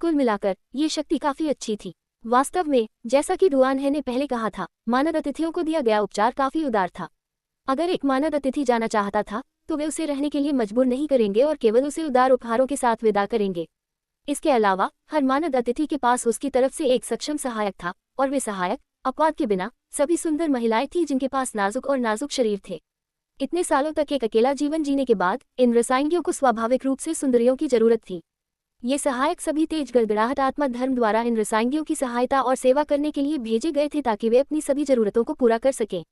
Speaker 1: कुल मिलाकर ये शक्ति काफी अच्छी थी। वास्तव में जैसा कि डुआनहे ने पहले कहा था, मानद अतिथियों को दिया गया उपचार काफी उदार था। अगर एक मानद अतिथि जाना चाहता था तो वे उसे रहने के लिए मजबूर नहीं करेंगे और केवल उसे उदार उपहारों के साथ विदा करेंगे। इसके अलावा हर मानद अतिथि के पास उसकी तरफ से एक सक्षम सहायक था, और वे सहायक अपवाद के बिना सभी सुंदर महिलाएं थीं जिनके पास नाजुक शरीर थे। इतने सालों तक एक अकेला जीवन जीने के बाद इन रसायनियों को स्वाभाविक रूप से सुंदरियों की जरूरत थी। ये सहायक सभी तेज गड़गड़ाहट आत्मा धर्म द्वारा इन रसायनियों की सहायता और सेवा करने के लिए भेजे गए थे ताकि वे अपनी सभी जरूरतों को पूरा कर सकें।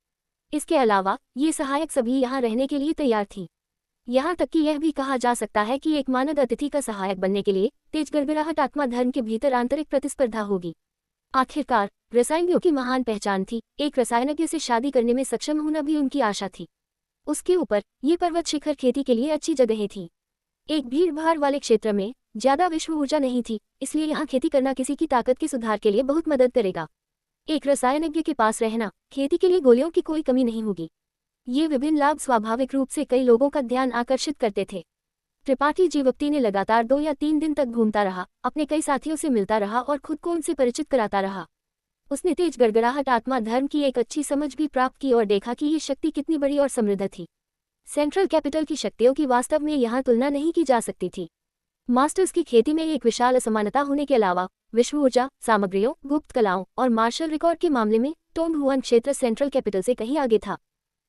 Speaker 1: इसके अलावा ये सहायक सभी यहाँ रहने के लिए तैयार थी। यहाँ तक कि यह भी कहा जा सकता है कि एक मानद अतिथि का सहायक बनने के लिए तेज गड़गड़ाहट आत्मा धर्म के भीतर आंतरिक प्रतिस्पर्धा होगी। आखिरकार रसायनियों की महान पहचान थी, एक रसायनज्ञ से शादी करने में सक्षम होना भी उनकी आशा थी। उसके ऊपर ये पर्वत शिखर खेती के लिए अच्छी जगहें थी। एक भीड़ भाड़ वाले क्षेत्र में ज्यादा विश्व ऊर्जा नहीं थी, इसलिए यहाँ खेती करना किसी की ताकत के सुधार के लिए बहुत मदद करेगा। एक रसायनज्ञ के पास रहना, खेती के लिए गोलियों की कोई कमी नहीं होगी। ये विभिन्न लाभ स्वाभाविक रूप से कई लोगों का ध्यान आकर्षित करते थे। त्रिपाठी जीवप्ती ने लगातार 2 या 3 दिन तक घूमता रहा, अपने कई साथियों से मिलता रहा और खुद को उनसे परिचित कराता रहा। उसने तेज गड़गड़ाहट आत्मा धर्म की एक अच्छी समझ भी प्राप्त की और देखा कि ये शक्ति कितनी बड़ी और समृद्ध थी। सेंट्रल कैपिटल की शक्तियों की वास्तव में यहाँ तुलना नहीं की जा सकती थी। मास्टर्स की खेती में एक विशाल असमानता होने के अलावा विश्व ऊर्जा, सामग्रियों, गुप्त कलाओं और मार्शल रिकॉर्ड के मामले में टोंगहुआन क्षेत्र सेंट्रल कैपिटल से कहीं आगे था।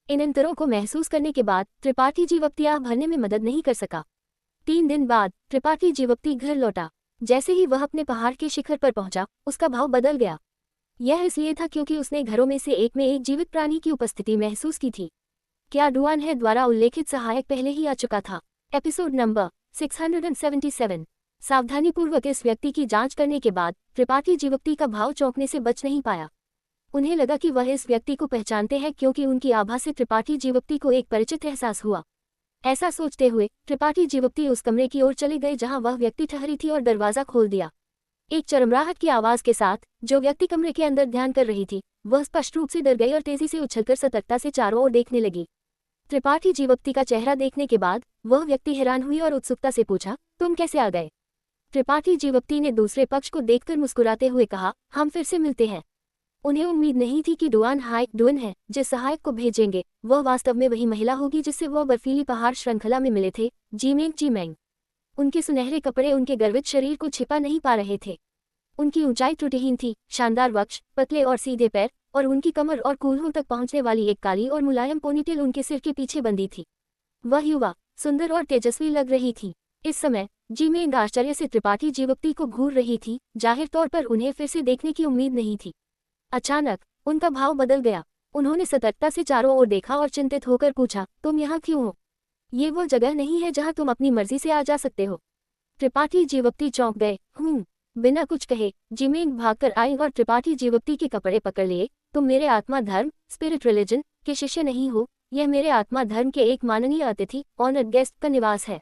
Speaker 1: इन अंतरों को महसूस करने के बाद त्रिपाठी जीवप्ती आह भरने में मदद नहीं कर सका। 3 दिन बाद त्रिपाठी जीवप्ती घर लौटा। जैसे ही वह अपने पहाड़ के शिखर पर पहुंचा, उसका भाव बदल गया। यह इसलिए था क्योंकि उसने घरों में से एक में एक जीवित प्राणी की उपस्थिति महसूस की थी। क्या डुआनहे द्वारा उल्लेखित सहायक पहले ही आ चुका था? Episode number 677। सावधानीपूर्वक इस व्यक्ति की जांच करने के बाद त्रिपाठी जीवप्ती का भाव चौंकने से बच नहीं पाया। उन्हें लगा कि वह इस व्यक्ति को पहचानते हैं क्योंकि उनकी आभा से त्रिपाठी जीवप्ती को एक परिचित एहसास हुआ। ऐसा सोचते हुए त्रिपाठी जीवप्ती उस कमरे की ओर चले गए जहां वह व्यक्ति ठहरी थी और दरवाजा खोल दिया। एक चरमराहट की आवाज के साथ जो व्यक्ति कमरे के अंदर ध्यान कर रही थी वह स्पष्ट रूप से डर गई और तेजी से उछलकर सतर्कता से चारों ओर देखने लगी। त्रिपाठी जीवक्ति का चेहरा देखने के बाद वह व्यक्ति हैरान हुई और उत्सुकता से पूछा, तुम कैसे आ गए? त्रिपाठी जीवक्ति ने दूसरे पक्ष को देखकर मुस्कुराते हुए कहा, हम फिर से मिलते हैं। उन्हें उम्मीद नहीं थी कि डुअन है जिस सहायक को भेजेंगे वह वास्तव में वही महिला होगी जिससे वह बर्फीली पहाड़ श्रृंखला में मिले थे, जीमेंग। उनके सुनहरे कपड़े उनके गर्वित शरीर को छिपा नहीं पा रहे थे। उनकी ऊंचाई त्रुटिहीन थी, शानदार वक्ष, पतले और सीधे पैर और उनकी कमर और कूल्हों तक पहुंचने वाली एक काली और मुलायम पोनीटेल उनके सिर के पीछे बंधी थी। वह युवा सुंदर और तेजस्वी लग रही थी। इस समय जीमेंग आश्चर्य से त्रिपाठी जीवक्ति को घूर रही थी, जाहिर तौर पर उन्हें फिर से देखने की उम्मीद नहीं थी। अचानक उनका भाव बदल गया। उन्होंने सतर्कता से चारों ओर देखा और चिंतित होकर पूछा, तुम यहाँ क्यों हो? ये वो जगह नहीं है जहाँ तुम अपनी मर्जी से आ जा सकते हो। त्रिपाठी जीवक्ति चौंक गए। बिना कुछ कहे जीमेंग भागकर आई और त्रिपाठी जीवक्ति के कपड़े पकड़ लिए। तुम मेरे आत्मा धर्म स्पिरिट रिलीजन के शिष्य नहीं हो। यह मेरे आत्मा धर्म के एक माननीय अतिथि ऑनर्ड गेस्ट का निवास है।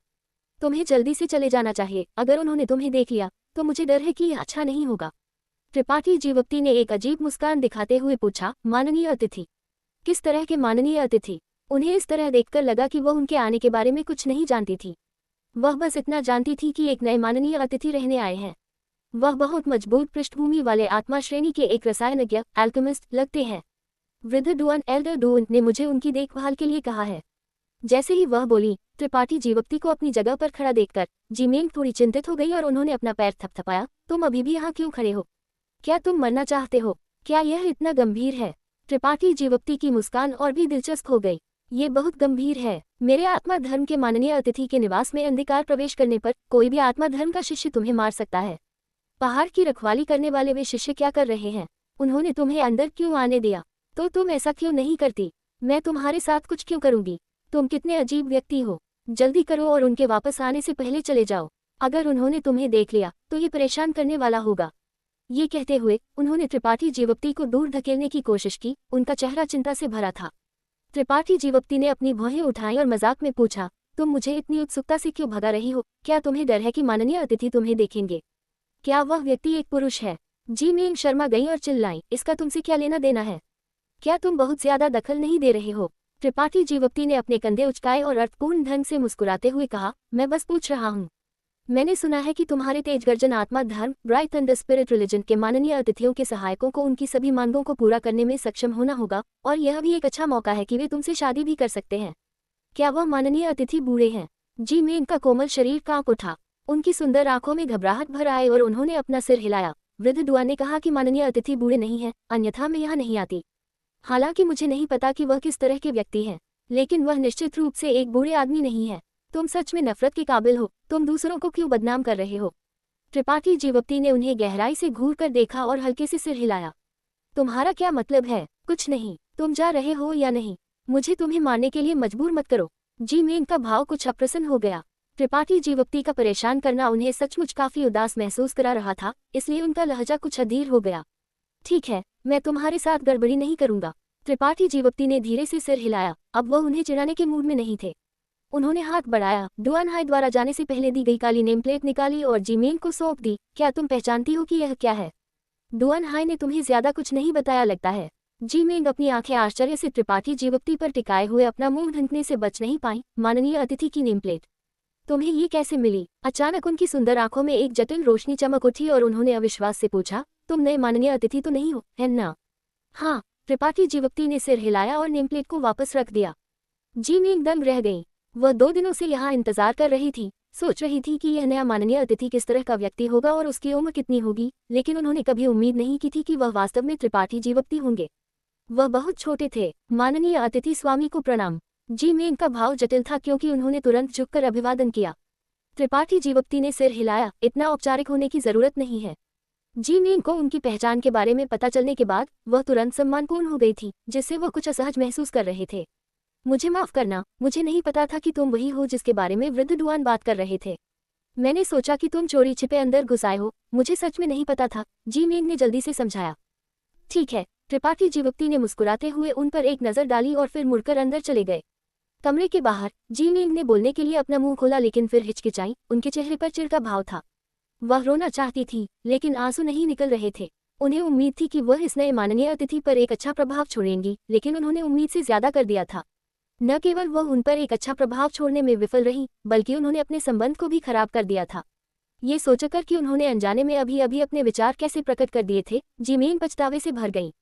Speaker 1: तुम्हें जल्दी से चले जाना चाहिए। अगर उन्होंने तुम्हें देख लिया तो मुझे डर है कि यह अच्छा नहीं होगा। त्रिपाठी जीवक्ति ने एक अजीब मुस्कान दिखाते हुए पूछा, माननीय अतिथि? किस तरह के माननीय अतिथि? उन्हें इस तरह देखकर लगा कि वह उनके आने के बारे में कुछ नहीं जानती थी। वह बस इतना जानती थी कि एक नए माननीय अतिथि रहने आए हैं। वह बहुत मजबूत पृष्ठभूमि वाले आत्मा श्रेणी के एक रसायनज्ञ एल्केमिस्ट लगते हैं। वृद्ध एल्डर डुअन ने मुझे उनकी देखभाल के लिए कहा है। जैसे ही वह बोली, त्रिपाठी जीवक्ति को अपनी जगह पर खड़ा देखकर जीमेंग थोड़ी चिंतित हो गई और उन्होंने अपना पैर थपथपाया। तुम अभी भी यहाँ क्यों खड़े हो? क्या तुम मरना चाहते हो? क्या यह इतना गंभीर है? त्रिपाठी जीवक्ति की मुस्कान और भी दिलचस्प हो गई। ये बहुत गंभीर है। मेरे आत्मा धर्म के माननीय अतिथि के निवास में अंधकार प्रवेश करने पर कोई भी आत्मा धर्म का शिष्य तुम्हें मार सकता है। पहाड़ की रखवाली करने वाले वे शिष्य क्या कर रहे हैं? उन्होंने तुम्हें अंदर क्यों आने दिया? तो तुम ऐसा क्यों नहीं करती? मैं तुम्हारे साथ कुछ क्यों करूंगी? तुम कितने अजीब व्यक्ति हो। जल्दी करो और उनके वापस आने से पहले चले जाओ। अगर उन्होंने तुम्हें देख लिया तो ये परेशान करने वाला होगा। ये कहते हुए उन्होंने त्रिपाठी जीवक्ति को दूर धकेलने की कोशिश की। उनका चेहरा चिंता से भरा था। त्रिपाठी जीवक्ति ने अपनी भौहें उठाई और मजाक में पूछा, तुम मुझे इतनी उत्सुकता से क्यों भगा रही हो? क्या तुम्हें डर है कि माननीय अतिथि तुम्हें देखेंगे? क्या वह व्यक्ति एक पुरुष है? जीमेंग शर्मा गई और चिल्लाई, इसका तुमसे क्या लेना देना है? क्या तुम बहुत ज्यादा दखल नहीं दे रहे हो? त्रिपाठी जीवक्ति ने अपने कंधे उचकाए और अर्थपूर्ण ढंग से मुस्कुराते हुए कहा, मैं बस पूछ रहा हूँ। मैंने सुना है कि तुम्हारे तेज गर्जन आत्मा धर्म ब्राइट थंडर स्पिरिट रिलीजन के माननीय अतिथियों के सहायकों को उनकी सभी मांगों को पूरा करने में सक्षम होना होगा और यह भी एक अच्छा मौका है कि वे तुमसे शादी भी कर सकते हैं। क्या वह माननीय अतिथि बूढ़े हैं? जीमेंग का कोमल शरीर कांप उठा। उनकी सुंदर आंखों में घबराहट भर आए और उन्होंने अपना सिर हिलाया। वृद्ध डुआ ने कहा कि माननीय अतिथि बूढ़े नहीं हैं, अन्यथा मैं यहाँ नहीं आती। हालांकि मुझे नहीं पता कि वह किस तरह के व्यक्ति हैं, लेकिन वह निश्चित रूप से एक बूढ़े आदमी नहीं है। तुम सच में नफरत के काबिल हो। तुम दूसरों को क्यों बदनाम कर रहे हो? त्रिपाठी जीवक्ति ने उन्हें गहराई से घूर कर देखा और हल्के से सिर हिलाया। तुम्हारा क्या मतलब है? कुछ नहीं। तुम जा रहे हो या नहीं? मुझे तुम्हें मारने के लिए मजबूर मत करो। जीमेंग का भाव कुछ अप्रसन्न हो गया। त्रिपाठी जीवक्ति का परेशान करना उन्हें सचमुच काफी उदास महसूस करा रहा था, इसलिए उनका लहजा कुछ अधीर हो गया। ठीक है, मैं तुम्हारे साथ गड़बड़ी नहीं करूंगा। त्रिपाठी जीवक्ति ने धीरे से सिर हिलाया। अब वह उन्हें चिढ़ाने के मूड में नहीं थे। उन्होंने हाथ बढ़ाया, डुआन हाई द्वारा जाने से पहले दी गई काली नेम प्लेट निकाली और जीमेंग को सौंप दी। क्या तुम पहचानती हो कि यह क्या है? डुआन हाई ने तुम्हें ज्यादा कुछ नहीं बताया लगता है। जीमेंग अपनी आंखें आश्चर्य से त्रिपाठी जीवक्ति पर टिकाए हुए अपना मुंह ढंकने से बच नहीं पाई। माननीय अतिथि की नेम प्लेट तुम्हें ये कैसे मिली? अचानक उनकी सुंदर आंखों में एक जटिल रोशनी चमक उठी और उन्होंने अविश्वास से पूछा, तुम नए माननीय अतिथि तो नहीं हो, है ना? हाँ। त्रिपाठी जीवक्ति ने सिर हिलाया और नेम प्लेट को वापस रख दिया। जीमेंग दंग रह गई। वह 2 दिनों से यहाँ इंतजार कर रही थी, सोच रही थी कि यह नया माननीय अतिथि किस तरह का व्यक्ति होगा और उसकी उम्र कितनी होगी, लेकिन उन्होंने कभी उम्मीद नहीं की थी कि वह वास्तव में त्रिपाठी जीवक्ति होंगे। वह बहुत छोटे थे। माननीय अतिथि स्वामी को प्रणाम। जीमेंग का भाव जटिल था क्योंकि उन्होंने तुरंत झुककर अभिवादन किया। त्रिपाठी जीवक्ति ने सिर हिलाया, इतना औपचारिक होने की जरूरत नहीं है। जीमेंग को उनकी पहचान के बारे में पता चलने के बाद वह तुरंत सम्मानपूर्ण हो गई थी, जिससे वह कुछ असहज महसूस कर रहे थे। मुझे माफ करना, मुझे नहीं पता था कि तुम वही हो जिसके बारे में वृद्ध डुआन बात कर रहे थे। मैंने सोचा कि तुम चोरी छिपे अंदर घुस आए हो। मुझे सच में नहीं पता था, जीमेंग ने जल्दी से समझाया। ठीक है। त्रिपाठी जीवक्ति ने मुस्कुराते हुए उन पर एक नजर डाली और फिर मुड़कर अंदर चले गए। कमरे के बाहर जीमेंग ने बोलने के लिए अपना मुंह खोला, लेकिन फिर हिचकिचाई। उनके चेहरे पर चिढ़ का भाव था। वह रोना चाहती थी, लेकिन आंसू नहीं निकल रहे थे। उन्हें उम्मीद थी कि वह इस नए माननीय अतिथि पर एक अच्छा प्रभाव छोड़ेंगी, लेकिन उन्होंने उम्मीद से ज्यादा कर दिया था। न केवल वह उन पर एक अच्छा प्रभाव छोड़ने में विफल रही, बल्कि उन्होंने अपने संबंध को भी खराब कर दिया था। ये सोचकर कि उन्होंने अनजाने में अभी अभी अपने विचार कैसे प्रकट कर दिए थे, जिमीन पछतावे से भर गई।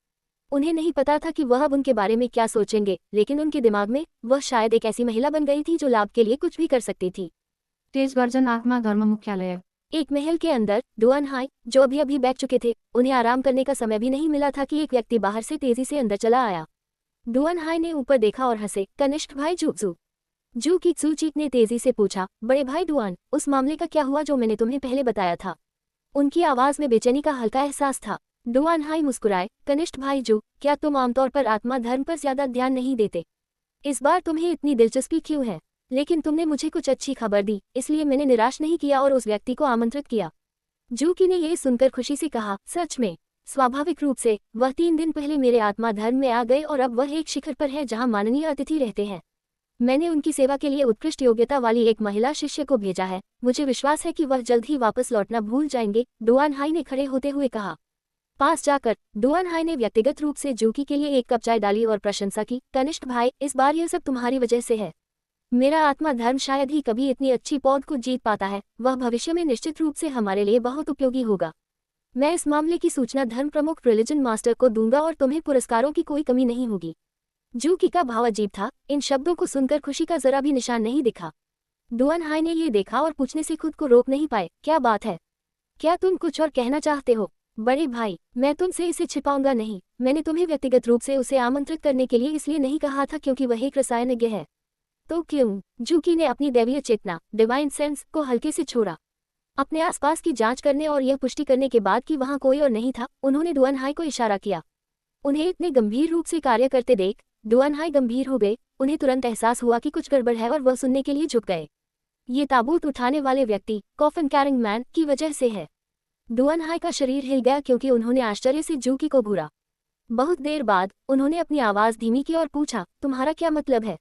Speaker 1: उन्हें नहीं पता था कि वह अब उनके बारे में क्या सोचेंगे, लेकिन उनके दिमाग में वह शायद एक ऐसी महिला बन गई थी जो लाभ के लिए कुछ भी कर सकती थी।
Speaker 2: तेज गर्जन आत्मा धर्म मुख्यालय।
Speaker 1: एक महल के अंदर डुआन हाई, जो अभी अभी बैठ चुके थे, उन्हें आराम करने का समय भी नहीं मिला था कि एक व्यक्ति बाहर से तेजी से अंदर चला आया। डुआन हाई ने ऊपर देखा और हंसे। कनिष्ठ भाई जू जू की सूचीक ने तेजी से पूछा, बड़े भाई डुआन, उस मामले का क्या हुआ जो मैंने तुम्हें पहले बताया था? उनकी आवाज में बेचैनी का हल्का एहसास था। डुआन हाई मुस्कुराए। कनिष्ठ भाई जू, क्या तुम आमतौर पर आत्मा धर्म पर ज्यादा ध्यान नहीं देते? इस बार तुम्हें इतनी दिलचस्पी क्यों है? लेकिन तुमने मुझे कुछ अच्छी खबर दी, इसलिए मैंने निराश नहीं किया और उस व्यक्ति को आमंत्रित किया। जूकी ने यह सुनकर खुशी से कहा, सच में? स्वाभाविक रूप से, वह 3 दिन पहले मेरे आत्मा धर्म में आ गए और अब वह एक शिखर पर है जहां माननीय अतिथि रहते हैं। मैंने उनकी सेवा के लिए उत्कृष्ट योग्यता वाली एक महिला शिष्य को भेजा है। मुझे विश्वास है कि वह जल्द ही वापस लौटना भूल जाएंगे, डुआन हाई ने खड़े होते हुए कहा। पास जाकर डुआन हाई ने व्यक्तिगत रूप से जूकी के लिए एक कप चाय डाली और प्रशंसा की। कनिष्ठ भाई, इस बार यह सब तुम्हारी वजह से है। मेरा आत्मा धर्म शायद ही कभी इतनी अच्छी पौध को जीत पाता है। वह भविष्य में निश्चित रूप से हमारे लिए बहुत उपयोगी होगा। मैं इस मामले की सूचना धर्म प्रमुख रिलीजन मास्टर को दूंगा और तुम्हें पुरस्कारों की कोई कमी नहीं होगी। जूकी का भाव अजीब था। इन शब्दों को सुनकर खुशी का जरा भी निशान नहीं दिखा। डुआन हाई ने ये देखा और पूछने से खुद को रोक नहीं पाए, क्या बात है? क्या तुम कुछ और कहना चाहते हो? बड़े भाई, मैं तुमसे इसे छिपाऊंगा नहीं। मैंने तुम्हें व्यक्तिगत रूप से उसे आमंत्रित करने के लिए इसलिए नहीं कहा था क्योंकि वह एक रसायनज्ञ है। तो क्यों? जूकी ने अपनी दैवीय चेतना, डिवाइन सेंस, को हल्के से छोड़ा। अपने आसपास की जांच करने और यह पुष्टि करने के बाद कि वहां कोई और नहीं था, उन्होंने डुआन हाई को इशारा किया। उन्हें इतने गंभीर रूप से कार्य करते देख डुआन हाई गंभीर हो गए। उन्हें तुरंत एहसास हुआ कि कुछ गड़बड़ है और वह सुनने के लिए झुक गए। ये ताबूत उठाने वाले व्यक्ति, कॉफिन कैरिंग मैन, की वजह से है। डुआन हाई का शरीर हिल गया क्योंकि उन्होंने आश्चर्य से जूकी को घूरा। बहुत देर बाद उन्होंने अपनी आवाज धीमी की और पूछा, तुम्हारा क्या मतलब है?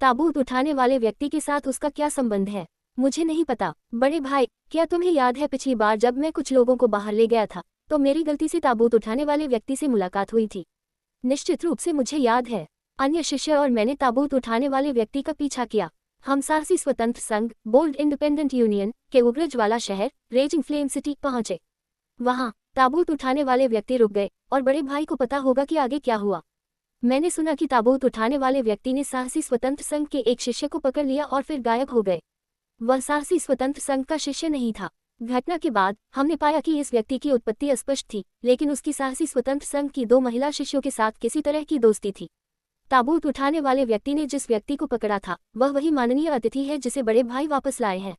Speaker 1: ताबूत उठाने वाले व्यक्ति के साथ उसका क्या संबंध है? मुझे नहीं पता। बड़े भाई, क्या तुम्हें याद है पिछली बार जब मैं कुछ लोगों को बाहर ले गया था, तो मेरी गलती से ताबूत उठाने वाले व्यक्ति से मुलाकात हुई थी? निश्चित रूप से मुझे याद है। अन्य शिष्य और मैंने ताबूत उठाने वाले व्यक्ति का पीछा किया। हम साहसी स्वतंत्र संघ, बोल्ड इंडिपेंडेंट यूनियन, के उग्रज्वाला शहर, रेजिंग फ्लेम सिटी पहुंचे। वहां ताबूत उठाने वाले व्यक्ति रुक गए और बड़े भाई को पता होगा कि आगे क्या हुआ। मैंने सुना कि ताबूत उठाने वाले व्यक्ति ने साहसी स्वतंत्र संघ के एक शिष्य को पकड़ लिया और फिर गायब हो गए। वह साहसी स्वतंत्र संघ का शिष्य नहीं था। घटना के बाद हमने पाया कि इस व्यक्ति की उत्पत्ति अस्पष्ट थी, लेकिन उसकी साहसी स्वतंत्र संघ की 2 महिला शिष्यों के साथ किसी तरह की दोस्ती थी। ताबूत उठाने वाले व्यक्ति ने जिस व्यक्ति को पकड़ा था, वह वही माननीय अतिथि है जिसे बड़े भाई वापस लाए हैं।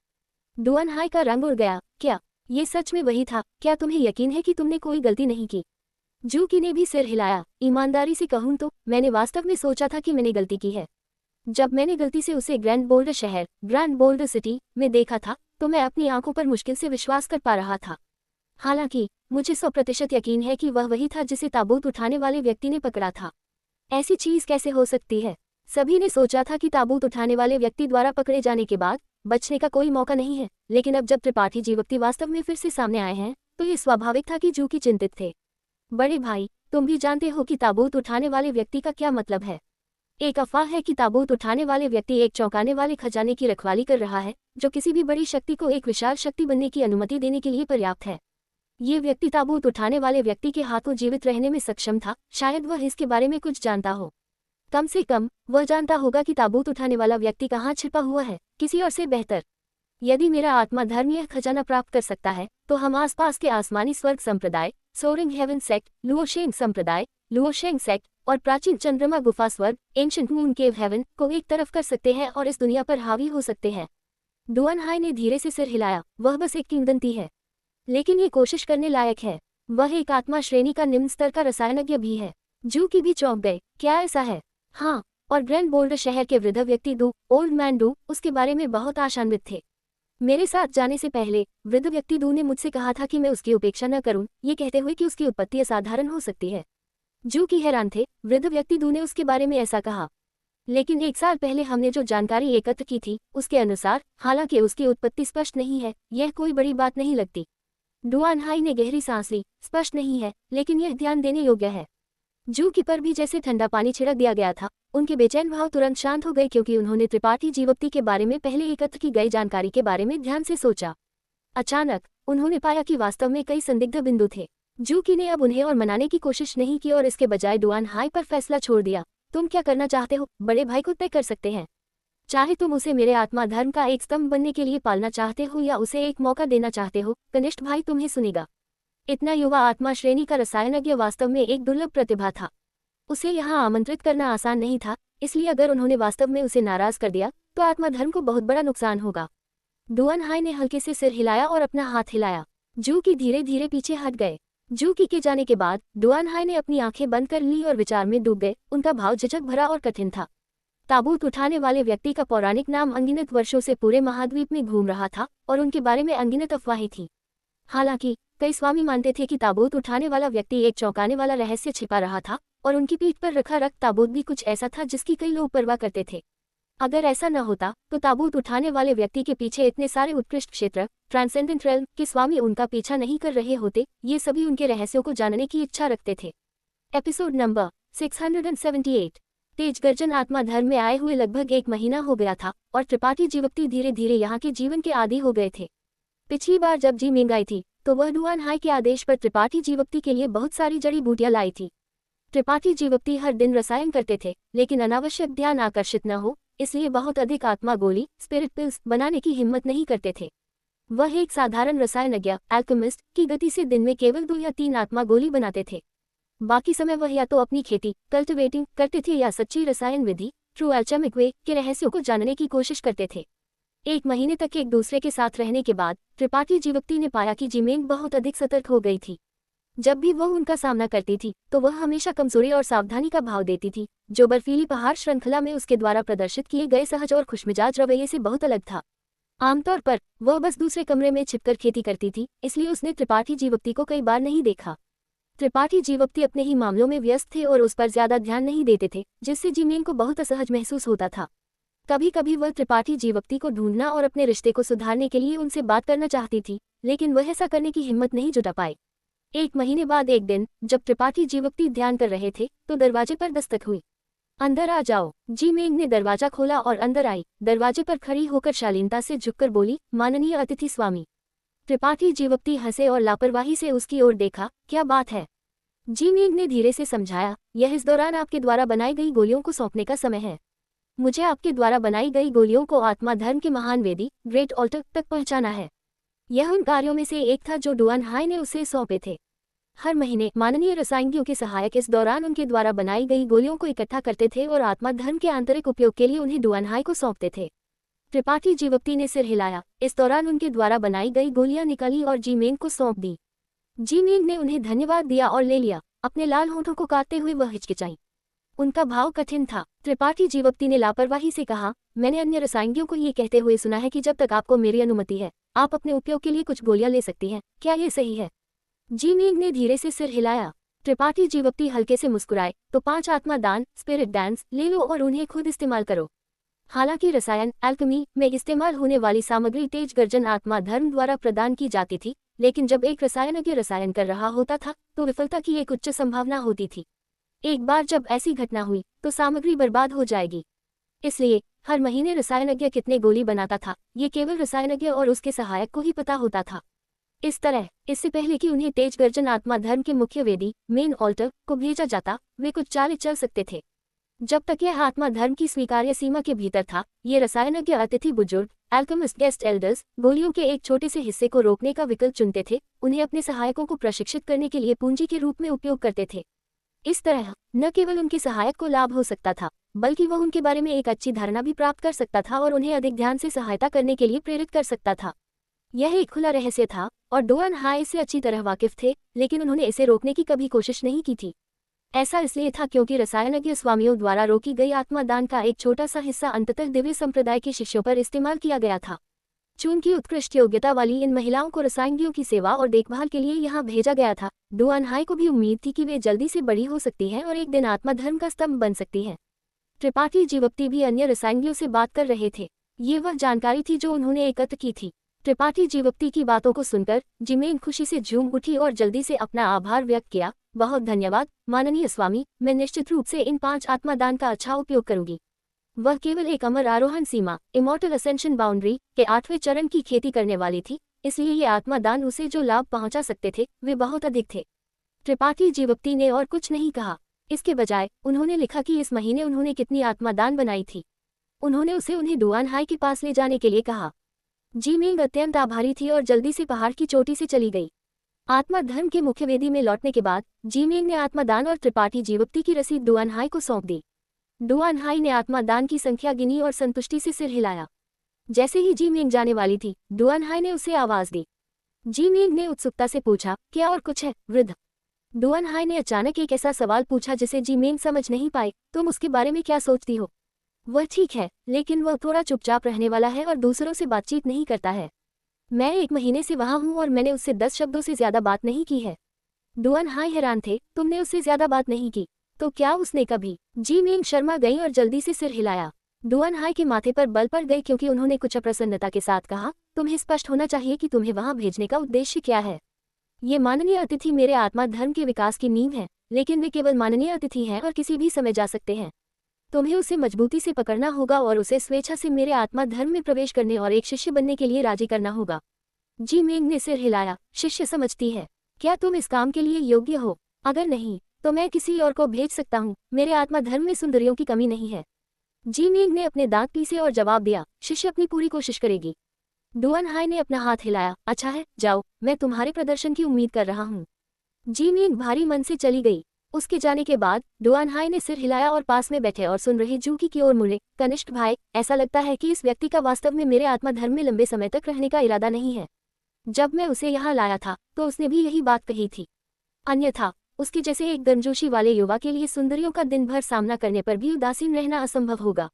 Speaker 1: डुआन हाई का रंग उड़ गया। क्या ये सच में वही था? क्या तुम्हें यकीन है कि तुमने कोई गलती नहीं की? जूकी ने भी सिर हिलाया। ईमानदारी से कहूं तो मैंने वास्तव में सोचा था कि मैंने गलती की है। जब मैंने गलती से उसे ग्रैंड बोल्डर शहर, ग्रैंड बोल्डर सिटी, में देखा था, तो मैं अपनी आंखों पर मुश्किल से विश्वास कर पा रहा था। हालांकि मुझे 100% यकीन है कि वह वही था जिसे ताबूत उठाने वाले व्यक्ति ने पकड़ा था। ऐसी चीज कैसे हो सकती है? सभी ने सोचा था कि ताबूत उठाने वाले व्यक्ति द्वारा पकड़े जाने के बाद बचने का कोई मौका नहीं है, लेकिन अब जब त्रिपाठी जीवक्ति वास्तव में फिर से सामने आए हैं, तो ये स्वाभाविक था कि जूकी चिंतित थे। बड़े भाई, तुम भी जानते हो कि ताबूत उठाने वाले व्यक्ति का क्या मतलब है? एक अफवाह है कि ताबूत उठाने वाले व्यक्ति एक चौंकाने वाले खजाने की रखवाली कर रहा है, जो किसी भी बड़ी शक्ति को एक विशाल शक्ति बनने की अनुमति देने के लिए पर्याप्त है। ये व्यक्ति ताबूत उठाने वाले व्यक्ति के हाथों जीवित रहने में सक्षम था। शायद वह इसके बारे में कुछ जानता हो। कम से कम वह जानता होगा कि ताबूत उठाने वाला व्यक्ति कहाँ छिपा हुआ है, किसी और से बेहतर। यदि मेरा आत्मा धर्म यह खजाना प्राप्त कर सकता है, तो हम आसपास के आसमानी स्वर्ग संप्रदाय, सोरिंग हेवन सेक्ट, लुओशेंग संप्रदाय, लुओशेंग सेक्ट और प्राचीन चंद्रमा गुफा स्वर्ग, एंशिएंट मून केव हेवन, को एक तरफ कर सकते हैं और इस दुनिया पर हावी हो सकते हैं। डुआन हाई ने धीरे से सिर हिलाया। वह बस एक किंवदंती है, लेकिन ये कोशिश करने लायक है। वह एक आत्मा श्रेणी का निम्न स्तर का रसायनज्ञ भी है। जूकी भी चौंक गए। क्या ऐसा है? हाँ, और ग्रैंड बोल्डर शहर के वृद्ध व्यक्ति डू, ओल्ड मैन डू, उसके बारे में बहुत आशान्वित थे। मेरे साथ जाने से पहले वृद्ध व्यक्ति डू ने मुझसे कहा था कि मैं उसकी उपेक्षा न करूं, ये कहते हुए कि उसकी उत्पत्ति असाधारण हो सकती है। जूकी हैरान थे। वृद्ध व्यक्ति डू ने उसके बारे में ऐसा कहा? लेकिन 1 साल पहले हमने जो जानकारी एकत्र की थी उसके अनुसार, हालांकि उसकी उत्पत्ति स्पष्ट नहीं है, यह कोई बड़ी बात नहीं लगती। डुआन हाई ने गहरी सांस ली। स्पष्ट नहीं है, लेकिन यह ध्यान देने योग्य है। जू की पर भी जैसे ठंडा पानी छिड़क दिया गया था। उनके बेचैन भाव तुरंत शांत हो गए क्योंकि उन्होंने त्रिपाठी जीवोक्ति के बारे में पहले एकत्र की गई जानकारी के बारे में ध्यान से सोचा। अचानक उन्होंने पाया कि वास्तव में कई संदिग्ध बिंदु थे। जू की ने अब उन्हें और मनाने की कोशिश नहीं की और इसके बजाय डुआन हाई पर फैसला छोड़ दिया। तुम क्या करना चाहते हो, बड़े भाई को तय कर सकते हैं। चाहे तुम उसे मेरे आत्मा धर्म का एक स्तंभ बनने के लिए पालना चाहते हो या उसे एक मौका देना चाहते हो, कनिष्ठ भाई तुम्हें सुनेगा। इतना युवा आत्मा श्रेणी का रसायनज्ञ वास्तव में एक दुर्लभ प्रतिभा था। उसे यहाँ आमंत्रित करना आसान नहीं था, इसलिए अगर उन्होंने वास्तव में उसे नाराज कर दिया तो आत्मा धर्म को बहुत बड़ा नुकसान होगा। डुआन हाई ने हल्के से सिर हिलाया और अपना हाथ हिलाया। जू की धीरे धीरे पीछे हट गए। जू की के जाने के बाद डुआन हाई ने अपनी आंखें बंद कर ली और विचार में डूब गए। उनका भाव झिझक भरा और कठिन था। ताबूत उठाने वाले व्यक्ति का पौराणिक नाम अनगिनत वर्षों से पूरे महाद्वीप में घूम रहा था और उनके बारे में अनगिनत अफवाहें थीं। हालांकि कई स्वामी मानते थे कि ताबूत उठाने वाला व्यक्ति एक चौंकाने वाला रहस्य छिपा रहा था और उनकी पीठ पर रखा रक्त ताबूत भी कुछ ऐसा था जिसकी कई लोग परवाह करते थे। अगर ऐसा न होता तो ताबूत उठाने वाले व्यक्ति के पीछे इतने सारे उत्कृष्ट क्षेत्र, ट्रांसेंडेंट रेल्म के स्वामी उनका पीछा नहीं कर रहे होते। ये सभी उनके रहस्यों को जानने की इच्छा रखते थे। Episode number 678। तेज गर्जन आत्मा धर्म में आए हुए लगभग 1 महीना हो गया था और त्रिपाठी जीवक्ति धीरे धीरे यहाँ के जीवन के आदी हो गए थे। पिछली बार जब जी मिंग आई थी तो वह डुआन हाई के आदेश पर त्रिपाठी जीवक्ति के लिए बहुत सारी जड़ी बूटियां लाई थी। त्रिपाठी जीवक्ति हर दिन रसायन करते थे, लेकिन अनावश्यक ध्यान आकर्षित न हो इसलिए बहुत अधिक आत्मा गोली स्पिरिट पिल्स बनाने की हिम्मत नहीं करते थे। वह एक साधारण रसायनज्ञ एल्केमिस्ट की गति से दिन में केवल 2 या 3 आत्मा गोली बनाते थे। बाकी समय वह या तो अपनी खेती कल्टिवेटिंग करते थे या सच्ची रसायन विधि ट्रू अल्केमिक वे के रहस्यों को जानने की कोशिश करते थे। 1 महीने तक एक दूसरे के साथ रहने के बाद त्रिपाठी जीवक्ति ने पाया कि जिमेंग बहुत अधिक सतर्क हो गई थी। जब भी वह उनका सामना करती थी तो वह हमेशा कमजोरी और सावधानी का भाव देती थी, जो बर्फीली पहाड़ श्रृंखला में उसके द्वारा प्रदर्शित किए गए सहज और खुशमिजाज रवैये से बहुत अलग था। आमतौर पर वह बस दूसरे कमरे में छिपकर खेती करती थी, इसलिए उसने त्रिपाठी जीवक्ति को कई बार नहीं देखा। त्रिपाठी जीवक्ति अपने ही मामलों में व्यस्त थे और उस पर ज्यादा ध्यान नहीं देते थे, जिससे जिमेंग को बहुत असहज महसूस होता था। कभी कभी वह त्रिपाठी जीवक्ति को ढूंढना और अपने रिश्ते को सुधारने के लिए उनसे बात करना चाहती थी, लेकिन वह ऐसा करने की हिम्मत नहीं जुटा पाई। 1 महीने बाद एक दिन जब त्रिपाठी जीवक्ति ध्यान कर रहे थे तो दरवाजे पर दस्तक हुई। अंदर आ जाओ। जिमेंग ने दरवाजा खोला और अंदर आई। दरवाजे पर खड़ी होकर शालीनता से झुककर बोली, माननीय अतिथि स्वामी। त्रिपाठी जीवक्ति हंसे और लापरवाही से उसकी ओर देखा। क्या बात है? जिमेंग ने धीरे से समझाया, यह इस दौरान आपके द्वारा बनाई गई गोलियों को सौंपने का समय है। मुझे आपके द्वारा बनाई गई गोलियों को आत्मा धर्म के महान वेदी ग्रेट ऑल्टर तक पहुंचाना है। यह उन कार्यों में से एक था जो डुआन हाई ने उसे सौंपे थे। हर महीने माननीय रसायनज्ञों के सहायक इस दौरान उनके द्वारा बनाई गई गोलियों को इकट्ठा करते थे और आत्मा धर्म के आंतरिक उपयोग के लिए उन्हें डुआन हाई को सौंपते थे। त्रिपाठी जीवक्ति ने सिर हिलाया। इस दौरान उनके द्वारा बनाई गई गोलियां निकली और जिमेंग को सौंप दी। जिमेंग ने उन्हें धन्यवाद दिया और ले लिया। अपने लाल होठों को काटते हुए वह हिचकिचाई। उनका भाव कठिन था। त्रिपाठी जीवक्ति ने लापरवाही से कहा, मैंने अन्य रसायनज्ञों को ये कहते हुए सुना है कि जब तक आपको मेरी अनुमति है आप अपने उपयोग के लिए कुछ गोलियां ले सकती हैं। क्या ये सही है? जिमेंग ने धीरे से सिर हिलाया। त्रिपाठी जीवक्ति हल्के से मुस्कुराए, तो 5 आत्मा दान स्पिरिट डांस ले लो और उन्हें खुद इस्तेमाल करो। हालांकि रसायन एल्केमी में इस्तेमाल होने वाली सामग्री तेज गर्जन आत्मा धर्म द्वारा प्रदान की जाती थी, लेकिन जब एक रसायनज्ञ रसायन कर रहा होता था तो विफलता की एक उच्च संभावना होती थी। एक बार जब ऐसी घटना हुई तो सामग्री बर्बाद हो जाएगी। इसलिए हर महीने रसायनज्ञ कितने गोली बनाता था ये केवल रसायनज्ञ और उसके सहायक को ही पता होता था। इस तरह इससे पहले कि उन्हें तेज गर्जन आत्मा धर्म के मुख्य वेदी मेन ऑल्टर को भेजा जाता, वे कुछ चालें चल सकते थे। जब तक यह आत्मा धर्म की स्वीकार्य सीमा के भीतर था, ये रसायनज्ञ अतिथि बुजुर्ग एल्केमिस्ट गेस्ट एल्डर्स गोलियों के एक छोटे से हिस्से को रोकने का विकल्प चुनते थे, उन्हें अपने सहायकों को प्रशिक्षित करने के लिए पूंजी के रूप में उपयोग करते थे। इस तरह न केवल उनके सहायक को लाभ हो सकता था, बल्कि वह उनके बारे में एक अच्छी धारणा भी प्राप्त कर सकता था और उन्हें अधिक ध्यान से सहायता करने के लिए प्रेरित कर सकता था। यह एक खुला रहस्य था और डुआन हाई इससे अच्छी तरह वाकिफ थे, लेकिन उन्होंने इसे रोकने की कभी कोशिश नहीं की थी। ऐसा इसलिए था क्योंकि रसायनज्ञ स्वामियों द्वारा रोकी गई आत्मादान का एक छोटा सा हिस्सा अंततः दिव्य संप्रदाय के शिष्यों पर इस्तेमाल किया गया था। चूंकि उत्कृष्ट योग्यता वाली इन महिलाओं को रसायनज्ञों की सेवा और देखभाल के लिए यहाँ भेजा गया था, डुआन हाई को भी उम्मीद थी कि वे जल्दी से बड़ी हो सकती हैं और एक दिन आत्मा धर्म का स्तंभ बन सकती हैं। त्रिपाठी जीवप्ती भी अन्य रसायनियों से बात कर रहे थे। ये वह जानकारी थी जो उन्होंने एकत्र की थी। त्रिपाठी जीवप्ती की बातों को सुनकर जिमेन खुशी से झूम उठी और जल्दी से अपना आभार व्यक्त किया। बहुत धन्यवाद माननीय स्वामी, मैं निश्चित रूप से इन 5 आत्मादान का अच्छा उपयोग करूंगी। वह केवल एक अमर आरोहण सीमा इमॉर्टल असेंशन बाउंड्री के 8वें चरण की खेती करने वाली थी, इसलिए ये आत्मादान उसे जो लाभ पहुंचा सकते थे वे बहुत अधिक थे। त्रिपाठी जीवप्ती ने और कुछ नहीं कहा। इसके बजाय उन्होंने लिखा कि इस महीने उन्होंने कितनी आत्मादान बनाई थी। उन्होंने उसे उन्हें डुआन हाई के पास ले जाने के लिए कहा। जीमेंग अत्यंत आभारी थी और जल्दी से पहाड़ की चोटी से चली गई। आत्मा धर्म के मुख्य वेदी में लौटने के बाद जीमेंग ने आत्मादान और त्रिपाठी जीवप्ती की रसीद डुआन हाई को सौंप दी। डुआन हाई ने आत्मादान की संख्या गिनी और संतुष्टि से सिर हिलाया। जैसे ही जीमेंग जाने वाली थी, डुआन हाई ने उसे आवाज दी। जीमेंग ने उत्सुकता से पूछा, क्या और कुछ है वृद्ध? डुआन हाई ने अचानक एक ऐसा सवाल पूछा जिसे जीमेंग समझ नहीं पाए। तुम उसके बारे में क्या सोचती हो? वह ठीक है, लेकिन वह थोड़ा चुपचाप रहने वाला है और दूसरों से बातचीत नहीं करता है। मैं 1 महीने से वहां हूं और मैंने उससे 10 शब्दों से ज्यादा बात नहीं की है। डुआन हाई हैरान थे, तुमने उससे ज्यादा बात नहीं की? तो क्या उसने कभी? जीमेंग शर्मा गई और जल्दी से सिर हिलाया। डुआन हाई के माथे पर बल पड़ गई क्योंकि उन्होंने कुछ अप्रसन्नता के साथ कहा, तुम्हें स्पष्ट होना चाहिए कि तुम्हें वहां भेजने का उद्देश्य क्या है। ये माननीय अतिथि मेरे आत्मा धर्म के विकास की नींव है, लेकिन वे केवल माननीय अतिथि हैं और किसी भी समय जा सकते हैं। तुम्हें उसे मजबूती से पकड़ना होगा और उसे स्वेच्छा से मेरे आत्मा धर्म में प्रवेश करने और एक शिष्य बनने के लिए राजी करना होगा। जीमेंग ने सिर हिलाया। शिष्य समझती है? क्या तुम इस काम के लिए योग्य हो? अगर नहीं, तो मैं किसी और को भेज सकता हूँ। मेरे आत्मा धर्म में सुंदरियों की कमी नहीं है। जीमेंग ने अपने दांत पीसे और जवाब दिया, शिष्य अपनी पूरी कोशिश करेगी। डुआन हाई ने अपना हाथ हिलाया। अच्छा है, जाओ, मैं तुम्हारे प्रदर्शन की उम्मीद कर रहा हूँ। जीमेंग भारी मन से चली गई। उसके जाने के बाद डुआन हाई ने सिर हिलाया और पास में बैठे और सुन रहे जूकी की ओर मुड़े। कनिष्ठ भाई, ऐसा लगता है कि इस व्यक्ति का वास्तव में मेरे आत्मा धर्म में लंबे समय तक रहने का इरादा नहीं है। जब मैं उसे यहाँ लाया था तो उसने भी यही बात कही थी। अन्यथा उसके जैसे एक गर्मजोशी वाले युवा के लिए सुंदरियों का दिन भर सामना करने पर भी उदासीन रहना असंभव होगा।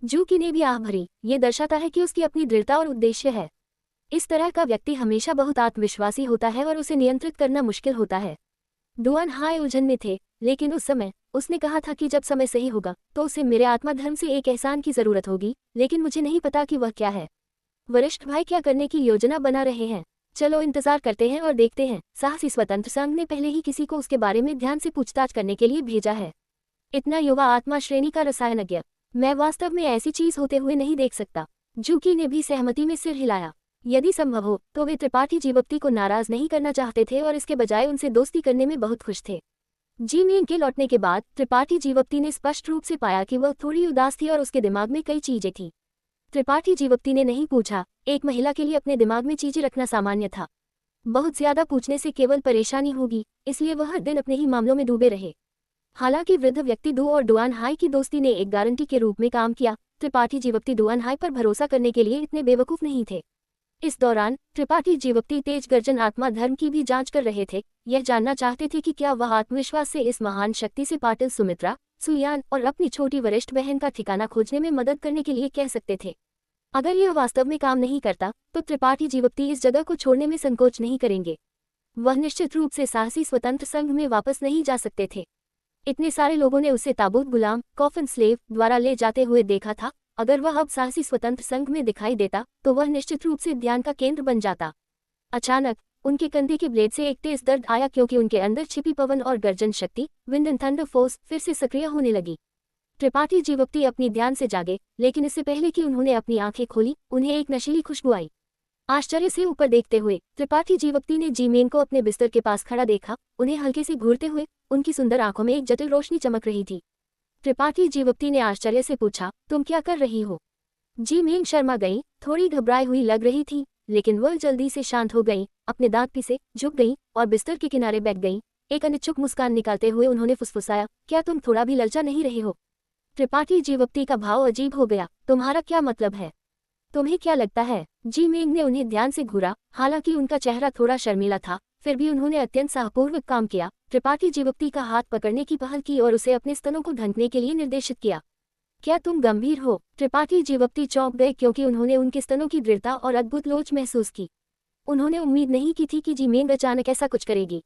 Speaker 1: जूकी ने भी आह भरी। ये दर्शाता है कि उसकी अपनी दृढ़ता और उद्देश्य है। इस तरह का व्यक्ति हमेशा बहुत आत्मविश्वासी होता है और उसे नियंत्रित करना मुश्किल होता है। डुआन हाई उलझन में थे, लेकिन उस समय उसने कहा था कि जब समय सही होगा तो उसे मेरे आत्मा धर्म से एक एहसान की जरूरत होगी, लेकिन मुझे नहीं पता कि वह क्या है। वरिष्ठ भाई क्या करने की योजना बना रहे हैं? चलो इंतजार करते हैं और देखते हैं। साहसी स्वतंत्र संघ ने पहले ही किसी को उसके बारे में ध्यान से पूछताछ करने के लिए भेजा है। इतना युवा आत्मा श्रेणी का रसायनज्ञ मैं वास्तव में ऐसी चीज होते हुए नहीं देख सकता। जूकी ने भी सहमति में सिर हिलाया। यदि संभव हो तो वे त्रिपाठी जीवप्ती को नाराज नहीं करना चाहते थे और इसके बजाय उनसे दोस्ती करने में बहुत खुश थे। जीमेंग के लौटने के बाद त्रिपाठी जीवप्ती ने स्पष्ट रूप से पाया कि वह थोड़ी उदास थी और उसके दिमाग में कई चीजें थीं। त्रिपाठी जीवप्ती ने नहीं पूछा। एक महिला के लिए अपने दिमाग में चीजें रखना सामान्य था। बहुत ज्यादा पूछने से केवल परेशानी होगी, इसलिए वह हर दिन अपने ही मामलों में डूबे रहे। हालांकि वृद्ध व्यक्ति डू और डुआन हाई की दोस्ती ने एक गारंटी के रूप में काम किया, त्रिपाठी जीवप्ती डुआन हाई पर भरोसा करने के लिए इतने बेवकूफ नहीं थे। इस दौरान त्रिपाठी जीवप्ती तेज गर्जन आत्मा धर्म की भी जांच कर रहे थे। यह जानना चाहते थे कि क्या वह आत्मविश्वास से इस महान शक्ति से पाटिल सुमित्रा, सुयान और अपनी छोटी वरिष्ठ बहन का ठिकाना खोजने में मदद करने के लिए कह सकते थे। अगर यह वास्तव में काम नहीं करता तो त्रिपाठी जीवप्ती इस जगह को छोड़ने में संकोच नहीं करेंगे। वह निश्चित रूप से साहसी स्वतंत्र संघ में वापस नहीं जा सकते थे। इतने सारे लोगों ने उसे ताबूत गुलाम कॉफन स्लेव द्वारा ले जाते हुए देखा था। अगर वह अब साहसी स्वतंत्र संघ में दिखाई देता तो वह निश्चित रूप से ध्यान का केंद्र बन जाता। अचानक उनके कंधे के ब्लेड से एक तेज दर्द आया क्योंकि उनके अंदर छिपी पवन और गर्जन शक्ति विंड एंड थंडर फोर्स फिर से सक्रिय होने लगी। त्रिपाठी जीवप्ती अपनी ध्यान से जागे, लेकिन इससे पहले कि उन्होंने अपनी आंखें खोली उन्हें एक नशीली खुशबू आई। आश्चर्य से ऊपर देखते हुए त्रिपाठी जीवप्ती ने जीमेंग को अपने बिस्तर के पास खड़ा देखा। उन्हें हल्के से घूरते हुए उनकी सुंदर आंखों में एक जटिल रोशनी चमक रही थी। त्रिपाठी जीवप्ती ने आश्चर्य से पूछा, तुम क्या कर रही हो? जीमेंग शर्मा गई, थोड़ी घबराई हुई लग रही थी, लेकिन वह जल्दी से शांत हो गई। अपने दांत पीसे झुक गई और बिस्तर के किनारे बैठ गई। एक अनिच्छुक मुस्कान निकालते हुए उन्होंने फुसफुसाया, क्या तुम थोड़ा भी ललचा नहीं रहे हो? त्रिपाठी जीवप्ती का भाव अजीब हो गया। तुम्हारा क्या मतलब है? तुम्हें क्या लगता है? जीमेंग ने उन्हें ध्यान से घूरा। हालांकि उनका चेहरा थोड़ा शर्मीला था, फिर भी उन्होंने अत्यंत साहपूर्वक काम किया। त्रिपाठी जीवप्ती का हाथ पकड़ने की पहल की और उसे अपने स्तनों को ढंकने के लिए निर्देशित किया। क्या तुम गंभीर हो? त्रिपाठी जीवप्ती चौंक गए क्योंकि उन्होंने उनके स्तनों की दृढ़ता और अद्भुत लोच महसूस की। उन्होंने उम्मीद नहीं की थी कि जीमेंग अचानक ऐसा कुछ करेगी।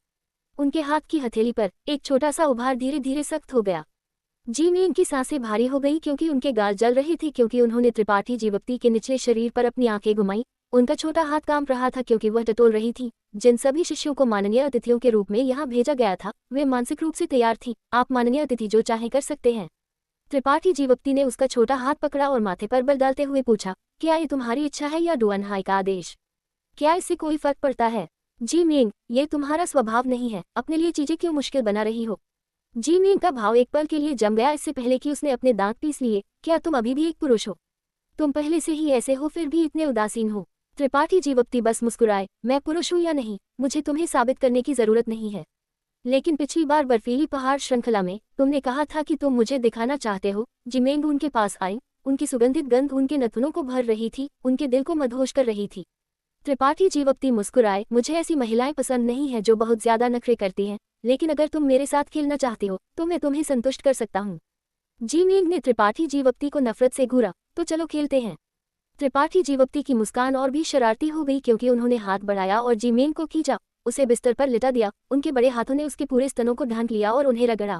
Speaker 1: उनके हाथ की हथेली पर एक छोटा सा उभार धीरे धीरे सख्त हो गया। जी मीन की सांसें भारी हो गई क्योंकि उनके गाल जल रहे थे क्योंकि उन्होंने त्रिपाठी जीवक्ति के निचले शरीर पर अपनी आंखें घुमाई। उनका छोटा हाथ कांप रहा था क्योंकि वह टटोल रही थी। जिन सभी शिष्यों को माननीय अतिथियों के रूप में यहाँ भेजा गया था वे मानसिक रूप से तैयार थी। आप माननीय अतिथि जो चाहे कर सकते हैं। त्रिपाठी जीवक्ति ने उसका छोटा हाथ पकड़ा और माथे पर बल डालते हुए पूछा, क्या ये तुम्हारी इच्छा है या डुअन हाई का आदेश? क्या इससे कोई फर्क पड़ता है? जी मिंग, ये तुम्हारा स्वभाव नहीं है, अपने लिए चीजें क्यों मुश्किल बना रही हो? जी मिंग का भाव एक पल के लिए जम गया इससे पहले कि उसने अपने दांत पीस लिए। क्या तुम अभी भी एक पुरुष हो? तुम पहले से ही ऐसे हो फिर भी इतने उदासीन हो। त्रिपाठी जीवक्ति बस मुस्कुराए, मैं पुरुष हूँ या नहीं मुझे तुम्हें साबित करने की जरूरत नहीं है। लेकिन पिछली बार बर्फीली पहाड़ श्रृंखला में तुमने कहा था कि तुम मुझे दिखाना चाहते हो। जिमेंग उनके पास आई, उनकी सुगंधित गंध उनके नथुनों को भर रही थी, उनके दिल को मदहोश कर रही थी। त्रिपाठी जीवक्ति मुस्कुराए, मुझे ऐसी महिलाएं पसंद नहीं है जो बहुत ज्यादा नखरे करती हैं, लेकिन अगर तुम मेरे साथ खेलना चाहते हो तो मैं तुम्हें संतुष्ट कर सकता हूँ। जिमेंग ने त्रिपाठी जीवक्ति को नफरत से घूरा, तो चलो खेलते हैं। त्रिपाठी जीवक्ति की मुस्कान और भी शरारती हो गई क्योंकि उन्होंने हाथ बढ़ाया और जिमेंग को खींचा, उसे बिस्तर पर लिटा दिया। उनके बड़े हाथों ने उसके पूरे स्तनों को ढांक लिया और उन्हें रगड़ा।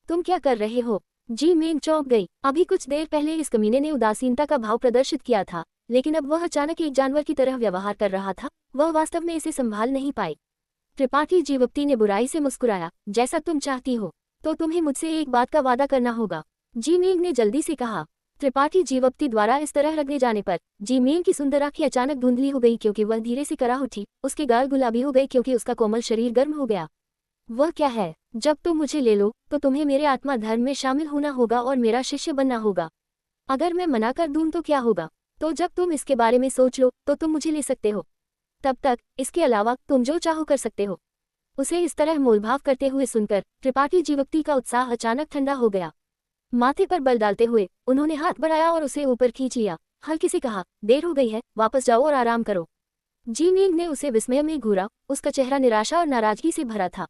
Speaker 1: तुम क्या कर रहे हो? जी मिंग चौंक गई। अभी कुछ देर पहले इस कमीने ने उदासीनता का भाव प्रदर्शित किया था, लेकिन अब वह अचानक एक जानवर की तरह व्यवहार कर रहा था। वह वास्तव में इसे संभाल नहीं पाई। त्रिपाठी जीवक्ति ने बुराई से मुस्कुराया, जैसा तुम चाहती हो, तो तुम्हें मुझसे एक बात का वादा करना होगा। जी मिंग ने जल्दी से कहा। त्रिपाठी जीवक्ति द्वारा इस तरह रगड़े जाने पर जी मिंग की सुंदर आंखें अचानक धुंधली हो गई क्योंकि वह धीरे से करा उठी। उसके गाल गुलाबी हो गए क्योंकि उसका कोमल शरीर गर्म हो गया। वह क्या है? जब तुम मुझे ले लो तो तुम्हें मेरे आत्मा धर्म में शामिल होना होगा और मेरा शिष्य बनना होगा। अगर मैं मना कर दूं तो क्या होगा? तो जब तुम इसके बारे में सोच लो तो तुम मुझे ले सकते हो। तब तक इसके अलावा तुम जो चाहो कर सकते हो। उसे इस तरह मोलभाव करते हुए सुनकर त्रिपाठी जीवक्ति का उत्साह अचानक ठंडा हो गया। माथे पर बल डालते हुए उन्होंने हाथ बढ़ाया और उसे ऊपर खींच लिया। हल्के से कहा, देर हो गई है, वापस जाओ और आराम करो। जी मिंग ने उसे विस्मय में घूरा, उसका चेहरा निराशा और नाराजगी से भरा था।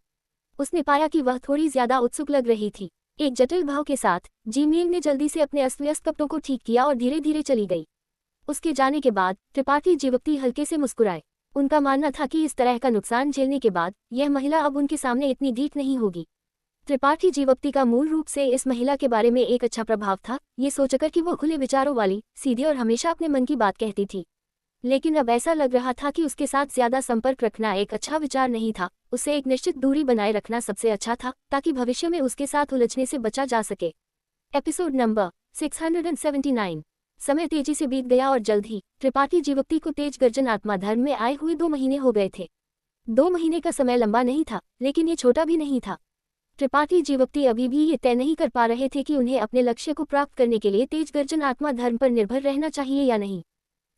Speaker 1: उसने पाया कि वह थोड़ी ज्यादा उत्सुक लग रही थी। एक जटिल भाव के साथ जी मिंग ने जल्दी से अपने अस्त व्यस्त कपड़ों को ठीक किया और धीरे धीरे चली गई। उसके जाने के बाद त्रिपाठी जीवक्ति हल्के से मुस्कुराए। उनका मानना था कि इस तरह का नुकसान झेलने के बाद यह महिला अब उनके सामने इतनी ढीठ नहीं होगी। त्रिपाठी जीवक्ति का मूल रूप से इस महिला के बारे में एक अच्छा प्रभाव था, ये सोचकर कि वो खुले विचारों वाली, सीधी और हमेशा अपने मन की बात कहती थी। लेकिन अब ऐसा लग रहा था कि उसके साथ ज्यादा संपर्क रखना एक अच्छा विचार नहीं था। उससे एक निश्चित दूरी बनाए रखना सबसे अच्छा था ताकि भविष्य में उसके साथ उलझने से बचा जा सके। Episode number 679। समय तेजी से बीत गया और जल्द ही त्रिपाठी जीवक्ति को तेज गर्जन आत्मा धर्म में आए हुए 2 महीने हो गए थे। 2 महीने का समय लंबा नहीं था, लेकिन ये छोटा भी नहीं था। त्रिपाठी जीवक्ति अभी भी ये तय नहीं कर पा रहे थे कि उन्हें अपने लक्ष्य को प्राप्त करने के लिए तेज गर्जन आत्मा धर्म पर निर्भर रहना चाहिए या नहीं।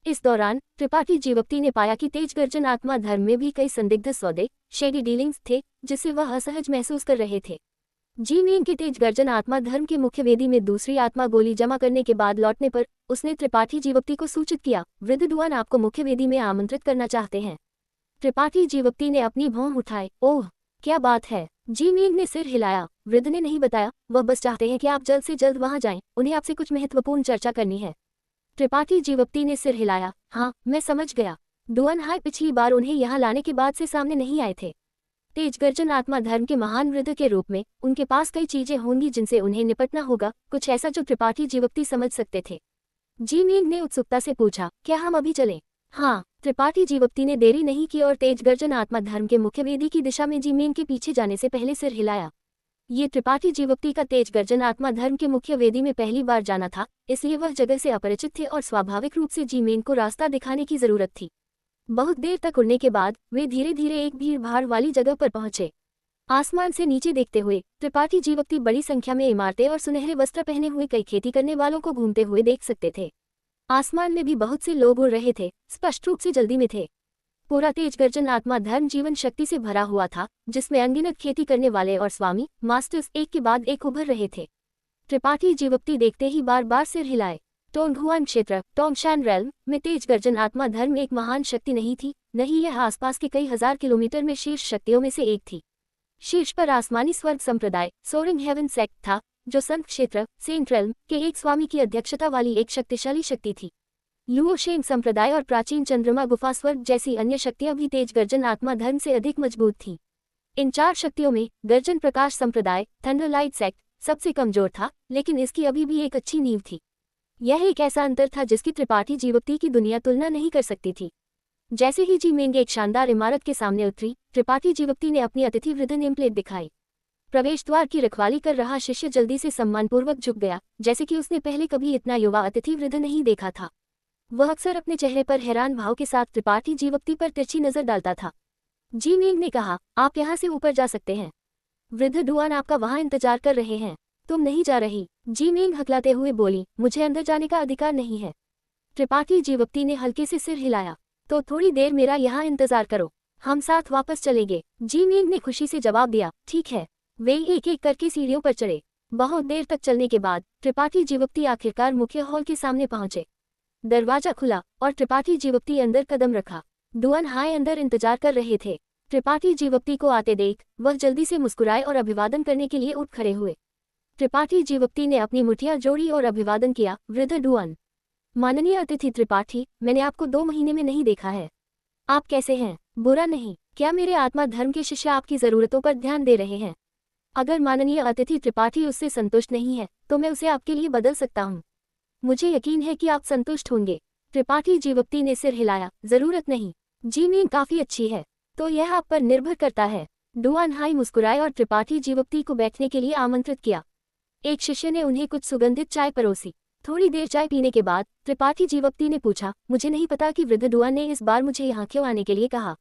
Speaker 1: इस दौरान त्रिपाठी जीवक्ति ने पाया कि तेज गर्जन आत्मा धर्म में भी कई संदिग्ध सौदे, शेडी डीलिंग्स थे, जिससे वह असहज महसूस कर रहे थे। जी मिंग के तेज गर्जन आत्मा धर्म के मुख्य वेदी में दूसरी आत्मा गोली जमा करने के बाद लौटने पर उसने त्रिपाठी जीवक्ति को सूचित किया, वृद्ध दुआन आपको मुख्य वेदी में आमंत्रित करना चाहते हैं। त्रिपाठी जीवक्ति ने अपनी भौं उठाए, ओह क्या बात है। जी मिंग ने सिर हिलाया। वृद्ध ने नहीं बताया, वह बस चाहते हैं कि आप जल्द से जल्द वहां जाएं, उन्हें आपसे कुछ महत्वपूर्ण चर्चा करनी है। त्रिपाठी जीवक्ति ने सिर हिलाया, हाँ मैं समझ गया। डुअन हाई पिछली बार उन्हें यहाँ लाने के बाद से सामने नहीं आए थे। तेज गर्जन आत्मा धर्म के महान वृद्ध के रूप में उनके पास कई चीजें होंगी जिनसे उन्हें निपटना होगा, कुछ ऐसा जो त्रिपाठी जीवक्ति समझ सकते थे। जी मिंग ने उत्सुकता से पूछा, क्या हम अभी चलें? हाँ। त्रिपाठी जीवक्ति ने देरी नहीं की और तेज गर्जन आत्मा धर्म के मुख्य वेदी की दिशा में जी मिंग के पीछे जाने से पहले सिर हिलाया। ये त्रिपाठी जीवक्ति का तेज गर्जन आत्मा धर्म के मुख्य वेदी में पहली बार जाना था, इसलिए वह जगह से अपरिचित थे और स्वाभाविक रूप से जी मिंग को रास्ता दिखाने की जरूरत थी। बहुत देर तक उड़ने के बाद वे धीरे धीरे एक भीड़ भाड़ वाली जगह पर पहुंचे। आसमान से नीचे देखते हुए त्रिपाठी जीवक्ति बड़ी संख्या में इमारतें और सुनहरे वस्त्र पहने हुए कई खेती करने वालों को घूमते हुए देख सकते थे। आसमान में भी बहुत से लोग उड़ रहे थे, स्पष्ट रूप से जल्दी में थे। पूरा तेज गर्जन आत्मा धर्म जीवन शक्ति से भरा हुआ था, जिसमें अनगिनत खेती करने वाले और स्वामी मास्टर्स एक के बाद एक उभर रहे थे। त्रिपाठी जीवक्ति देखते ही बार बार सिर हिलाए। टोंगहुआन क्षेत्र टोंगशान रेल्म में तेज गर्जन आत्मा धर्म एक महान शक्ति नहीं थी, नहीं यह आसपास के कई हजार किलोमीटर में शीर्ष शक्तियों में से एक थी। शीर्ष पर आसमानी स्वर्ग संप्रदाय सोरिंग हेवन सेक्ट था, जो संत क्षेत्र सेंट रेल्म के एक स्वामी की अध्यक्षता वाली एक शक्तिशाली शक्ति थी। लुओशेंग संप्रदाय और प्राचीन चंद्रमा गुफा स्वर्ग जैसी अन्य शक्तियां भी तेज गर्जन आत्मा धर्म से अधिक मजबूत थीं। इन 4 शक्तियों में गर्जन प्रकाश संप्रदाय, थंडरलाइट सेक्ट, सबसे कमजोर था, लेकिन इसकी अभी भी एक अच्छी नींव थी। यह एक ऐसा अंतर था जिसकी त्रिपाठी जीवोक्ति की दुनिया तुलना नहीं कर सकती थी। जैसे ही जी मेंग एक शानदार इमारत के सामने उतरी, त्रिपाठी जीवोक्ति ने अपनी अतिथि वृद्ध नेम प्लेट दिखाई। प्रवेश द्वार की रखवाली कर रहा शिष्य जल्दी से सम्मानपूर्वक झुक गया, जैसे कि उसने पहले कभी इतना युवा अतिथि वृद्ध नहीं देखा था। वह अक्सर अपने चेहरे पर हैरान भाव के साथ त्रिपाठी जीवोक्ति पर तिरछी नजर डालता था। जी मेंग ने कहा, आप यहाँ से ऊपर जा सकते हैं। वृद्ध डुआन आपका वहाँ इंतजार कर रहे हैं। तुम नहीं जा रही? जी मेंग हकलाते हुए बोली, मुझे अंदर जाने का अधिकार नहीं है। त्रिपाठी जीवोक्ति ने हल्के से सिर हिलाया। तो थोड़ी देर मेरा यहाँ इंतजार करो, हम साथ वापस चलेंगे। जी मेंग ने खुशी से जवाब दिया, ठीक है। वे एक एक करके सीढ़ियों पर चढ़े। बहुत देर तक चलने के बाद त्रिपाठी जीवोक्ति आखिरकार मुख्य हॉल के सामने पहुंचे। दरवाजा खुला और त्रिपाठी जीवोक्ति अंदर कदम रखा। डुआन हाई अंदर इंतजार कर रहे थे। त्रिपाठी जीवोक्ति को आते देख वह जल्दी से मुस्कुराए और अभिवादन करने के लिए उठ खड़े हुए। त्रिपाठी जीवोक्ति ने अपनी मुठियां जोड़ी और अभिवादन किया, वृद्ध डुआन। माननीय अतिथि त्रिपाठी, मैंने आपको 2 महीने में नहीं देखा है। आप कैसे हैं? बुरा नहीं। क्या मेरे आत्मा धर्म के शिष्य आपकी जरूरतों पर ध्यान दे रहे हैं? अगर माननीय अतिथि त्रिपाठी उससे संतुष्ट नहीं है तो मैं उसे आपके लिए बदल सकता हूँ। मुझे यकीन है कि आप संतुष्ट होंगे। त्रिपाठी जीवोक्ति ने सिर हिलाया, जरूरत नहीं। जी मेंग काफी अच्छी है। तो यह आप पर निर्भर करता है। डुआन हाई मुस्कुराए और त्रिपाठी जीवोक्ति को बैठने के लिए आमंत्रित किया। एक शिष्य ने उन्हें कुछ सुगंधित चाय परोसी। थोड़ी देर चाय पीने के बाद त्रिपाठी जीवोक्ति ने पूछा, मुझे नहीं पता कि वृद्ध डुआन ने इस बार मुझे यहाँ क्यों आने के लिए कहा।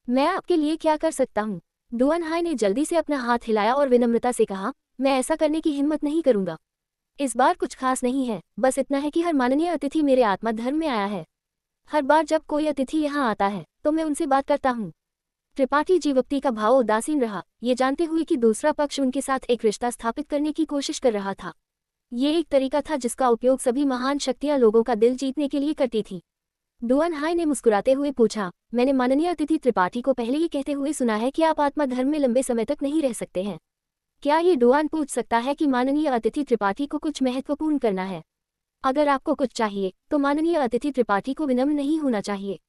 Speaker 1: मैं आपके लिए क्या कर सकता हूँ? डुआन हाई ने जल्दी से अपना हाथ हिलाया और विनम्रता से कहा, मैं ऐसा करने की हिम्मत नहीं करूंगा। इस बार कुछ खास नहीं है, बस इतना है कि हर माननीय अतिथि मेरे आत्मा धर्म में आया है। हर बार जब कोई अतिथि यहाँ आता है तो मैं उनसे बात करता हूँ। त्रिपाठी जीवोक्ति का भाव उदासीन रहा, ये जानते हुए कि दूसरा पक्ष उनके साथ एक रिश्ता स्थापित करने की कोशिश कर रहा था। ये एक तरीका था जिसका उपयोग सभी महान शक्तियां लोगों का दिल जीतने के लिए करती थी। डुआन हाई ने मुस्कुराते हुए पूछा, मैंने माननीय अतिथि त्रिपाठी को पहले ही कहते हुए सुना है कि आप आत्मा धर्म में लंबे समय तक नहीं रह सकते हैं। क्या ये डुआन पूछ सकता है कि माननीय अतिथि त्रिपाठी को कुछ महत्वपूर्ण करना है? अगर आपको कुछ चाहिए तो माननीय अतिथि त्रिपाठी को विनम्र नहीं होना चाहिए।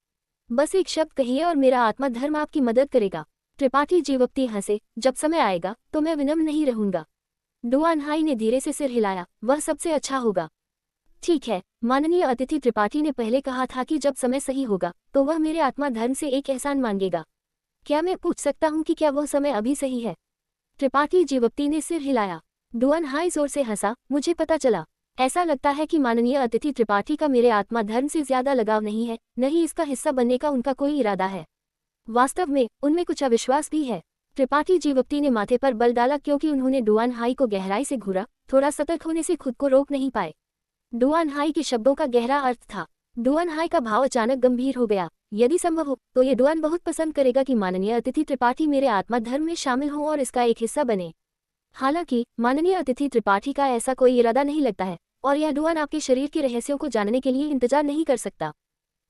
Speaker 1: बस एक शब्द कहिए और मेरा आत्मा धर्म आपकी मदद करेगा। त्रिपाठी जीवोक्ति हंसे, जब समय आएगा तो मैं विनम्र नहीं रहूंगा। डुआन हाई ने धीरे से सिर हिलाया, वह सबसे अच्छा होगा। ठीक है, माननीय अतिथि त्रिपाठी ने पहले कहा था कि जब समय सही होगा तो वह मेरे आत्मा धर्म से एक एहसान मांगेगा। क्या मैं पूछ सकता हूँ कि क्या वह समय अभी सही है? त्रिपाठी जीवोक्ति ने सिर हिलाया। डुआन हाई जोर से हंसा, मुझे पता चला। ऐसा लगता है कि माननीय अतिथि त्रिपाठी का मेरे आत्मा धर्म से ज्यादा लगाव नहीं है, नहीं इसका हिस्सा बनने का उनका कोई इरादा है। वास्तव में उनमें कुछ अविश्वास भी है। त्रिपाठी जीवोक्ति ने माथे पर बल डाला क्योंकि उन्होंने डुआन हाई को गहराई से घूरा, थोड़ा सतर्क होने से खुद को रोक नहीं पाए। डुआन हाई के शब्दों का गहरा अर्थ था। डुआन हाई का भाव अचानक गंभीर हो गया। यदि संभव हो तो ये डुआन बहुत पसंद करेगा कि माननीय अतिथि त्रिपाठी मेरे आत्मा धर्म में शामिल हो और इसका एक हिस्सा बने। हालांकि माननीय अतिथि त्रिपाठी का ऐसा कोई इरादा नहीं लगता है और यह डुआन आपके शरीर के रहस्यों को जानने के लिए इंतजार नहीं कर सकता।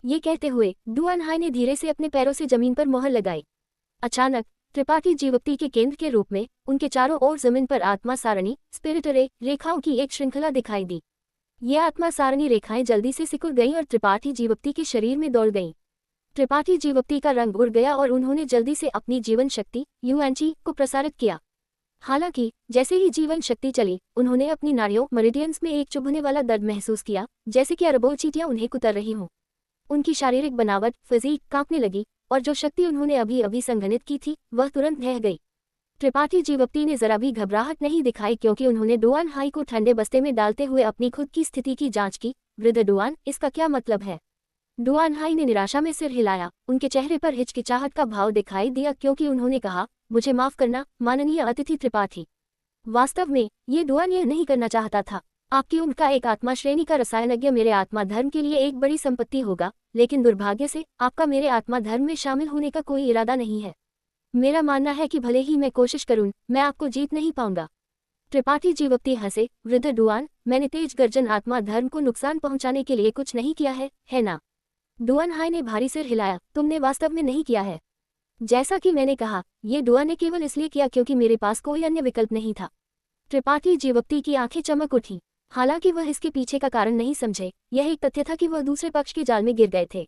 Speaker 1: ये कहते हुए डुआन हाई ने धीरे से अपने पैरों से जमीन पर मोहर लगाई। अचानक त्रिपाठी जीवोक्ति के केंद्र के रूप में उनके चारों ओर जमीन पर आत्मा सारणी स्पिरिट रे रेखाओं की एक श्रृंखला दिखाई दी। ये आत्मा सारणी रेखाएं जल्दी से सिकुड़ गईं और त्रिपाठी जीवोक्ति के शरीर में दौड़ गईं। त्रिपाठी जीवोक्ति का रंग उड़ गया और उन्होंने जल्दी से अपनी जीवन शक्ति यूएनजी को प्रसारित किया। हालांकि जैसे ही जीवन शक्ति चली, उन्होंने अपनी नाड़ियों मरिडियंस में एक चुभने वाला दर्द महसूस किया, जैसे कि अरबों चींटियां उन्हें कुतर रही हों। उनकी शारीरिक बनावट फिजिक कांपने लगी और जो शक्ति उन्होंने अभी अभी संघनित की थी वह तुरंत ढह गई। त्रिपाठी जीवोक्ति ने जरा भी घबराहट नहीं दिखाई क्योंकि उन्होंने डुआन हाई को ठंडे बस्ते में डालते हुए अपनी खुद की स्थिति की जांच की। वृद्ध डुआन, इसका क्या मतलब है? डुआन हाई ने निराशा में सिर हिलाया। उनके चेहरे पर हिचकिचाहट का भाव दिखाई दिया क्योंकि उन्होंने कहा, मुझे माफ करना माननीय अतिथि त्रिपाठी। वास्तव में ये डुआन यह नहीं करना चाहता था। आपकी उनका एक आत्मा श्रेणी का रसायनज्ञ मेरे आत्मा धर्म के लिए एक बड़ी संपत्ति होगा, लेकिन दुर्भाग्य से आपका मेरे आत्मा धर्म में शामिल होने का कोई इरादा नहीं है। मेरा मानना है कि भले ही मैं कोशिश करूं, मैं आपको जीत नहीं पाऊंगा। त्रिपाठी जीवोक्ति हंसे, वृद्ध डुआन, मैंने तेज गर्जन आत्मा धर्म को नुकसान पहुंचाने के लिए कुछ नहीं किया है ना? डुआन हाई ने भारी सिर हिलाया, तुमने वास्तव में नहीं किया है। जैसा कि मैंने कहा, ये डुआन ने केवल इसलिए किया क्योंकि मेरे पास कोई अन्य विकल्प नहीं था। त्रिपाठी जीवोक्ति की आंखें चमक उठी। हालांकि वह इसके पीछे का कारण नहीं समझे, यह एक तथ्य था कि वह दूसरे पक्ष के जाल में गिर गए थे।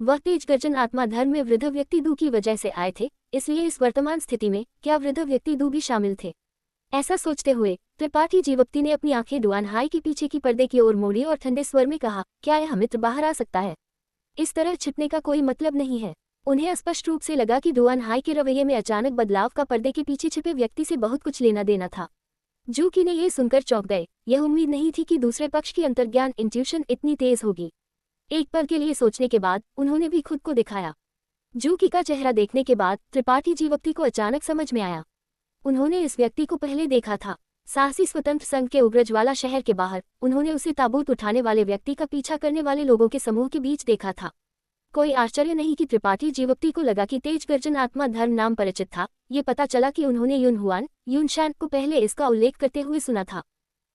Speaker 1: वह तेज गर्जन आत्मा धर्म में वृद्ध व्यक्ति दू की वजह से आए थे, इसलिए इस वर्तमान स्थिति में क्या वृद्ध व्यक्ति दू भी शामिल थे? ऐसा सोचते हुए त्रिपाठी जीवप्ती ने अपनी आंखें डुआन हाई के पीछे की पर्दे की ओर मोड़ी और ठंडे स्वर में कहा, क्या यह मित्र बाहर आ सकता है? इस तरह छिपने का कोई मतलब नहीं है। उन्हें स्पष्ट रूप से लगा कि डुआन हाई के रवैये में अचानक बदलाव का पर्दे के पीछे छिपे व्यक्ति से बहुत कुछ लेना देना था। जूकी ने यह सुनकर चौंक गए। यह उम्मीद नहीं थी कि दूसरे पक्ष की अंतर्ज्ञान इंट्यूशन इतनी तेज होगी। एक पल के लिए सोचने के बाद उन्होंने भी खुद को दिखाया। जूकी का चेहरा देखने के बाद त्रिपाठी जीवप्ती को अचानक समझ में आया। उन्होंने इस व्यक्ति को पहले देखा था। साहसी स्वतंत्र संघ के उग्रज्वाला शहर के बाहर उन्होंने उसे ताबूत उठाने वाले व्यक्ति का पीछा करने वाले लोगों के समूह के बीच देखा था। कोई आश्चर्य नहीं कि त्रिपाठी जीवप्ती को लगा कि तेज गर्जन आत्मा धर्म नाम परिचित था। ये पता चला कि उन्होंने यूनशान को पहले इसका उल्लेख करते हुए सुना था।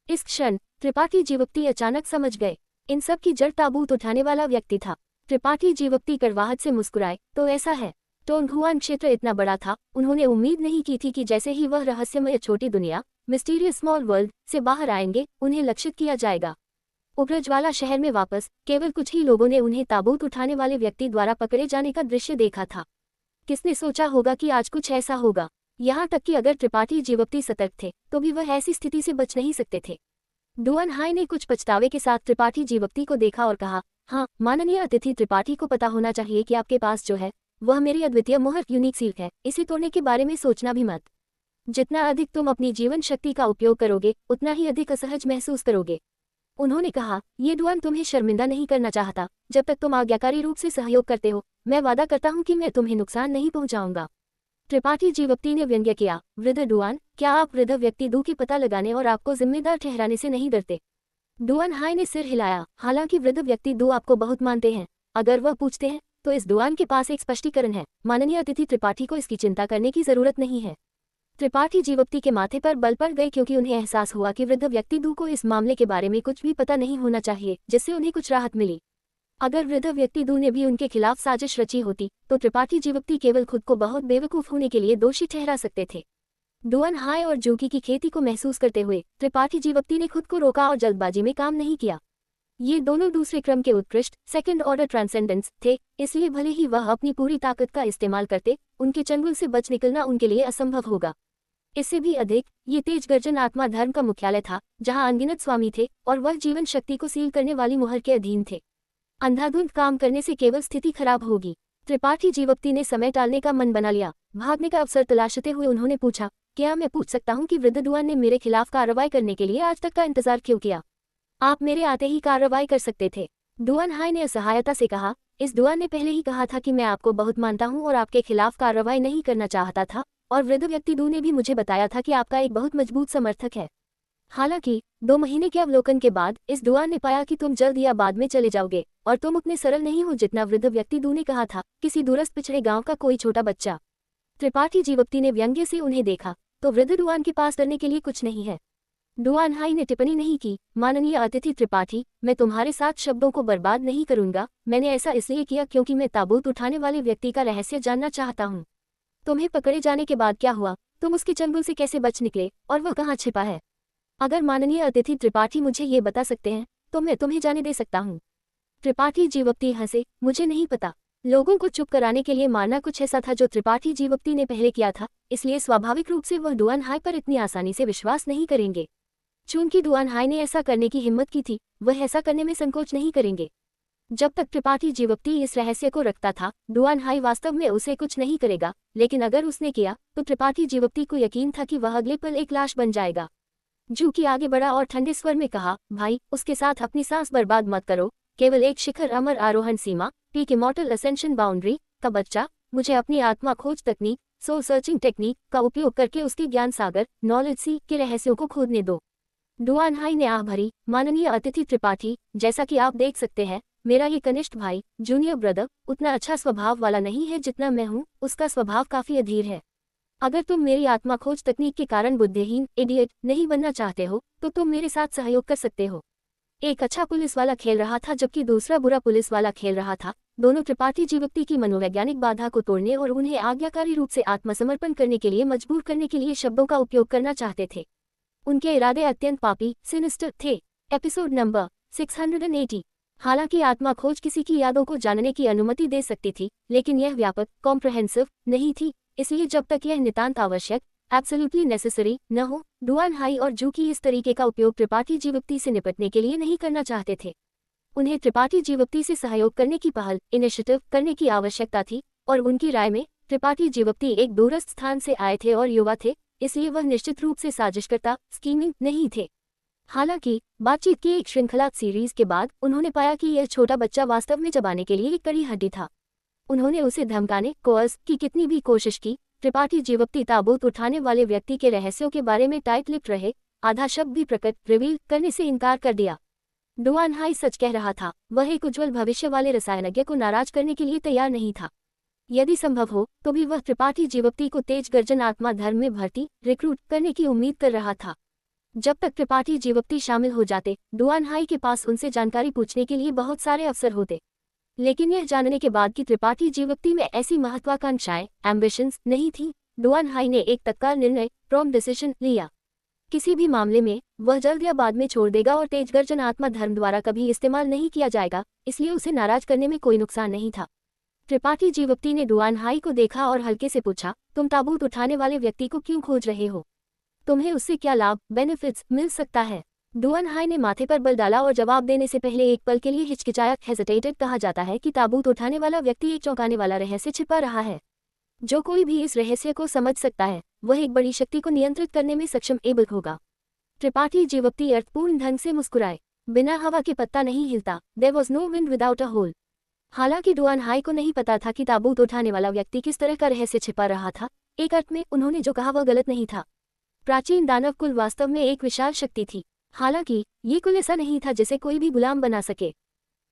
Speaker 1: इस क्षण त्रिपाठी जीवप्ती अचानक समझ गए, इन सब की जड़ ताबूत उठाने वाला व्यक्ति था। त्रिपाठी जीवप्ती कड़वाहट से मुस्कुराए, तो ऐसा है। टोंगहुआन क्षेत्र इतना बड़ा था, उन्होंने उम्मीद नहीं की थी कि जैसे ही वह रहस्यमय छोटी दुनिया मिस्टीरियस स्मॉल वर्ल्ड से बाहर आएंगे उन्हें लक्षित किया जाएगा। उग्रज्वाला शहर में वापस केवल कुछ ही लोगों ने उन्हें ताबूत उठाने वाले व्यक्ति द्वारा पकड़े जाने का दृश्य देखा था। किसने सोचा होगा कि आज कुछ ऐसा होगा? यहाँ तक कि अगर त्रिपाठी जीवप्ती सतर्क थे तो भी वह ऐसी स्थिति से बच नहीं सकते थे। डुआन हाई ने कुछ पछतावे के साथ त्रिपाठी जीवप्ती को देखा और कहा, हाँ माननीय अतिथि, त्रिपाठी को पता होना चाहिए कि आपके पास जो है वह मेरी अद्वितीय मोहर यूनिक सील है। इसे तोड़ने के बारे में सोचना भी मत। जितना अधिक तुम अपनी जीवन शक्ति का उपयोग करोगे उतना ही अधिक असहज महसूस करोगे। उन्होंने कहा, ये डुआन तुम्हें शर्मिंदा नहीं करना चाहता। जब तक तुम आज्ञाकारी रूप से सहयोग करते हो मैं वादा करता हूँ कि मैं तुम्हें नुकसान नहीं पहुंचाऊंगा। त्रिपाठी जीवप्ती ने व्यंग्य किया, वृद्ध डुआन, क्या आप वृद्ध व्यक्ति दू की पता लगाने और आपको जिम्मेदार ठहराने से नहीं डरते? डुआन हाई ने सिर हिलाया। हालांकि वृद्ध व्यक्ति दू आपको बहुत मानते हैं, अगर वह पूछते हैं तो इस डुआन के पास एक स्पष्टीकरण है। माननीय अतिथि, त्रिपाठी को इसकी चिंता करने की जरूरत नहीं है। त्रिपाठी जीवप्ती के माथे पर बल पड़ गए क्योंकि उन्हें एहसास हुआ कि वृद्ध व्यक्ति दू को इस मामले के बारे में कुछ भी पता नहीं होना चाहिए, जिससे उन्हें कुछ राहत मिली। अगर वृद्ध व्यक्ति दू ने भी उनके खिलाफ साजिश रची होती तो त्रिपाठी जीवप्ती केवल खुद को बहुत बेवकूफ होने के लिए दोषी ठहरा सकते थे। डुआन हाई और जूकी की खेती को महसूस करते हुए त्रिपाठी जीवप्ती ने खुद को रोका और जल्दबाजी में काम नहीं किया। ये दोनों दूसरे क्रम के उत्कृष्ट सेकंड ऑर्डर ट्रांसेंडेंस थे, इसलिए भले ही वह अपनी पूरी ताकत का इस्तेमाल करते, उनके चंगुल से बच निकलना उनके लिए असंभव होगा। इससे भी अधिक, ये तेज गर्जन आत्मा धर्म का मुख्यालय था, जहां अनगिनत स्वामी थे और वह जीवन शक्ति को सील करने वाली मुहर के अधीन थे। अंधाधुंध काम करने से केवल स्थिति खराब होगी। त्रिपाठी जीवप्ती ने समय टालने का मन बना लिया। भागने का अवसर तलाशते हुए उन्होंने पूछा, क्या मैं पूछ सकता हूँ कि वृद्ध डुआन ने मेरे खिलाफ कार्रवाई करने के लिए आज तक का इंतजार क्यों किया? आप मेरे आते ही कार्रवाई कर सकते थे। डुआन हाई ने असहायता से कहा, इस डुआन ने पहले ही कहा था कि मैं आपको बहुत मानता हूँ और आपके खिलाफ कार्रवाई नहीं करना चाहता था, और वृद्ध व्यक्ति दू ने भी मुझे बताया था कि आपका एक बहुत मजबूत समर्थक है। हालांकि 2 महीने के अवलोकन के बाद इस डुआन ने पाया कि तुम जल्द या बाद में चले जाओगे और तुम उतने सरल नहीं हो जितना वृद्ध व्यक्ति दू ने कहा था, किसी दूरस्थ पिछड़े गांव का कोई छोटा बच्चा। त्रिपाठी जीवप्ती ने व्यंग्य से उन्हें देखा, तो वृद्ध डुआन के पास डरने के लिए कुछ नहीं है। डुआन हाई ने टिप्पणी नहीं की, माननीय अतिथि त्रिपाठी, मैं तुम्हारे साथ शब्दों को बर्बाद नहीं करूंगा। मैंने ऐसा इसलिए किया क्योंकि मैं ताबूत उठाने वाले व्यक्ति का रहस्य जानना चाहता हूँ। तुम्हें पकड़े जाने के बाद क्या हुआ? तुम उसके चंगुल से कैसे बच निकले और वह कहाँ छिपा है? अगर माननीय अतिथि त्रिपाठी मुझे ये बता सकते हैं तो मैं तुम्हें जाने दे सकता हूँ। त्रिपाठी जीवप्ती हंसे, मुझे नहीं पता। लोगों को चुप कराने के लिए मारना कुछ ऐसा था जो त्रिपाठी जीवप्ती ने पहले किया था, इसलिए स्वाभाविक रूप से वह डुआन हाई पर इतनी आसानी से विश्वास नहीं करेंगे। चूंकि डुआन हाई ने ऐसा करने की हिम्मत की थी, वह ऐसा करने में संकोच नहीं करेंगे। जब तक त्रिपाठी जीवप्ती इस रहस्य को रखता था, डुआन हाई वास्तव में उसे कुछ नहीं करेगा, लेकिन अगर उसने किया तो त्रिपाठी जीवप्ती को यकीन था कि वह अगले पल एक लाश बन जाएगा। जूकी आगे बढ़ा और ठंडे स्वर में कहा, भाई, उसके साथ अपनी सांस बर्बाद मत करो। केवल एक शिखर अमर आरोहण सीमा, पीक इमॉर्टल असेंशन बाउंड्री का बच्चा मुझे अपनी आत्मा खोज तकनीक, सोल सर्चिंग टेक्निक का उपयोग करके उसके ज्ञान सागर नॉलेज सी के रहस्यों को खोदने दो। डुआन हाई ने आह भरी, माननीय अतिथि त्रिपाठी, जैसा कि आप देख सकते हैं, मेरा ये कनिष्ठ भाई, जूनियर ब्रदर, उतना अच्छा स्वभाव वाला नहीं है जितना मैं हूँ। उसका स्वभाव काफी अधीर है। अगर तुम मेरी आत्मा खोज तकनीक के कारण बुद्धिहीन इडियट नहीं बनना चाहते हो तो तुम मेरे साथ सहयोग कर सकते हो। एक अच्छा पुलिस वाला खेल रहा था जबकि दूसरा बुरा पुलिस वाला खेल रहा था। दोनों त्रिपाठी जीवप्ती की मनोवैज्ञानिक बाधा को तोड़ने और उन्हें आज्ञाकारी रूप से आत्मसमर्पण करने के लिए मजबूर करने के लिए शब्दों का उपयोग करना चाहते थे। उनके इरादे अत्यंत पापी, सिनिस्टर थे। Episode number 680। हालांकि आत्मा खोज किसी की यादों को जानने की अनुमति दे सकती थी, लेकिन यह व्यापक कॉम्प्रहेंसिव नहीं थी, इसलिए जब तक यह नितांत आवश्यक एब्सोल्युटली नेसेसरी न हो। डुआन हाई और जूकी इस तरीके का उपयोग त्रिपाठी जीवोक्ति से निपटने के लिए नहीं करना चाहते थे। उन्हें त्रिपाठी जीवोक्ति से सहयोग करने की पहल इनिशिएटिव करने की आवश्यकता थी, और उनकी राय में त्रिपाठी जीवोक्ति एक दूरस्थ स्थान से आए थे और युवा थे, इसलिए वह निश्चित रूप से साजिशकर्ता स्कीमिंग नहीं थे। हालांकि बातचीत की एक श्रृंखला सीरीज के बाद उन्होंने पाया कि यह छोटा बच्चा वास्तव में चबाने के लिए एक कड़ी हड्डी था। उन्होंने उसे धमकाने कोर्स की कितनी भी कोशिश की। त्रिपाठी जीवोक्ति ताबूत उठाने वाले व्यक्ति के रहस्यों के बारे में टाइट लिप्ड रहे, आधा शब्द भी प्रकट रिवील करने से इनकार कर दिया। डुआन हाई सच कह रहा था, वह एक उज्ज्वल भविष्य वाले रसायनज्ञ को नाराज करने के लिए तैयार नहीं था। यदि संभव हो तो भी वह त्रिपाठी जीवोक्ति को तेज गर्जन आत्मा धर्म में भर्ती रिक्रूट करने की उम्मीद कर रहा था। जब तक त्रिपाठी जीवोक्ति शामिल हो जाते, डुआन हाई के पास उनसे जानकारी पूछने के लिए बहुत सारे अवसर होते। लेकिन यह जानने के बाद कि त्रिपाठी जीवोक्ति में ऐसी महत्वाकांक्षाएं एम्बिशंस नहीं थी, डुआन हाई ने एक तत्काल निर्णय प्रॉम्प्ट डिसीजन लिया। किसी भी मामले में वह जल्द या बाद में छोड़ देगा और तेज गर्जन आत्मा धर्म द्वारा कभी इस्तेमाल नहीं किया जाएगा, इसलिए उसे नाराज करने में कोई नुकसान नहीं था। त्रिपाठी जीवोक्ति ने डुआन हाई को देखा और हल्के से पूछा, तुम ताबूत उठाने वाले व्यक्ति को क्यों खोज रहे हो? तुम्हें उससे क्या लाभ बेनिफिट्स मिल सकता है? डुआन हाई ने माथे पर बल डाला और जवाब देने से पहले एक पल के लिए हिचकिचाया। हेजिटेटेड। कहा जाता है कि ताबूत उठाने वाला व्यक्ति एक चौंकाने वाला रहस्य छिपा रहा है। जो कोई भी इस रहस्य को समझ सकता है वह एक बड़ी शक्ति को नियंत्रित करने में सक्षम एबल होगा। त्रिपाठी जीवोक्ति अर्थपूर्ण ढंग से मुस्कुराए। बिना हवा के पत्ता नहीं हिलता। There was no wind without a hole. हालांकि डुआन हाई को नहीं पता था कि ताबूत उठाने वाला व्यक्ति किस तरह का रहस्य छिपा रहा था। एक अर्थ में उन्होंने जो कहा वह गलत नहीं था। प्राचीन दानव कुल वास्तव में एक विशाल शक्ति थी। हालांकि ये कुल ऐसा नहीं था जिसे कोई भी गुलाम बना सके।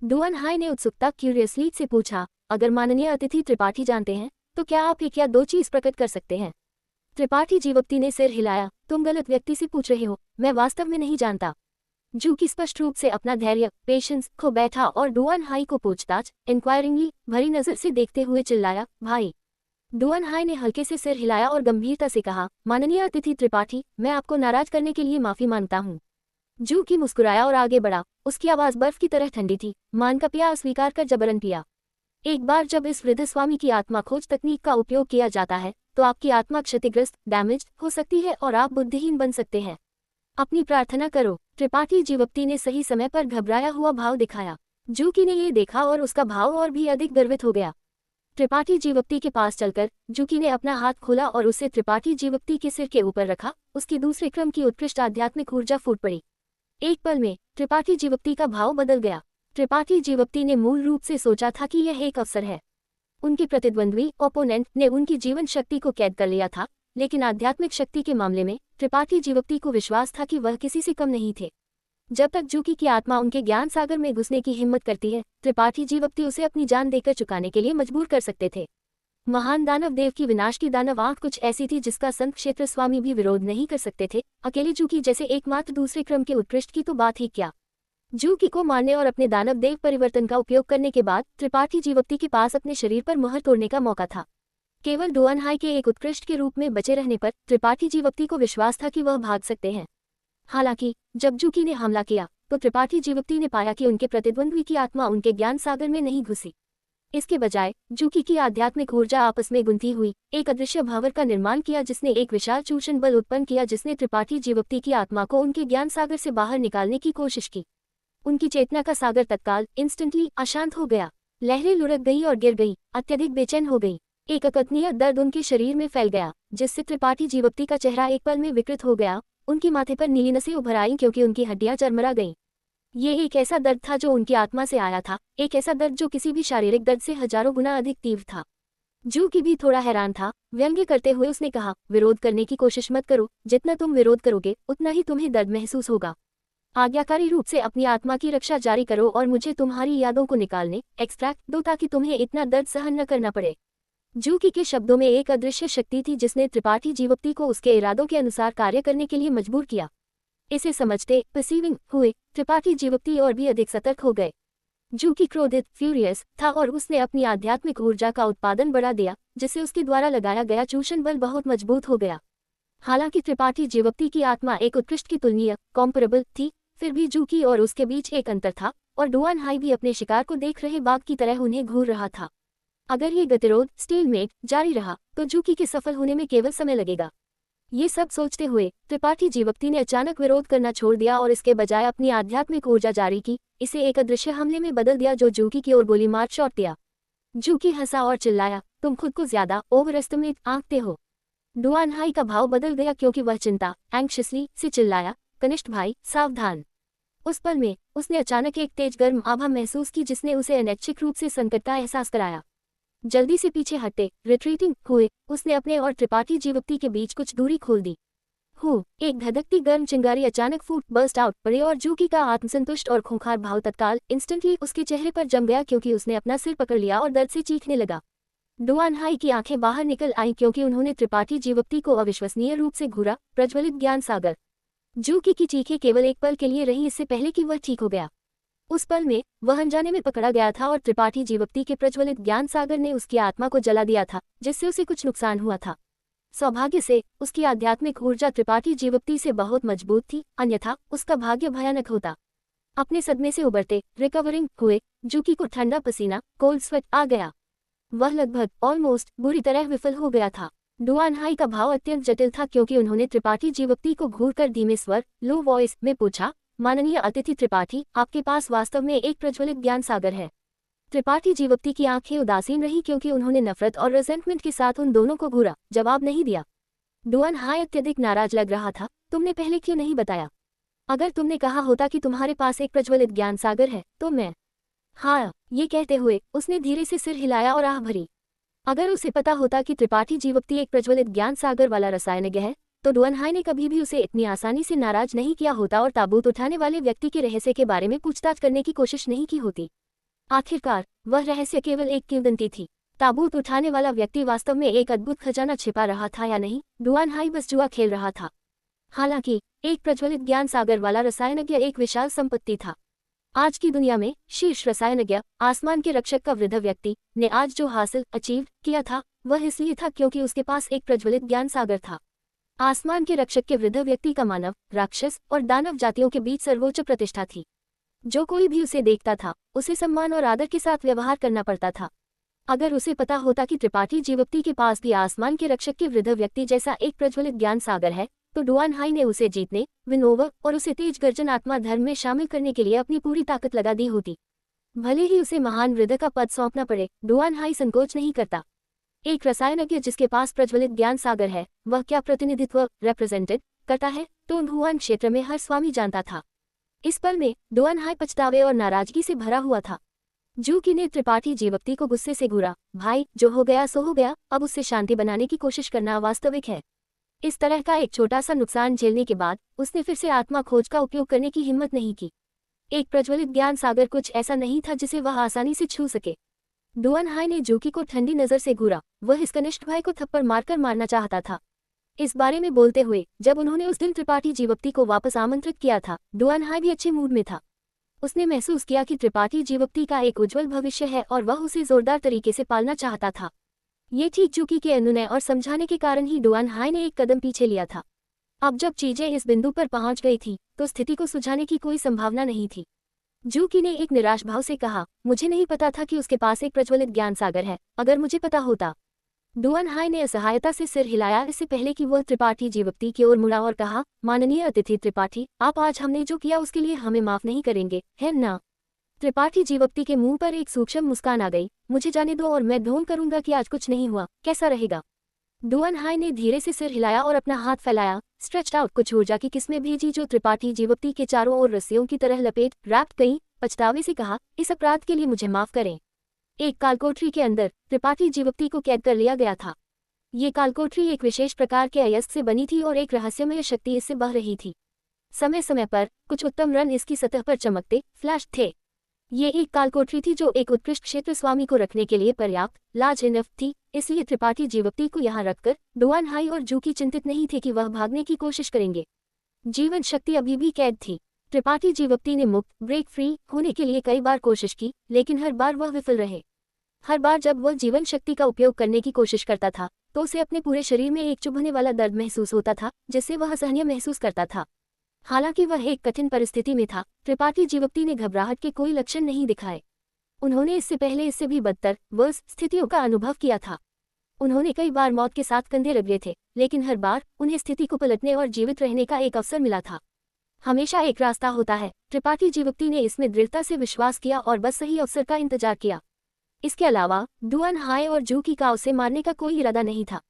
Speaker 1: डुआन हाई ने उत्सुकता क्यूरियसली से पूछा, अगर माननीय अतिथि त्रिपाठी जानते हैं तो क्या आप एक या दो चीज प्रकट कर सकते हैं? त्रिपाठी जीवोक्ति ने सिर हिलाया। तुम गलत व्यक्ति से पूछ रहे हो, मैं वास्तव में नहीं जानता। जूकी स्पष्ट रूप से अपना धैर्य पेशेंस खो बैठा और डुआन हाई को पूछताछ इंक्वायरिंगली भरी नजर से देखते हुए चिल्लाया, भाई। डुआन हाई ने हल्के से सिर हिलाया और गंभीरता से कहा, माननीय अतिथि त्रिपाठी, मैं आपको नाराज करने के लिए माफी मांगता हूँ। जूकी मुस्कुराया और आगे बढ़ा। उसकी आवाज बर्फ की तरह ठंडी थी। मान का पिया अस्वीकार कर जबरन पिया। एक बार जब इस वृद्ध स्वामी की आत्मा खोज तकनीक का उपयोग किया जाता है तो आपकी आत्मा क्षतिग्रस्त डैमेज हो सकती है और आप बुद्धिहीन बन सकते हैं। अपनी प्रार्थना करो। त्रिपाठी जीवोक्ति ने सही समय पर घबराया हुआ भाव दिखाया। जूकी ने ये देखा और उसका भाव और भी अधिक गर्वित हो गया। त्रिपाठी जीवोक्ति के पास चलकर जूकी ने अपना हाथ खोला और उसे त्रिपाठी जीवोक्ति के सिर के ऊपर रखा। उसकी दूसरे क्रम की उत्कृष्ट आध्यात्मिक ऊर्जा फूट पड़ी। एक पल में त्रिपाठी जीवोक्ति का भाव बदल गया। त्रिपाठी जीवोक्ति ने मूल रूप से सोचा था कि यह एक अवसर है। उनके प्रतिद्वंद्वी ओपोनेंट ने उनकी जीवन शक्ति को कैद कर लिया था, लेकिन आध्यात्मिक शक्ति के मामले में त्रिपाठी जीवोक्ति को विश्वास था कि वह किसी से कम नहीं थे। जब तक जूकी की आत्मा उनके ज्ञान सागर में घुसने की हिम्मत करती है, त्रिपाठी जीवोक्ति उसे अपनी जान देकर चुकाने के लिए मजबूर कर सकते थे। महान दानव देव की विनाश की दानव आंख कुछ ऐसी थी जिसका संत क्षेत्र स्वामी भी विरोध नहीं कर सकते थे। अकेले जूकी जैसे एकमात्र दूसरे क्रम के उत्कृष्ट की तो बात ही क्या। जूकी को मारने और अपने दानव देव परिवर्तन का उपयोग करने के बाद त्रिपाठी जीवोक्ति के पास अपने शरीर पर मोहर तोड़ने का मौका था। केवल डुआन हाई के एक उत्कृष्ट के रूप में बचे रहने पर त्रिपाठी जीवोक्ति को विश्वास था कि वह भाग सकते हैं। हालांकि जब जूकी ने हमला किया तो त्रिपाठी जीवोक्ति ने पाया कि उनके प्रतिद्वंद्वी की आत्मा उनके ज्ञान सागर में नहीं घुसी। इसके बजाय जूकी की आध्यात्मिक ऊर्जा आपस में गुंथी हुई एक अदृश्य भंवर का निर्माण किया, जिसने एक विशाल चूषण बल उत्पन्न किया, जिसने त्रिपाठी जीवोक्ति की आत्मा को उनके ज्ञान सागर से बाहर निकालने की कोशिश की। उनकी चेतना का सागर तत्काल इंस्टेंटली अशांत हो गया। लहरें लुढ़क गई और गिर गई, अत्यधिक बेचैन हो गई। एक अकथनीय दर्द उनके शरीर में फैल गया, जिससे त्रिपाठी जीवोक्ति का चेहरा एक पल में विकृत हो गया। उनके माथे पर नीली नसें उभर आईं क्योंकि उनकी हड्डियां चरमरा गईं। ये एक ऐसा दर्द था जो उनकी आत्मा से आया था, एक ऐसा दर्द जो किसी भी शारीरिक दर्द से हजारों गुना अधिक तीव्र था। जूकी भी थोड़ा हैरान था। व्यंग्य करते हुए उसने कहा, विरोध करने की कोशिश मत करो। जितना तुम विरोध करोगे उतना ही तुम्हें दर्द महसूस होगा। आज्ञाकारी रूप से अपनी आत्मा की रक्षा जारी करो और मुझे तुम्हारी यादों को निकालने एक्सट्रैक्ट दो ताकि तुम्हें इतना दर्द सहन न करना पड़े। जूकी के शब्दों में एक अदृश्य शक्ति थी जिसने त्रिपाठी जीवोक्ति को उसके इरादों के अनुसार कार्य करने के लिए मजबूर किया। इसे समझते परसीविंग हुए त्रिपाठी जीवोक्ति और भी अधिक सतर्क हो गए। जूकी क्रोधित फ्यूरियस था और उसने अपनी आध्यात्मिक ऊर्जा का उत्पादन बढ़ा दिया, जिससे उसके द्वारा लगाया गया चूषण बल बहुत मजबूत हो गया। हालांकि त्रिपाठी जीवोक्ति की आत्मा एक उत्कृष्ट की तुलनीय कॉम्परेबल थी, फिर भी जूकी और उसके बीच एक अंतर था, और डुआन हाई भी अपने शिकार को देख रहे बाघ की तरह उन्हें घूर रहा था। अगर ये गतिरोध स्टेलमेट जारी रहा तो जूकी के सफल होने में केवल समय लगेगा। ये सब सोचते हुए त्रिपाठी जीवक्ति ने अचानक विरोध करना छोड़ दिया और इसके बजाय अपनी आध्यात्मिक ऊर्जा जारी की, इसे एक अदृश्य हमले में बदल दिया जो जूकी की ओर गोली मार शॉट दिया। जूकी हंसा और चिल्लाया, तुम खुद को ज्यादा ओवर एस्टिमेट आंकते हो। डुआन हाई का भाव बदल गया क्योंकि वह चिंता एंग्शियसली से चिल्लाया, कनिष्ठ भाई सावधान। उस पल में उसने अचानक एक तेज गर्म आभा महसूस की जिसने उसे अनैच्छिक रूप से संकट का एहसास कराया। जल्दी से पीछे हटे रिट्रीटिंग हुए उसने अपने और त्रिपाठी जीवक्ति के बीच कुछ दूरी खोल दी। एक धधकती गर्म चिंगारी अचानक फूट बर्स्ट आउट पड़े और जूकी का आत्मसंतुष्ट और खूंखार भाव तत्काल इंस्टेंटली उसके चेहरे पर जम गया क्योंकि उसने अपना सिर पकड़ लिया और दर्द से चीखने लगा। डुआन हाई की आंखें बाहर निकल आईं क्योंकि उन्होंने त्रिपाठी जीवक्ति को अविश्वसनीय रूप से घूरा प्रज्वलित ज्ञान सागर। जूकी की चीखें केवल एक पल के लिए रही इससे पहले कि वह ठीक हो गया। उस पल में वह अनजाने में पकड़ा गया था और त्रिपाठी जीवक्ति के प्रज्वलित ज्ञान सागर ने उसकी आत्मा को जला दिया था जिससे उसे कुछ नुकसान हुआ था। सौभाग्य से उसकी आध्यात्मिक ऊर्जा त्रिपाठी जीवक्ति से बहुत मजबूत थी, अन्यथा उसका भाग्य भयानक होता। अपने सदमे से उबरते रिकवरिंग हुए जूकी को ठंडा पसीना कोल्ड स्वेट आ गया। वह लगभग ऑलमोस्ट बुरी तरह विफल हो गया था। डुआन हाई का भाव अत्यंत जटिल था क्योंकि उन्होंने त्रिपाठी जीवक्ति को घूरकर धीमे स्वर लो वॉइस में पूछा, माननीय अतिथि त्रिपाठी, आपके पास वास्तव में एक प्रज्वलित ज्ञान सागर है। त्रिपाठी जीवक्ति की आंखें उदासीन रही क्योंकि उन्होंने नफरत और रिजेंटमेंट के साथ उन दोनों को घूरा, जवाब नहीं दिया। डुआन हाई अत्यधिक नाराज लग रहा था, तुमने पहले क्यों नहीं बताया? अगर तुमने कहा होता कि तुम्हारे पास एक प्रज्वलित ज्ञान सागर है तो मैं। हाँ, ये कहते हुए उसने धीरे से सिर हिलाया और आह भरी। अगर उसे पता होता कि त्रिपाठी जीवक्ति एक प्रज्वलित ज्ञान सागर वाला रसायनज्ञ है तो डुआन हाई ने कभी भी उसे इतनी आसानी से नाराज नहीं किया होता और ताबूत उठाने वाले व्यक्ति के रहस्य के बारे में पूछताछ करने की कोशिश नहीं की होती। आखिरकार वह रहस्य केवल एक किंवदंती थी। ताबूत उठाने वाला व्यक्ति वास्तव में एक अद्भुत खजाना छिपा रहा था या नहीं, डुआन हाई बस जुआ खेल रहा था। हालांकि एक प्रज्वलित ज्ञान सागर वाला रसायनज्ञ एक विशाल संपत्ति था। आज की दुनिया में शीर्ष रसायनज्ञ आसमान के रक्षक का वृद्ध व्यक्ति ने आज जो हासिल अचीव किया था वह इसलिए था क्योंकि उसके पास एक प्रज्वलित ज्ञान सागर था। आसमान के रक्षक के वृद्ध व्यक्ति का मानव, राक्षस और दानव जातियों के बीच सर्वोच्च प्रतिष्ठा थी। जो कोई भी उसे देखता था उसे सम्मान और आदर के साथ व्यवहार करना पड़ता था। अगर उसे पता होता कि त्रिपाठी जीवक्ति के पास भी आसमान के रक्षक के वृद्ध व्यक्ति जैसा एक प्रज्वलित ज्ञान सागर है तो डुआन हाई ने उसे जीतने, विनोवर और उसे तेज गर्जन आत्मा धर्म में शामिल करने के लिए अपनी पूरी ताकत लगा दी होती। भले ही उसे महान वृद्ध का पद सौंपना पड़े, डुआन हाई संकोच नहीं करता। एक रसायनज्ञ जिसके पास प्रज्वलित ज्ञान सागर है वह क्या प्रतिनिधित्व रिप्रेजेंटेड करता है तो भुवन क्षेत्र में हर स्वामी जानता था। इस पल में डुआन हाई पछतावे और नाराजगी से भरा हुआ था। जूकी ने त्रिपाठी जीवक्ति को गुस्से से घूरा, भाई जो हो गया सो हो गया, अब उससे शांति बनाने की कोशिश करना वास्तविक है। इस तरह का एक छोटा सा नुकसान झेलने के बाद उसने फिर से आत्मा खोज का उपयोग करने की हिम्मत नहीं की। एक प्रज्वलित ज्ञान सागर कुछ ऐसा नहीं था जिसे वह आसानी से छू सके। डुआन हाई ने जूकी को ठंडी नजर से घूरा, वह इस कनिष्ठ भाई को थप्पड़ मारकर मारना चाहता था। इस बारे में बोलते हुए जब उन्होंने उस दिन त्रिपाठी जीवक्ति को वापस आमंत्रित किया था, डुआन हाई भी अच्छे मूड में था। उसने महसूस किया कि त्रिपाठी जीवक्ति का एक उज्जवल भविष्य है और वह उसे जोरदार तरीके से पालना चाहता था। ये ठीक जूकी के अनुनय और समझाने के कारण ही डुआन हाई ने एक कदम पीछे लिया था। अब जब चीजें इस बिंदु पर पहुंच गई थी तो स्थिति को सुलझाने की कोई संभावना नहीं थी। जूकी ने एक निराश भाव से कहा, मुझे नहीं पता था कि उसके पास एक प्रज्वलित ज्ञान सागर है, अगर मुझे पता होता। डुआन हाई ने असहायता से सिर हिलाया इससे पहले कि वह त्रिपाठी जीवक्ति की ओर मुड़ा और कहा, माननीय अतिथि त्रिपाठी, आप आज हमने जो किया उसके लिए हमें माफ नहीं करेंगे, है ना? त्रिपाठी जीवक्ति के मुंह पर एक सूक्ष्म मुस्कान आ गई, मुझे जाने दो और मैं ढोंग करूंगा कि आज कुछ नहीं हुआ, कैसा रहेगा? डुआन हाई ने धीरे से सिर हिलाया और अपना हाथ फैलाया, स्ट्रेच्ड आउट कुछ ऊर्जा की किस्में भेजी जो त्रिपाठी जीवक्ति के चारों ओर रस्सियों की तरह लपेट रैप्ट गई। पछतावे से कहा, इस अपराध के लिए मुझे माफ करें। एक कालकोठरी के अंदर त्रिपाठी जीवक्ति को कैद कर लिया गया था। ये कालकोठरी एक विशेष प्रकार के अयस्क से बनी थी और एक रहस्यमय शक्ति इससे बह रही थी। समय समय पर कुछ उत्तम रन इसकी सतह पर चमकते फ्लैश थे। ये एक कालकोठरी थी जो एक उत्कृष्ट क्षेत्र स्वामी को रखने के लिए पर्याप्त लार्ज इनफ थी, इसलिए त्रिपाठी जीवक्ति को यहाँ रखकर डुआन हाई और जूकी चिंतित नहीं थे कि वह भागने की कोशिश करेंगे। जीवन शक्ति अभी भी कैद थी। त्रिपाठी जीवक्ति ने मुक्त ब्रेक फ्री होने के लिए कई बार कोशिश की, लेकिन हर बार वह विफल रहे। हर बार जब वह जीवन शक्ति का उपयोग करने की कोशिश करता था तो उसे अपने पूरे शरीर में एक चुभने वाला दर्द महसूस होता था जिससे वह असहनीय महसूस करता था। हालांकि वह एक कठिन परिस्थिति में था, त्रिपाठी जीवक्ति ने घबराहट के कोई लक्षण नहीं दिखाए। उन्होंने इससे पहले इससे भी बदतर वर्स स्थितियों का अनुभव किया था। उन्होंने कई बार मौत के साथ कंधे रगड़े थे, लेकिन हर बार उन्हें स्थिति को पलटने और जीवित रहने का एक अवसर मिला था। हमेशा एक रास्ता होता है, त्रिपाठी जीवक्ति ने इसमें दृढ़ता से विश्वास किया और बस सही अवसर का इंतजार किया। इसके अलावा डुआन हाय और जू की का उसे मारने का कोई इरादा नहीं था।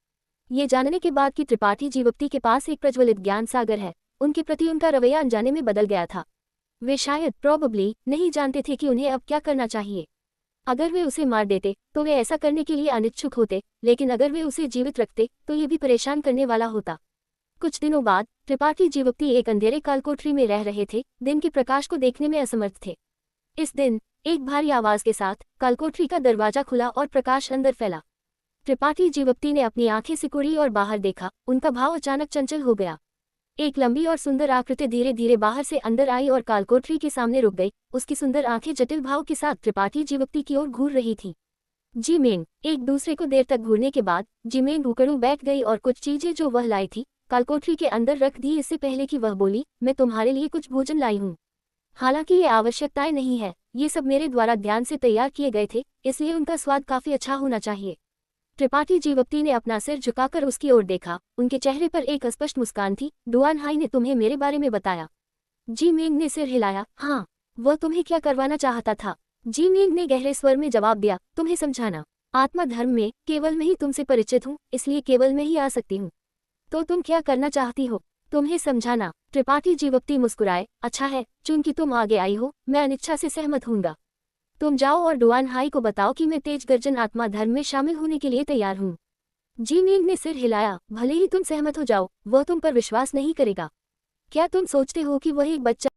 Speaker 1: ये जानने के बाद कि त्रिपाठी जीवक्ति के पास एक प्रज्वलित ज्ञान सागर है, उनके प्रति उनका रवैया अनजाने में बदल गया था। वे शायद प्रोबेबली नहीं जानते थे कि उन्हें अब क्या करना चाहिए। अगर वे उसे मार देते तो वे ऐसा करने के लिए अनिच्छुक होते, लेकिन अगर वे उसे जीवित रखते तो ये भी परेशान करने वाला होता। कुछ दिनों बाद त्रिपाठी जीवक्ति एक अंधेरे कालकोठरी में रह रहे थे, दिन के प्रकाश को देखने में असमर्थ थे। इस दिन एक भारी आवाज के साथ कालकोठरी का दरवाजा खुला और प्रकाश अंदर फैला। त्रिपाठी जीवक्ति ने अपनी आंखें सिकुड़ी और बाहर देखा। उनका भाव अचानक चंचल हो गया। एक लंबी और सुंदर आकृति धीरे धीरे बाहर से अंदर आई और कालकोठरी के सामने रुक गई। उसकी सुंदर आंखें जटिल भाव के साथ त्रिपाठी जीवक्ति की ओर घूर रही थीं। जीमेंग एक दूसरे को देर तक घूरने के बाद जीमेंग उकड़ू बैठ गई और कुछ चीजें जो वह लाई थी कालकोठरी के अंदर रख दी, इससे पहले कि वह बोली, मैं तुम्हारे लिए कुछ भोजन लाई हूँ। हालांकि ये आवश्यकताएं नहीं है, ये सब मेरे द्वारा ध्यान से तैयार किए गए थे, इसलिए उनका स्वाद काफी अच्छा होना चाहिए। त्रिपाठी जीवक्ति ने अपना सिर झुकाकर उसकी ओर देखा। उनके चेहरे पर एक अस्पष्ट मुस्कान थी। डुआन हाई ने तुम्हें मेरे बारे में बताया? जीमेंग ने सिर हिलाया। हाँ। वह तुम्हें क्या करवाना चाहता था? जीमेंग ने गहरे स्वर में जवाब दिया, तुम्हें समझाना। आत्मा धर्म में केवल मैं ही तुमसे परिचित हूँ, इसलिए केवल मैं ही आ सकती हूँ। तो तुम क्या करना चाहती हो? तुम्हें समझाना। त्रिपाठी जीवक्ति मुस्कुराए। अच्छा है, चूंकि तुम आगे आई हो, मैं अनिच्छा से सहमत हूँगा। तुम जाओ और डुआन हाई को बताओ कि मैं तेज गर्जन आत्मा धर्म में शामिल होने के लिए तैयार हूँ। जीमेंग ने सिर हिलाया। भले ही तुम सहमत हो जाओ, वह तुम पर विश्वास नहीं करेगा। क्या तुम सोचते हो कि वह एक बच्चा